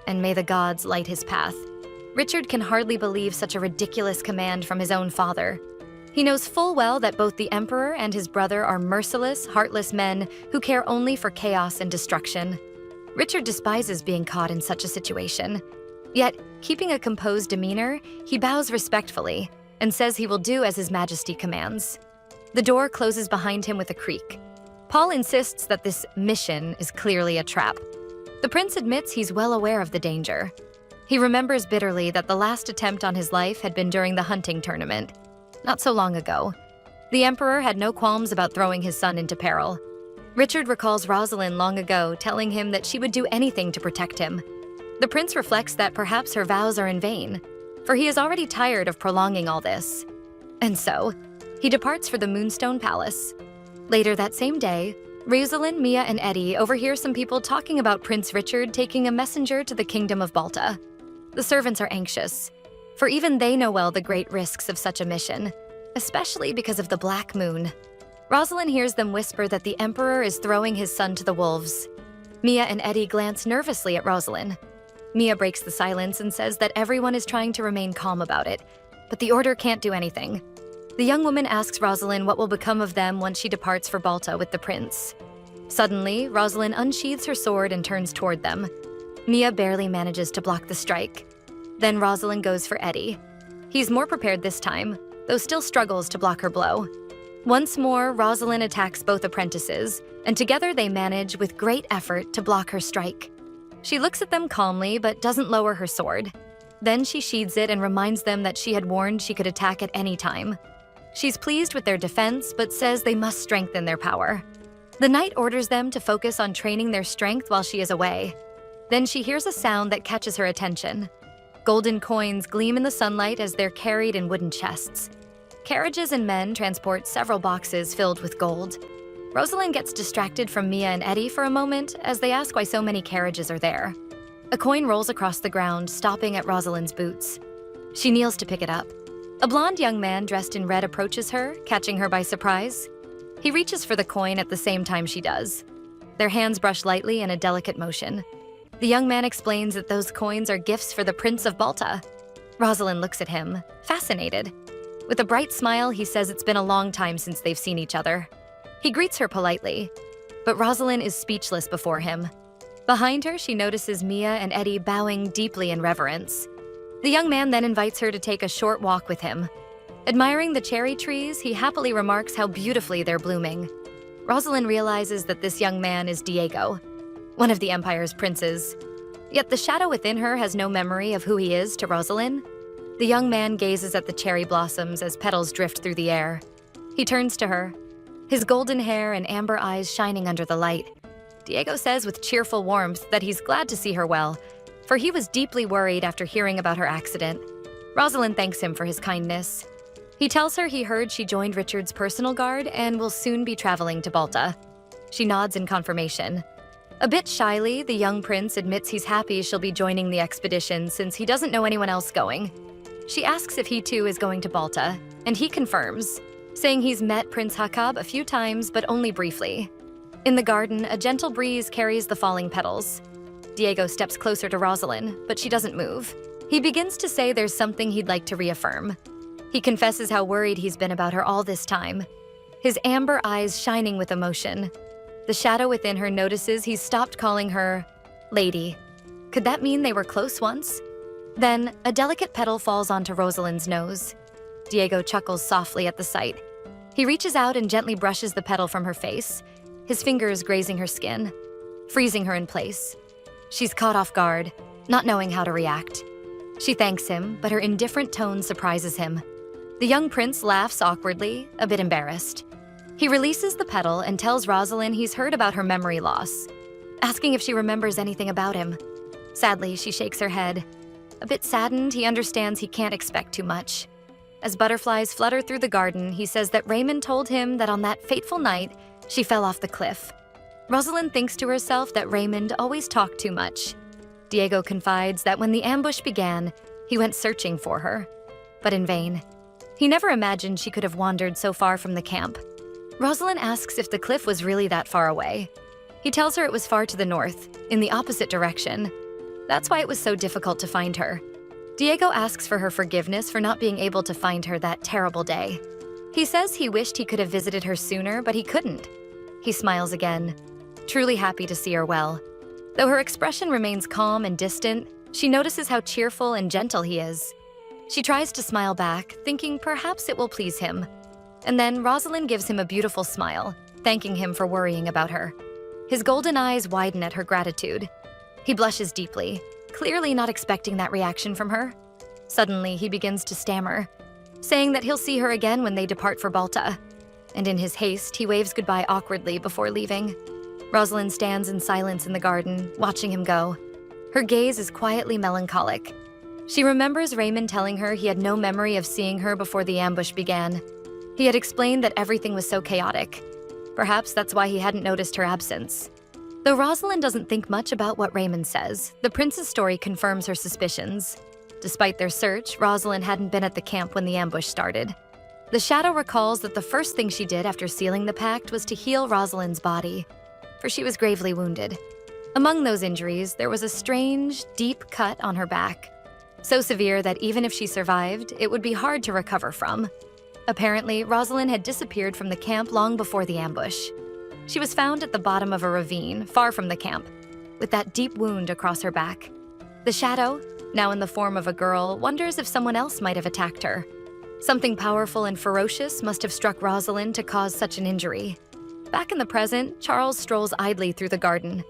and may the gods light his path. Richard can hardly believe such a ridiculous command from his own father. He knows full well that both the Emperor and his brother are merciless, heartless men who care only for chaos and destruction. Richard despises being caught in such a situation. Yet, keeping a composed demeanor, he bows respectfully and says he will do as His Majesty commands. The door closes behind him with a creak. Paul insists that this mission is clearly a trap. The prince admits he's well aware of the danger. He remembers bitterly that the last attempt on his life had been during the hunting tournament, not so long ago. The Emperor had no qualms about throwing his son into peril. Richard recalls Rosalind long ago telling him that she would do anything to protect him. The prince reflects that perhaps her vows are in vain, for he is already tired of prolonging all this. And so, he departs for the Moonstone Palace. Later that same day, Rosalind, Mia, and Eddie overhear some people talking about Prince Richard taking a messenger to the kingdom of Balta. The servants are anxious, for even they know well the great risks of such a mission, especially because of the Black Moon. Rosalind hears them whisper that the Emperor is throwing his son to the wolves. Mia and Eddie glance nervously at Rosalind. Mia breaks the silence and says that everyone is trying to remain calm about it, but the Order can't do anything. The young woman asks Rosalind what will become of them once she departs for Balta with the prince. Suddenly, Rosalind unsheathes her sword and turns toward them. Mia barely manages to block the strike. Then Rosalind goes for Eddie. He's more prepared this time, though still struggles to block her blow. Once more, Rosalind attacks both apprentices, and together they manage, with great effort, to block her strike. She looks at them calmly, but doesn't lower her sword. Then she sheathes it and reminds them that she had warned she could attack at any time. She's pleased with their defense, but says they must strengthen their power. The knight orders them to focus on training their strength while she is away. Then she hears a sound that catches her attention. Golden coins gleam in the sunlight as they're carried in wooden chests. Carriages and men transport several boxes filled with gold. Rosalind gets distracted from Mia and Eddie for a moment as they ask why so many carriages are there. A coin rolls across the ground, stopping at Rosalind's boots. She kneels to pick it up. A blonde young man dressed in red approaches her, catching her by surprise. He reaches for the coin at the same time she does. Their hands brush lightly in a delicate motion. The young man explains that those coins are gifts for the Prince of Balta. Rosalind looks at him, fascinated. With a bright smile, he says it's been a long time since they've seen each other. He greets her politely, but Rosalind is speechless before him. Behind her, she notices Mia and Eddie bowing deeply in reverence. The young man then invites her to take a short walk with him. Admiring the cherry trees, he happily remarks how beautifully they're blooming. Rosalind realizes that this young man is Diego, one of the Empire's princes. Yet the shadow within her has no memory of who he is to Rosalind. The young man gazes at the cherry blossoms as petals drift through the air. He turns to her, his golden hair and amber eyes shining under the light. Diego says with cheerful warmth that he's glad to see her well, for he was deeply worried after hearing about her accident. Rosalind thanks him for his kindness. He tells her he heard she joined Richard's personal guard and will soon be traveling to Balta. She nods in confirmation. A bit shyly, the young prince admits he's happy she'll be joining the expedition since he doesn't know anyone else going. She asks if he too is going to Balta, and he confirms, saying he's met Prince Hakab a few times but only briefly. In the garden, a gentle breeze carries the falling petals. Diego steps closer to Rosalind, but she doesn't move. He begins to say there's something he'd like to reaffirm. He confesses how worried he's been about her all this time, his amber eyes shining with emotion. The shadow within her notices he's stopped calling her Lady. Could that mean they were close once? Then, a delicate petal falls onto Rosalind's nose. Diego chuckles softly at the sight. He reaches out and gently brushes the petal from her face, his fingers grazing her skin, freezing her in place. She's caught off guard, not knowing how to react. She thanks him, but her indifferent tone surprises him. The young prince laughs awkwardly, a bit embarrassed. He releases the petal and tells Rosalind he's heard about her memory loss, asking if she remembers anything about him. Sadly, she shakes her head. A bit saddened, he understands he can't expect too much. As butterflies flutter through the garden, he says that Raymond told him that on that fateful night, she fell off the cliff. Rosalind thinks to herself that Raymond always talked too much. Diego confides that when the ambush began, he went searching for her, but in vain. He never imagined she could have wandered so far from the camp. Rosalind asks if the cliff was really that far away. He tells her it was far to the north, in the opposite direction. That's why it was so difficult to find her. Diego asks for her forgiveness for not being able to find her that terrible day. He says he wished he could have visited her sooner, but he couldn't. He smiles again, truly happy to see her well. Though her expression remains calm and distant, she notices how cheerful and gentle he is. She tries to smile back, thinking perhaps it will please him. And then Rosalind gives him a beautiful smile, thanking him for worrying about her. His golden eyes widen at her gratitude. He blushes deeply, clearly not expecting that reaction from her. Suddenly, he begins to stammer, saying that he'll see her again when they depart for Balta. And in his haste, he waves goodbye awkwardly before leaving. Rosalind stands in silence in the garden, watching him go. Her gaze is quietly melancholic. She remembers Raymond telling her he had no memory of seeing her before the ambush began. He had explained that everything was so chaotic. Perhaps that's why he hadn't noticed her absence. Though Rosalind doesn't think much about what Raymond says, the prince's story confirms her suspicions. Despite their search, Rosalind hadn't been at the camp when the ambush started. The shadow recalls that the first thing she did after sealing the pact was to heal Rosalind's body, for she was gravely wounded. Among those injuries, there was a strange, deep cut on her back, so severe that even if she survived, it would be hard to recover from. Apparently, Rosalind had disappeared from the camp long before the ambush. She was found at the bottom of a ravine, far from the camp, with that deep wound across her back. The shadow, now in the form of a girl, wonders if someone else might have attacked her. Something powerful and ferocious must have struck Rosalind to cause such an injury. Back in the present, Charles strolls idly through the garden.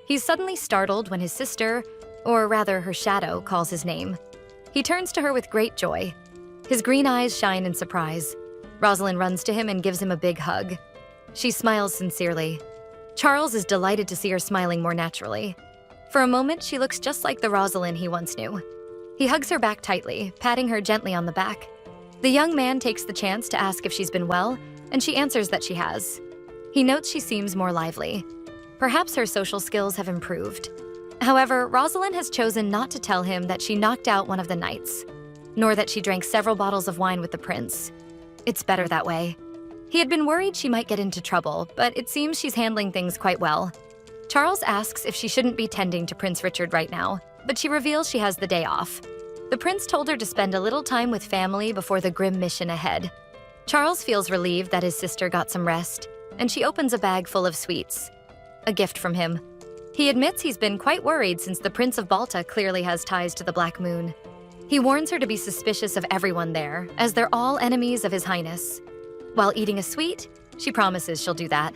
He's suddenly startled when his sister, or rather her shadow, calls his name. He turns to her with great joy. His green eyes shine in surprise. Rosalind runs to him and gives him a big hug. She smiles sincerely. Charles is delighted to see her smiling more naturally. For a moment, she looks just like the Rosalind he once knew. He hugs her back tightly, patting her gently on the back. The young man takes the chance to ask if she's been well, and she answers that she has. He notes she seems more lively. Perhaps her social skills have improved. However, Rosalind has chosen not to tell him that she knocked out one of the knights, nor that she drank several bottles of wine with the prince. It's better that way. He had been worried she might get into trouble, but it seems she's handling things quite well. Charles asks if she shouldn't be tending to Prince Richard right now, but she reveals she has the day off. The prince told her to spend a little time with family before the grim mission ahead. Charles feels relieved that his sister got some rest, and she opens a bag full of sweets. A gift from him. He admits he's been quite worried since the Prince of Balta clearly has ties to the Black Moon. He warns her to be suspicious of everyone there, as they're all enemies of His Highness. While eating a sweet, she promises she'll do that.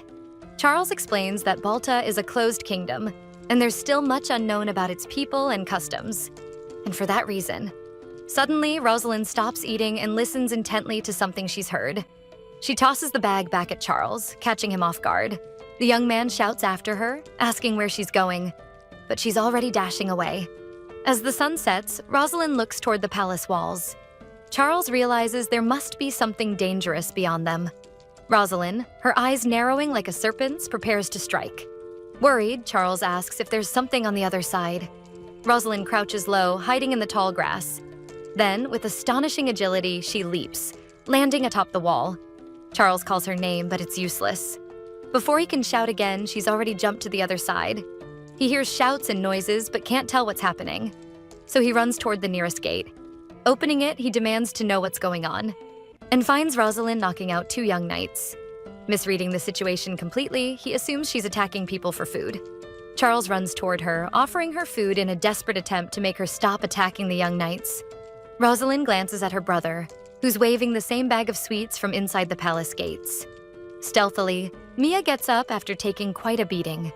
Charles explains that Balta is a closed kingdom, and there's still much unknown about its people and customs. And for that reason, suddenly Rosalind stops eating and listens intently to something she's heard. She tosses the bag back at Charles, catching him off guard. The young man shouts after her, asking where she's going, but she's already dashing away. As the sun sets, Rosalind looks toward the palace walls. Charles realizes there must be something dangerous beyond them. Rosalind, her eyes narrowing like a serpent's, prepares to strike. Worried, Charles asks if there's something on the other side. Rosalind crouches low, hiding in the tall grass. Then, with astonishing agility, she leaps, landing atop the wall. Charles calls her name, but it's useless. Before he can shout again, she's already jumped to the other side. He hears shouts and noises, but can't tell what's happening. So he runs toward the nearest gate. Opening it, he demands to know what's going on, and finds Rosalind knocking out 2 young knights. Misreading the situation completely, he assumes she's attacking people for food. Charles runs toward her, offering her food in a desperate attempt to make her stop attacking the young knights. Rosalind glances at her brother, who's waving the same bag of sweets from inside the palace gates. Stealthily, Mia gets up after taking quite a beating.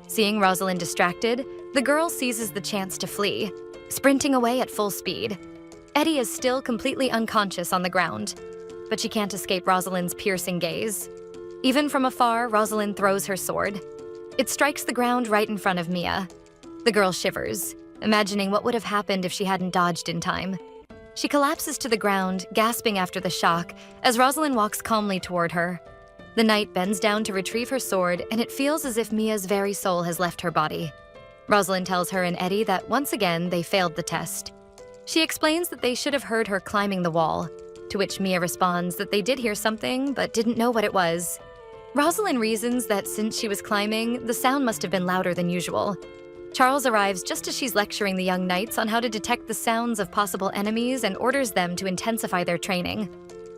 Seeing Rosalind distracted, the girl seizes the chance to flee, sprinting away at full speed. Eddie is still completely unconscious on the ground, but she can't escape Rosalind's piercing gaze. Even from afar, Rosalind throws her sword. It strikes the ground right in front of Mia. The girl shivers, imagining what would have happened if she hadn't dodged in time. She collapses to the ground, gasping after the shock, as Rosalind walks calmly toward her. The knight bends down to retrieve her sword, and it feels as if Mia's very soul has left her body. Rosalind tells her and Eddie that once again they failed the test. She explains that they should have heard her climbing the wall, to which Mia responds that they did hear something but didn't know what it was. Rosalind reasons that since she was climbing, the sound must have been louder than usual. Charles arrives just as she's lecturing the young knights on how to detect the sounds of possible enemies and orders them to intensify their training.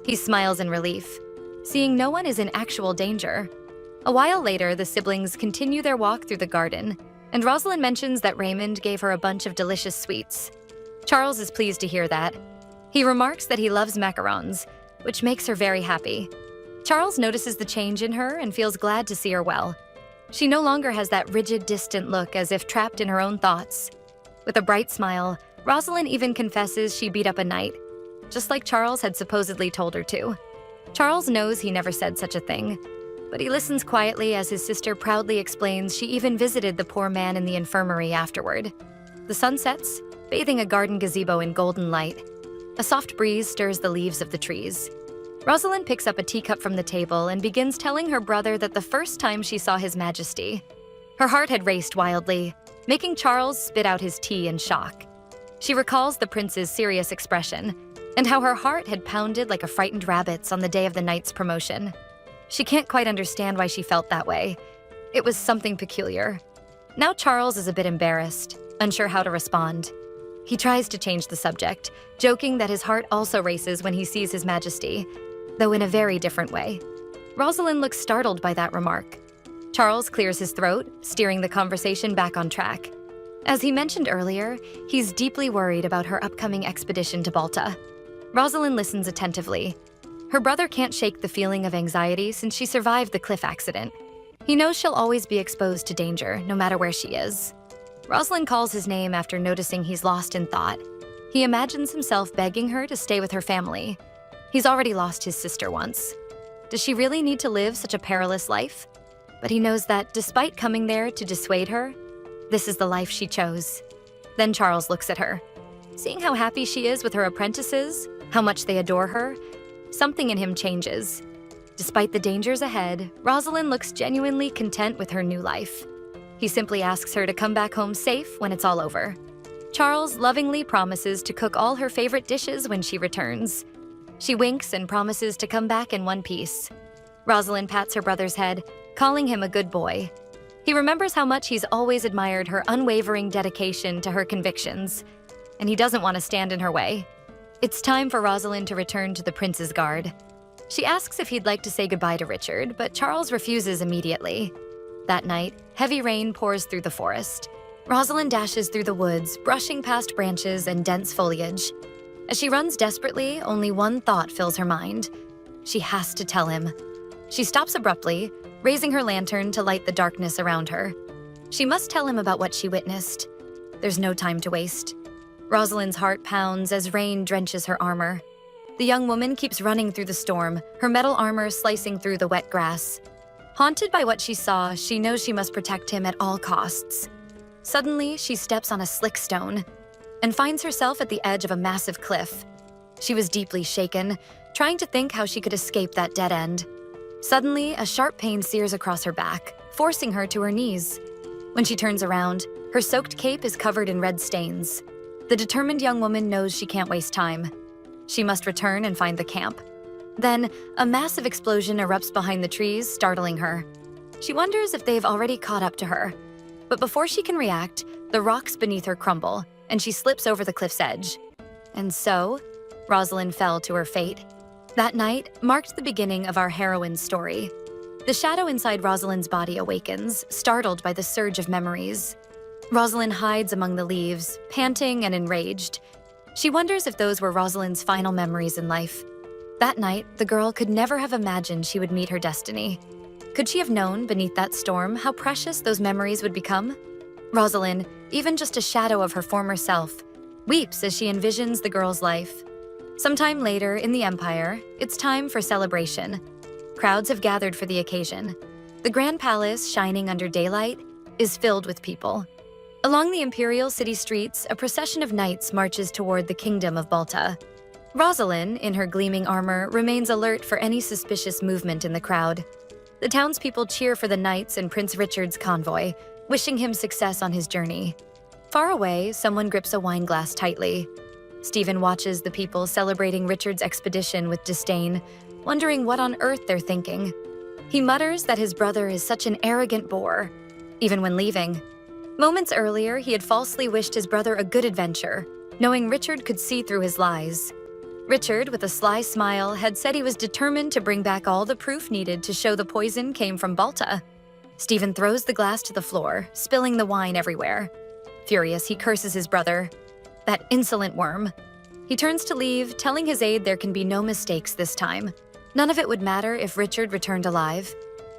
He smiles in relief, seeing no one is in actual danger. A while later, the siblings continue their walk through the garden, and Rosalind mentions that Raymond gave her a bunch of delicious sweets. Charles is pleased to hear that. He remarks that he loves macarons, which makes her very happy. Charles notices the change in her and feels glad to see her well. She no longer has that rigid, distant look as if trapped in her own thoughts. With a bright smile, Rosalind even confesses she beat up a knight, just like Charles had supposedly told her to. Charles knows he never said such a thing, but he listens quietly as his sister proudly explains she even visited the poor man in the infirmary afterward. The sun sets, bathing a garden gazebo in golden light. A soft breeze stirs the leaves of the trees. Rosalind picks up a teacup from the table and begins telling her brother that the first time she saw His Majesty, her heart had raced wildly, making Charles spit out his tea in shock. She recalls the prince's serious expression and how her heart had pounded like a frightened rabbit's on the day of the knight's promotion. She can't quite understand why she felt that way. It was something peculiar. Now Charles is a bit embarrassed, unsure how to respond. He tries to change the subject, joking that his heart also races when he sees His Majesty, though in a very different way. Rosalind looks startled by that remark. Charles clears his throat, steering the conversation back on track. As he mentioned earlier, he's deeply worried about her upcoming expedition to Balta. Rosalind listens attentively. Her brother can't shake the feeling of anxiety since she survived the cliff accident. He knows she'll always be exposed to danger, no matter where she is. Rosalind calls his name after noticing he's lost in thought. He imagines himself begging her to stay with her family. He's already lost his sister once. Does she really need to live such a perilous life? But he knows that, despite coming there to dissuade her, this is the life she chose. Then Charles looks at her. Seeing how happy she is with her apprentices, how much they adore her, something in him changes. Despite the dangers ahead, Rosalind looks genuinely content with her new life. He simply asks her to come back home safe when it's all over. Charles lovingly promises to cook all her favorite dishes when she returns. She winks and promises to come back in one piece. Rosalind pats her brother's head, calling him a good boy. He remembers how much he's always admired her unwavering dedication to her convictions, and he doesn't want to stand in her way. It's time for Rosalind to return to the prince's guard. She asks if he'd like to say goodbye to Richard, but Charles refuses immediately. That night, heavy rain pours through the forest. Rosalind dashes through the woods, brushing past branches and dense foliage. As she runs desperately, only one thought fills her mind. She has to tell him. She stops abruptly, raising her lantern to light the darkness around her. She must tell him about what she witnessed. There's no time to waste. Rosalind's heart pounds as rain drenches her armor. The young woman keeps running through the storm, her metal armor slicing through the wet grass. Haunted by what she saw, she knows she must protect him at all costs. Suddenly, she steps on a slick stone and finds herself at the edge of a massive cliff. She was deeply shaken, trying to think how she could escape that dead end. Suddenly, a sharp pain sears across her back, forcing her to her knees. When she turns around, her soaked cape is covered in red stains. The determined young woman knows she can't waste time. She must return and find the camp. Then, a massive explosion erupts behind the trees, startling her. She wonders if they've already caught up to her. But before she can react, the rocks beneath her crumble, and she slips over the cliff's edge. And so, Rosalind fell to her fate. That night marked the beginning of our heroine's story. The shadow inside Rosalind's body awakens, startled by the surge of memories. Rosalind hides among the leaves, panting and enraged. She wonders if those were Rosalind's final memories in life. That night, the girl could never have imagined she would meet her destiny. Could she have known beneath that storm how precious those memories would become? Rosalind, even just a shadow of her former self, weeps as she envisions the girl's life. Sometime later, in the Empire, it's time for celebration. Crowds have gathered for the occasion. The Grand Palace, shining under daylight, is filled with people. Along the imperial city streets, a procession of knights marches toward the kingdom of Balta. Rosalind, in her gleaming armor, remains alert for any suspicious movement in the crowd. The townspeople cheer for the knights and Prince Richard's convoy, wishing him success on his journey. Far away, someone grips a wine glass tightly. Stephen watches the people celebrating Richard's expedition with disdain, wondering what on earth they're thinking. He mutters that his brother is such an arrogant bore, even when leaving. Moments earlier, he had falsely wished his brother a good adventure, knowing Richard could see through his lies. Richard, with a sly smile, had said he was determined to bring back all the proof needed to show the poison came from Balta. Stephen throws the glass to the floor, spilling the wine everywhere. Furious, he curses his brother. That insolent worm. He turns to leave, telling his aide there can be no mistakes this time. None of it would matter if Richard returned alive.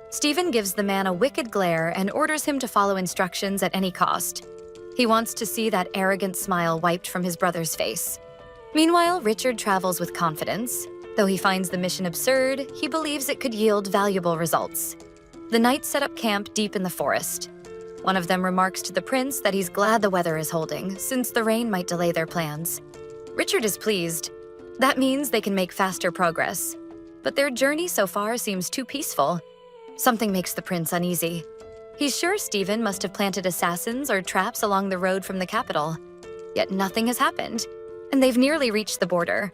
Stephen gives the man a wicked glare and orders him to follow instructions at any cost. He wants to see that arrogant smile wiped from his brother's face. Meanwhile, Richard travels with confidence. Though he finds the mission absurd, he believes it could yield valuable results. The knights set up camp deep in the forest. One of them remarks to the prince that he's glad the weather is holding, since the rain might delay their plans. Richard is pleased. That means they can make faster progress. But their journey so far seems too peaceful. Something makes the prince uneasy. He's sure Stephen must have planted assassins or traps along the road from the capital. Yet nothing has happened, and they've nearly reached the border.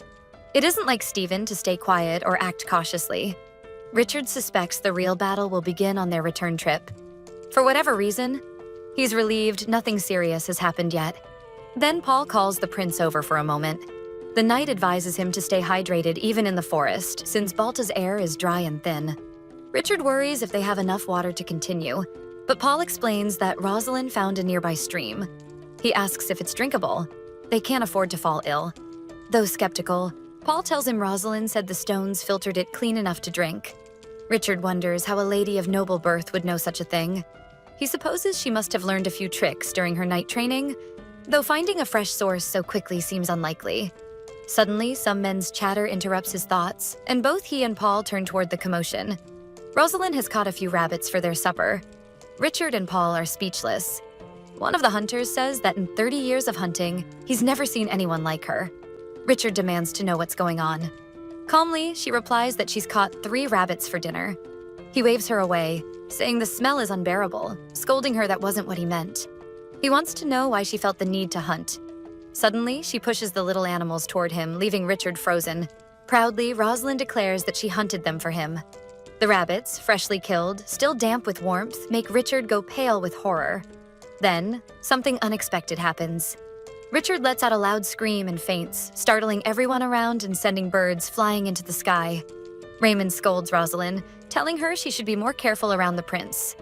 It isn't like Stephen to stay quiet or act cautiously. Richard suspects the real battle will begin on their return trip. For whatever reason, he's relieved nothing serious has happened yet. Then Paul calls the prince over for a moment. The knight advises him to stay hydrated even in the forest, since Balta's air is dry and thin. Richard worries if they have enough water to continue, but Paul explains that Rosalind found a nearby stream. He asks if it's drinkable. They can't afford to fall ill. Though skeptical, Paul tells him Rosalind said the stones filtered it clean enough to drink. Richard wonders how a lady of noble birth would know such a thing. He supposes she must have learned a few tricks during her night training, though finding a fresh source so quickly seems unlikely. Suddenly, some men's chatter interrupts his thoughts, and both he and Paul turn toward the commotion. Rosalind has caught a few rabbits for their supper. Richard and Paul are speechless. One of the hunters says that in 30 years of hunting, he's never seen anyone like her. Richard demands to know what's going on. Calmly, she replies that she's caught 3 rabbits for dinner. He waves her away, saying the smell is unbearable, scolding her that wasn't what he meant. He wants to know why she felt the need to hunt. Suddenly, she pushes the little animals toward him, leaving Richard frozen. Proudly, Rosalind declares that she hunted them for him. The rabbits, freshly killed, still damp with warmth, make Richard go pale with horror. Then, something unexpected happens. Richard lets out a loud scream and faints, startling everyone around and sending birds flying into the sky. Raymond scolds Rosalind, telling her she should be more careful around the prince.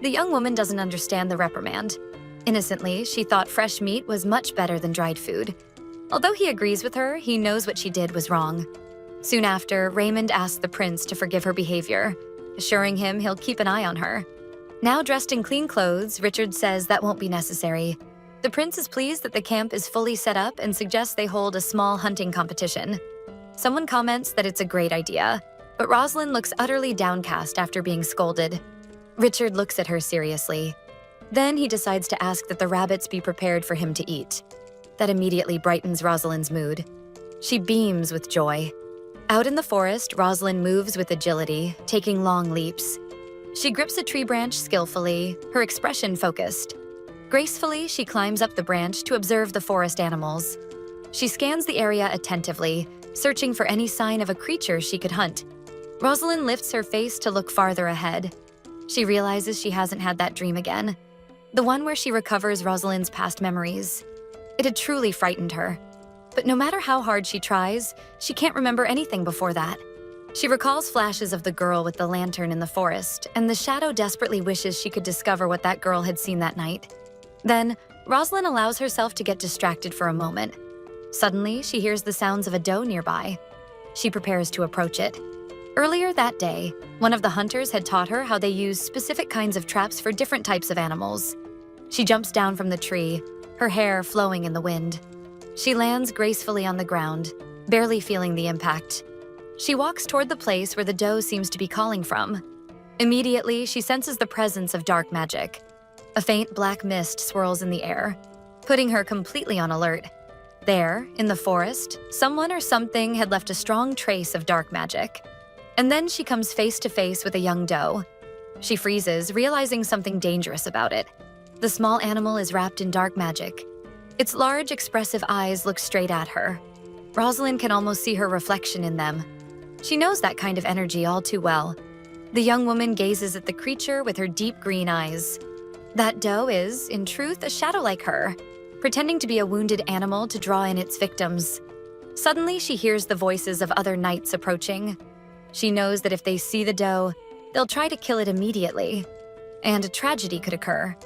The young woman doesn't understand the reprimand. Innocently, she thought fresh meat was much better than dried food. Although he agrees with her, he knows what she did was wrong. Soon after, Raymond asks the prince to forgive her behavior, assuring him he'll keep an eye on her. Now dressed in clean clothes, Richard says that won't be necessary. The prince is pleased that the camp is fully set up and suggests they hold a small hunting competition. Someone comments that it's a great idea, but Rosalind looks utterly downcast after being scolded. Richard looks at her seriously. Then he decides to ask that the rabbits be prepared for him to eat. That immediately brightens Rosalind's mood. She beams with joy. Out in the forest, Rosalind moves with agility, taking long leaps. She grips a tree branch skillfully, her expression focused. Gracefully, she climbs up the branch to observe the forest animals. She scans the area attentively, searching for any sign of a creature she could hunt. Rosalind lifts her face to look farther ahead. She realizes she hasn't had that dream again. The one where she recovers Rosalind's past memories. It had truly frightened her. But no matter how hard she tries, she can't remember anything before that. She recalls flashes of the girl with the lantern in the forest, and the shadow desperately wishes she could discover what that girl had seen that night. Then, Rosalind allows herself to get distracted for a moment. Suddenly, she hears the sounds of a doe nearby. She prepares to approach it. Earlier that day, one of the hunters had taught her how they use specific kinds of traps for different types of animals. She jumps down from the tree, her hair flowing in the wind. She lands gracefully on the ground, barely feeling the impact. She walks toward the place where the doe seems to be calling from. Immediately, she senses the presence of dark magic. A faint black mist swirls in the air, putting her completely on alert. There, in the forest, someone or something had left a strong trace of dark magic. And then she comes face to face with a young doe. She freezes, realizing something dangerous about it. The small animal is wrapped in dark magic. Its large, expressive eyes look straight at her. Rosalind can almost see her reflection in them. She knows that kind of energy all too well. The young woman gazes at the creature with her deep green eyes. That doe is, in truth, a shadow like her, pretending to be a wounded animal to draw in its victims. Suddenly, she hears the voices of other knights approaching. She knows that if they see the doe, they'll try to kill it immediately. And a tragedy could occur.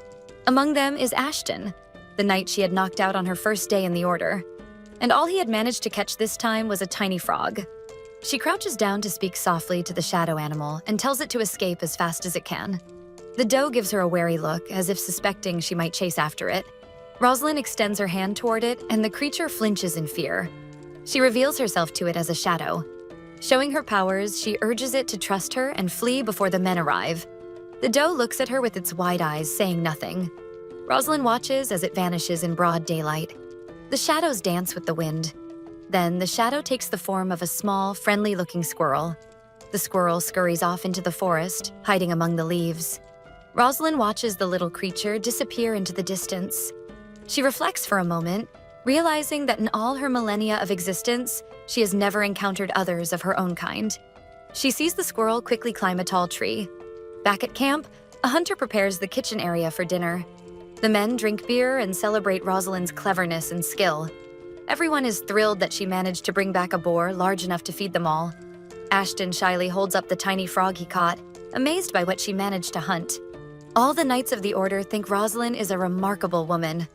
Among them is Ashton, the knight she had knocked out on her first day in the order. And all he had managed to catch this time was a tiny frog. She crouches down to speak softly to the shadow animal and tells it to escape as fast as it can. The doe gives her a wary look, as if suspecting she might chase after it. Rosalind extends her hand toward it, and the creature flinches in fear. She reveals herself to it as a shadow. Showing her powers, she urges it to trust her and flee before the men arrive. The doe looks at her with its wide eyes, saying nothing. Rosalind watches as it vanishes in broad daylight. The shadows dance with the wind. Then the shadow takes the form of a small, friendly-looking squirrel. The squirrel scurries off into the forest, hiding among the leaves. Rosalind watches the little creature disappear into the distance. She reflects for a moment, realizing that in all her millennia of existence, she has never encountered others of her own kind. She sees the squirrel quickly climb a tall tree. Back at camp, a hunter prepares the kitchen area for dinner. The men drink beer and celebrate Rosalind's cleverness and skill. Everyone is thrilled that she managed to bring back a boar large enough to feed them all. Ashton shyly holds up the tiny frog he caught, amazed by what she managed to hunt. All the knights of the order think Rosalind is a remarkable woman.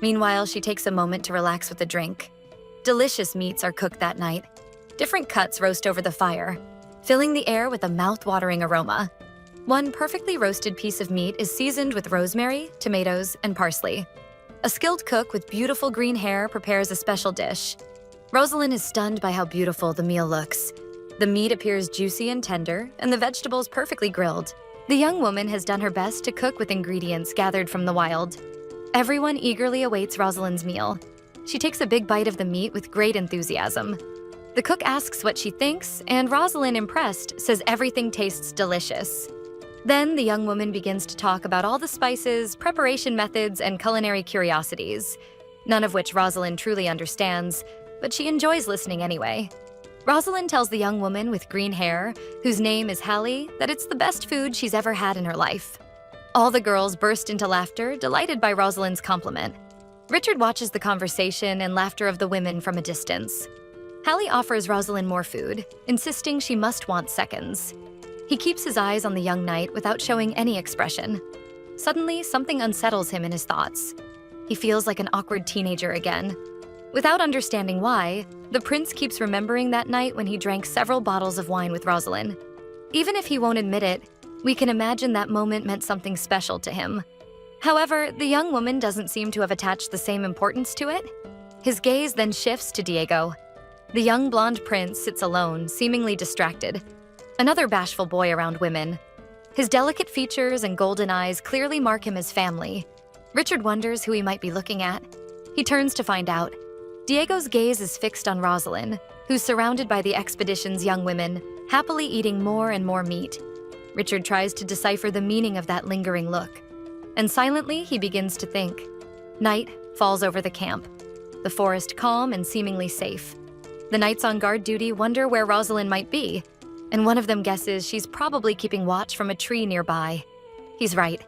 Meanwhile, she takes a moment to relax with a drink. Delicious meats are cooked that night. Different cuts roast over the fire, filling the air with a mouth-watering aroma. One perfectly roasted piece of meat is seasoned with rosemary, tomatoes, and parsley. A skilled cook with beautiful green hair prepares a special dish. Rosalind is stunned by how beautiful the meal looks. The meat appears juicy and tender, and the vegetables perfectly grilled. The young woman has done her best to cook with ingredients gathered from the wild. Everyone eagerly awaits Rosalind's meal. She takes a big bite of the meat with great enthusiasm. The cook asks what she thinks, and Rosalind, impressed, says everything tastes delicious. Then the young woman begins to talk about all the spices, preparation methods, and culinary curiosities, none of which Rosalind truly understands, but she enjoys listening anyway. Rosalind tells the young woman with green hair, whose name is Hallie, that it's the best food she's ever had in her life. All the girls burst into laughter, delighted by Rosalind's compliment. Richard watches the conversation and laughter of the women from a distance. Hallie offers Rosalind more food, insisting she must want seconds. He keeps his eyes on the young knight without showing any expression. Suddenly, something unsettles him in his thoughts. He feels like an awkward teenager again. Without understanding why, the prince keeps remembering that night when he drank several bottles of wine with Rosalind. Even if he won't admit it, we can imagine that moment meant something special to him. However, the young woman doesn't seem to have attached the same importance to it. His gaze then shifts to Diego. The young blonde prince sits alone, seemingly distracted. Another bashful boy around women. His delicate features and golden eyes clearly mark him as family. Richard wonders who he might be looking at. He turns to find out. Diego's gaze is fixed on Rosalind, who's surrounded by the expedition's young women, happily eating more and more meat. Richard tries to decipher the meaning of that lingering look. And silently, he begins to think. Night falls over the camp, the forest calm and seemingly safe. The knights on guard duty wonder where Rosalind might be, and one of them guesses she's probably keeping watch from a tree nearby. He's right.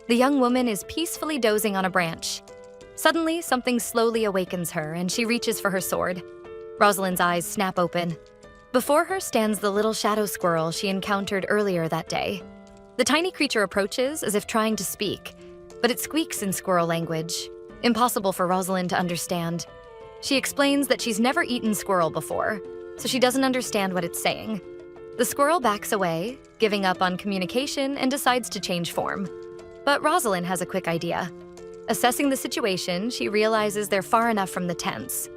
The young woman is peacefully dozing on a branch. Suddenly, something slowly awakens her, and she reaches for her sword. Rosalind's eyes snap open. Before her stands the little shadow squirrel she encountered earlier that day. The tiny creature approaches as if trying to speak, but it squeaks in squirrel language, impossible for Rosalind to understand. She explains that she's never eaten squirrel before, so she doesn't understand what it's saying. The squirrel backs away, giving up on communication, and decides to change form. But Rosalind has a quick idea. Assessing the situation, she realizes they're far enough from the tents.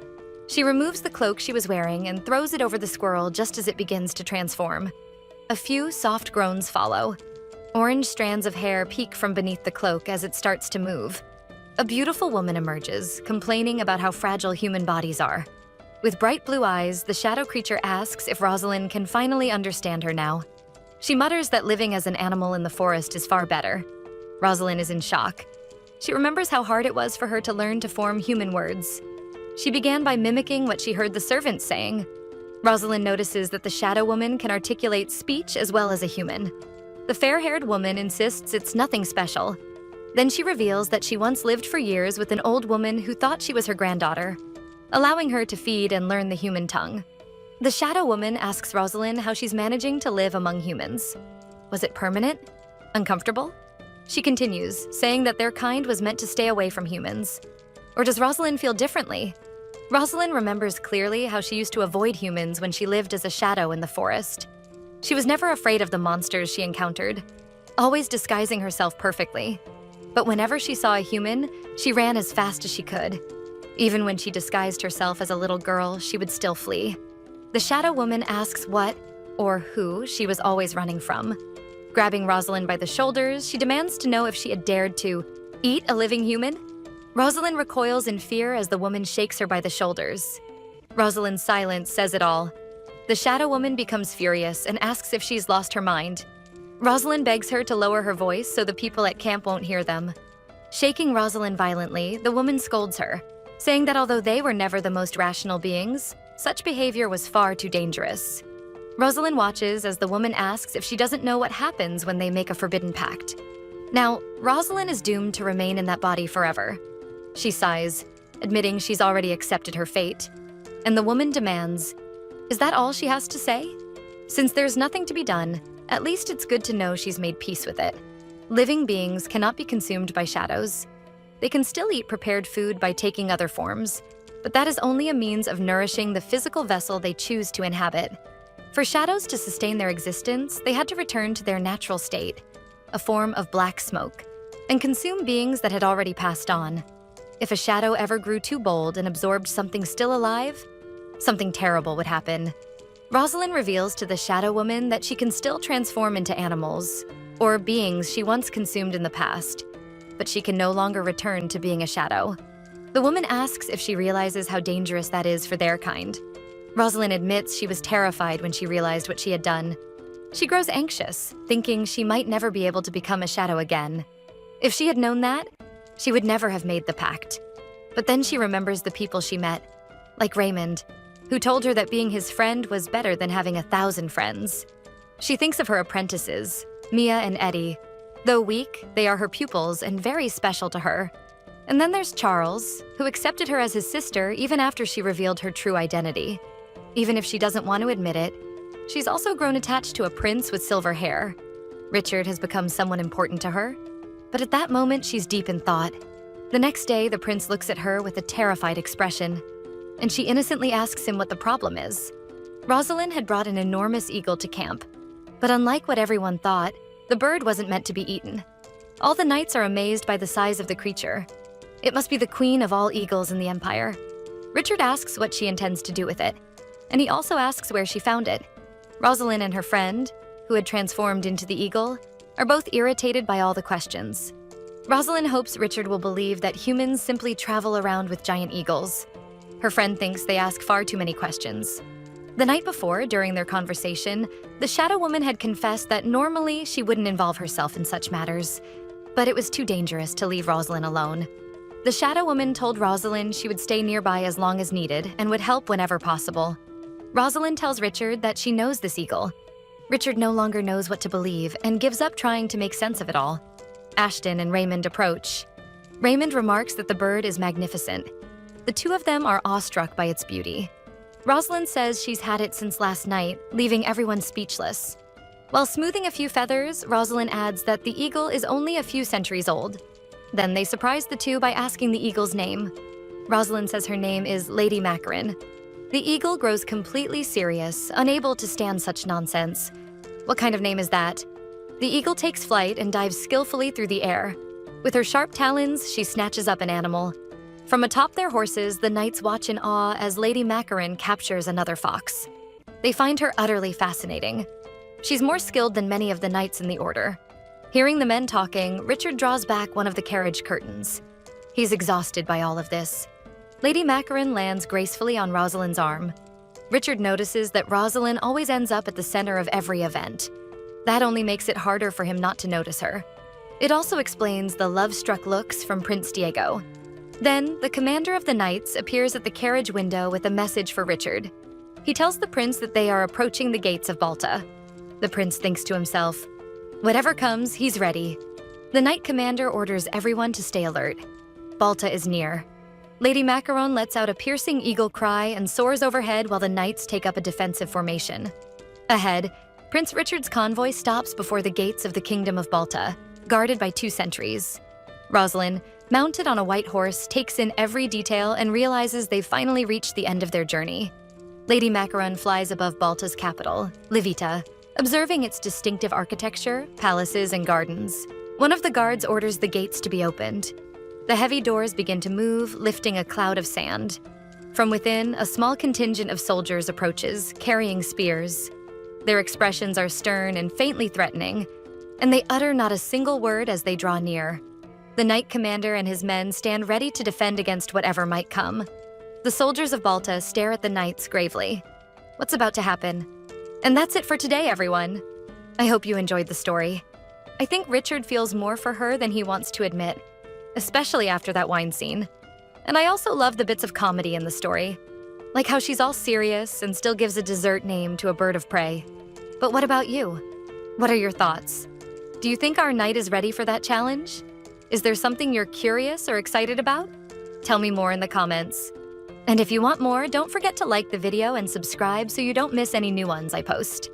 She removes the cloak she was wearing and throws it over the squirrel just as it begins to transform. A few soft groans follow. Orange strands of hair peek from beneath the cloak as it starts to move. A beautiful woman emerges, complaining about how fragile human bodies are. With bright blue eyes, the shadow creature asks if Rosalind can finally understand her now. She mutters that living as an animal in the forest is far better. Rosalind is in shock. She remembers how hard it was for her to learn to form human words. She began by mimicking what she heard the servants saying. Rosalind notices that the shadow woman can articulate speech as well as a human. The fair-haired woman insists it's nothing special. Then she reveals that she once lived for years with an old woman who thought she was her granddaughter, allowing her to feed and learn the human tongue. The shadow woman asks Rosalind how she's managing to live among humans. Was it permanent? Uncomfortable? She continues, saying that their kind was meant to stay away from humans. Or does Rosalind feel differently? Rosalind remembers clearly how she used to avoid humans when she lived as a shadow in the forest. She was never afraid of the monsters she encountered, always disguising herself perfectly. But whenever she saw a human, she ran as fast as she could. Even when she disguised herself as a little girl, she would still flee. The shadow woman asks what, or who, she was always running from. Grabbing Rosalind by the shoulders, she demands to know if she had dared to eat a living human. Rosalind recoils in fear as the woman shakes her by the shoulders. Rosalind's silence says it all. The shadow woman becomes furious and asks if she's lost her mind. Rosalind begs her to lower her voice so the people at camp won't hear them. Shaking Rosalind violently, the woman scolds her, saying that although they were never the most rational beings, such behavior was far too dangerous. Rosalind watches as the woman asks if she doesn't know what happens when they make a forbidden pact. Now, Rosalind is doomed to remain in that body forever. She sighs, admitting she's already accepted her fate. And the woman demands, is that all she has to say? Since there's nothing to be done, at least it's good to know she's made peace with it. Living beings cannot be consumed by shadows. They can still eat prepared food by taking other forms, but that is only a means of nourishing the physical vessel they choose to inhabit. For shadows to sustain their existence, they had to return to their natural state, a form of black smoke, and consume beings that had already passed on. If a shadow ever grew too bold and absorbed something still alive, something terrible would happen. Rosalind reveals to the shadow woman that she can still transform into animals, or beings she once consumed in the past, but she can no longer return to being a shadow. The woman asks if she realizes how dangerous that is for their kind. Rosalind admits she was terrified when she realized what she had done. She grows anxious, thinking she might never be able to become a shadow again. If she had known that, she would never have made the pact. But then she remembers the people she met, like Raymond. who told her that being his friend was better than having 1,000 friends. She thinks of her apprentices, Mia and Eddie. Though weak, they are her pupils and very special to her. And then there's Charles, who accepted her as his sister even after she revealed her true identity. Even if she doesn't want to admit it, she's also grown attached to a prince with silver hair. Richard has become someone important to her, but at that moment she's deep in thought. The next day, the prince looks at her with a terrified expression, and she innocently asks him what the problem is. Rosalind had brought an enormous eagle to camp, but unlike what everyone thought, the bird wasn't meant to be eaten. All the knights are amazed by the size of the creature. It must be the queen of all eagles in the empire. Richard asks what she intends to do with it, and he also asks where she found it. Rosalind and her friend, who had transformed into the eagle, are both irritated by all the questions. Rosalind hopes Richard will believe that humans simply travel around with giant eagles. Her friend thinks they ask far too many questions. The night before, during their conversation, the Shadow Woman had confessed that normally she wouldn't involve herself in such matters, but it was too dangerous to leave Rosalind alone. The Shadow Woman told Rosalind she would stay nearby as long as needed and would help whenever possible. Rosalind tells Richard that she knows this eagle. Richard no longer knows what to believe and gives up trying to make sense of it all. Ashton and Raymond approach. Raymond remarks that the bird is magnificent. The two of them are awestruck by its beauty. Rosalind says she's had it since last night, leaving everyone speechless. While smoothing a few feathers, Rosalind adds that the eagle is only a few centuries old. Then they surprise the two by asking the eagle's name. Rosalind says her name is Lady Macaron. The eagle grows completely serious, unable to stand such nonsense. What kind of name is that? The eagle takes flight and dives skillfully through the air. With her sharp talons, she snatches up an animal. From atop their horses, the knights watch in awe as Lady Macaron captures another fox. They find her utterly fascinating. She's more skilled than many of the knights in the order. Hearing the men talking, Richard draws back one of the carriage curtains. He's exhausted by all of this. Lady Macaron lands gracefully on Rosalind's arm. Richard notices that Rosalind always ends up at the center of every event. That only makes it harder for him not to notice her. It also explains the love-struck looks from Prince Diego. Then, the commander of the knights appears at the carriage window with a message for Richard. He tells the prince that they are approaching the gates of Balta. The prince thinks to himself, whatever comes, he's ready. The knight commander orders everyone to stay alert. Balta is near. Lady Macaron lets out a piercing eagle cry and soars overhead while the knights take up a defensive formation. Ahead, Prince Richard's convoy stops before the gates of the Kingdom of Balta, guarded by 2 sentries. Rosalind, mounted on a white horse, takes in every detail and realizes they've finally reached the end of their journey. Lady Macaron flies above Balta's capital, Levita, observing its distinctive architecture, palaces, and gardens. One of the guards orders the gates to be opened. The heavy doors begin to move, lifting a cloud of sand. From within, a small contingent of soldiers approaches, carrying spears. Their expressions are stern and faintly threatening, and they utter not a single word as they draw near. The knight commander and his men stand ready to defend against whatever might come. The soldiers of Balta stare at the knights gravely. What's about to happen? And that's it for today, everyone. I hope you enjoyed the story. I think Richard feels more for her than he wants to admit, especially after that wine scene. And I also love the bits of comedy in the story, like how she's all serious and still gives a dessert name to a bird of prey. But what about you? What are your thoughts? Do you think our knight is ready for that challenge? Is there something you're curious or excited about? Tell me more in the comments. And if you want more, don't forget to like the video and subscribe so you don't miss any new ones I post.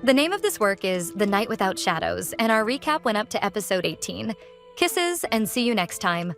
The name of this work is The Night Without Shadows, and our recap went up to episode 18. Kisses, and see you next time.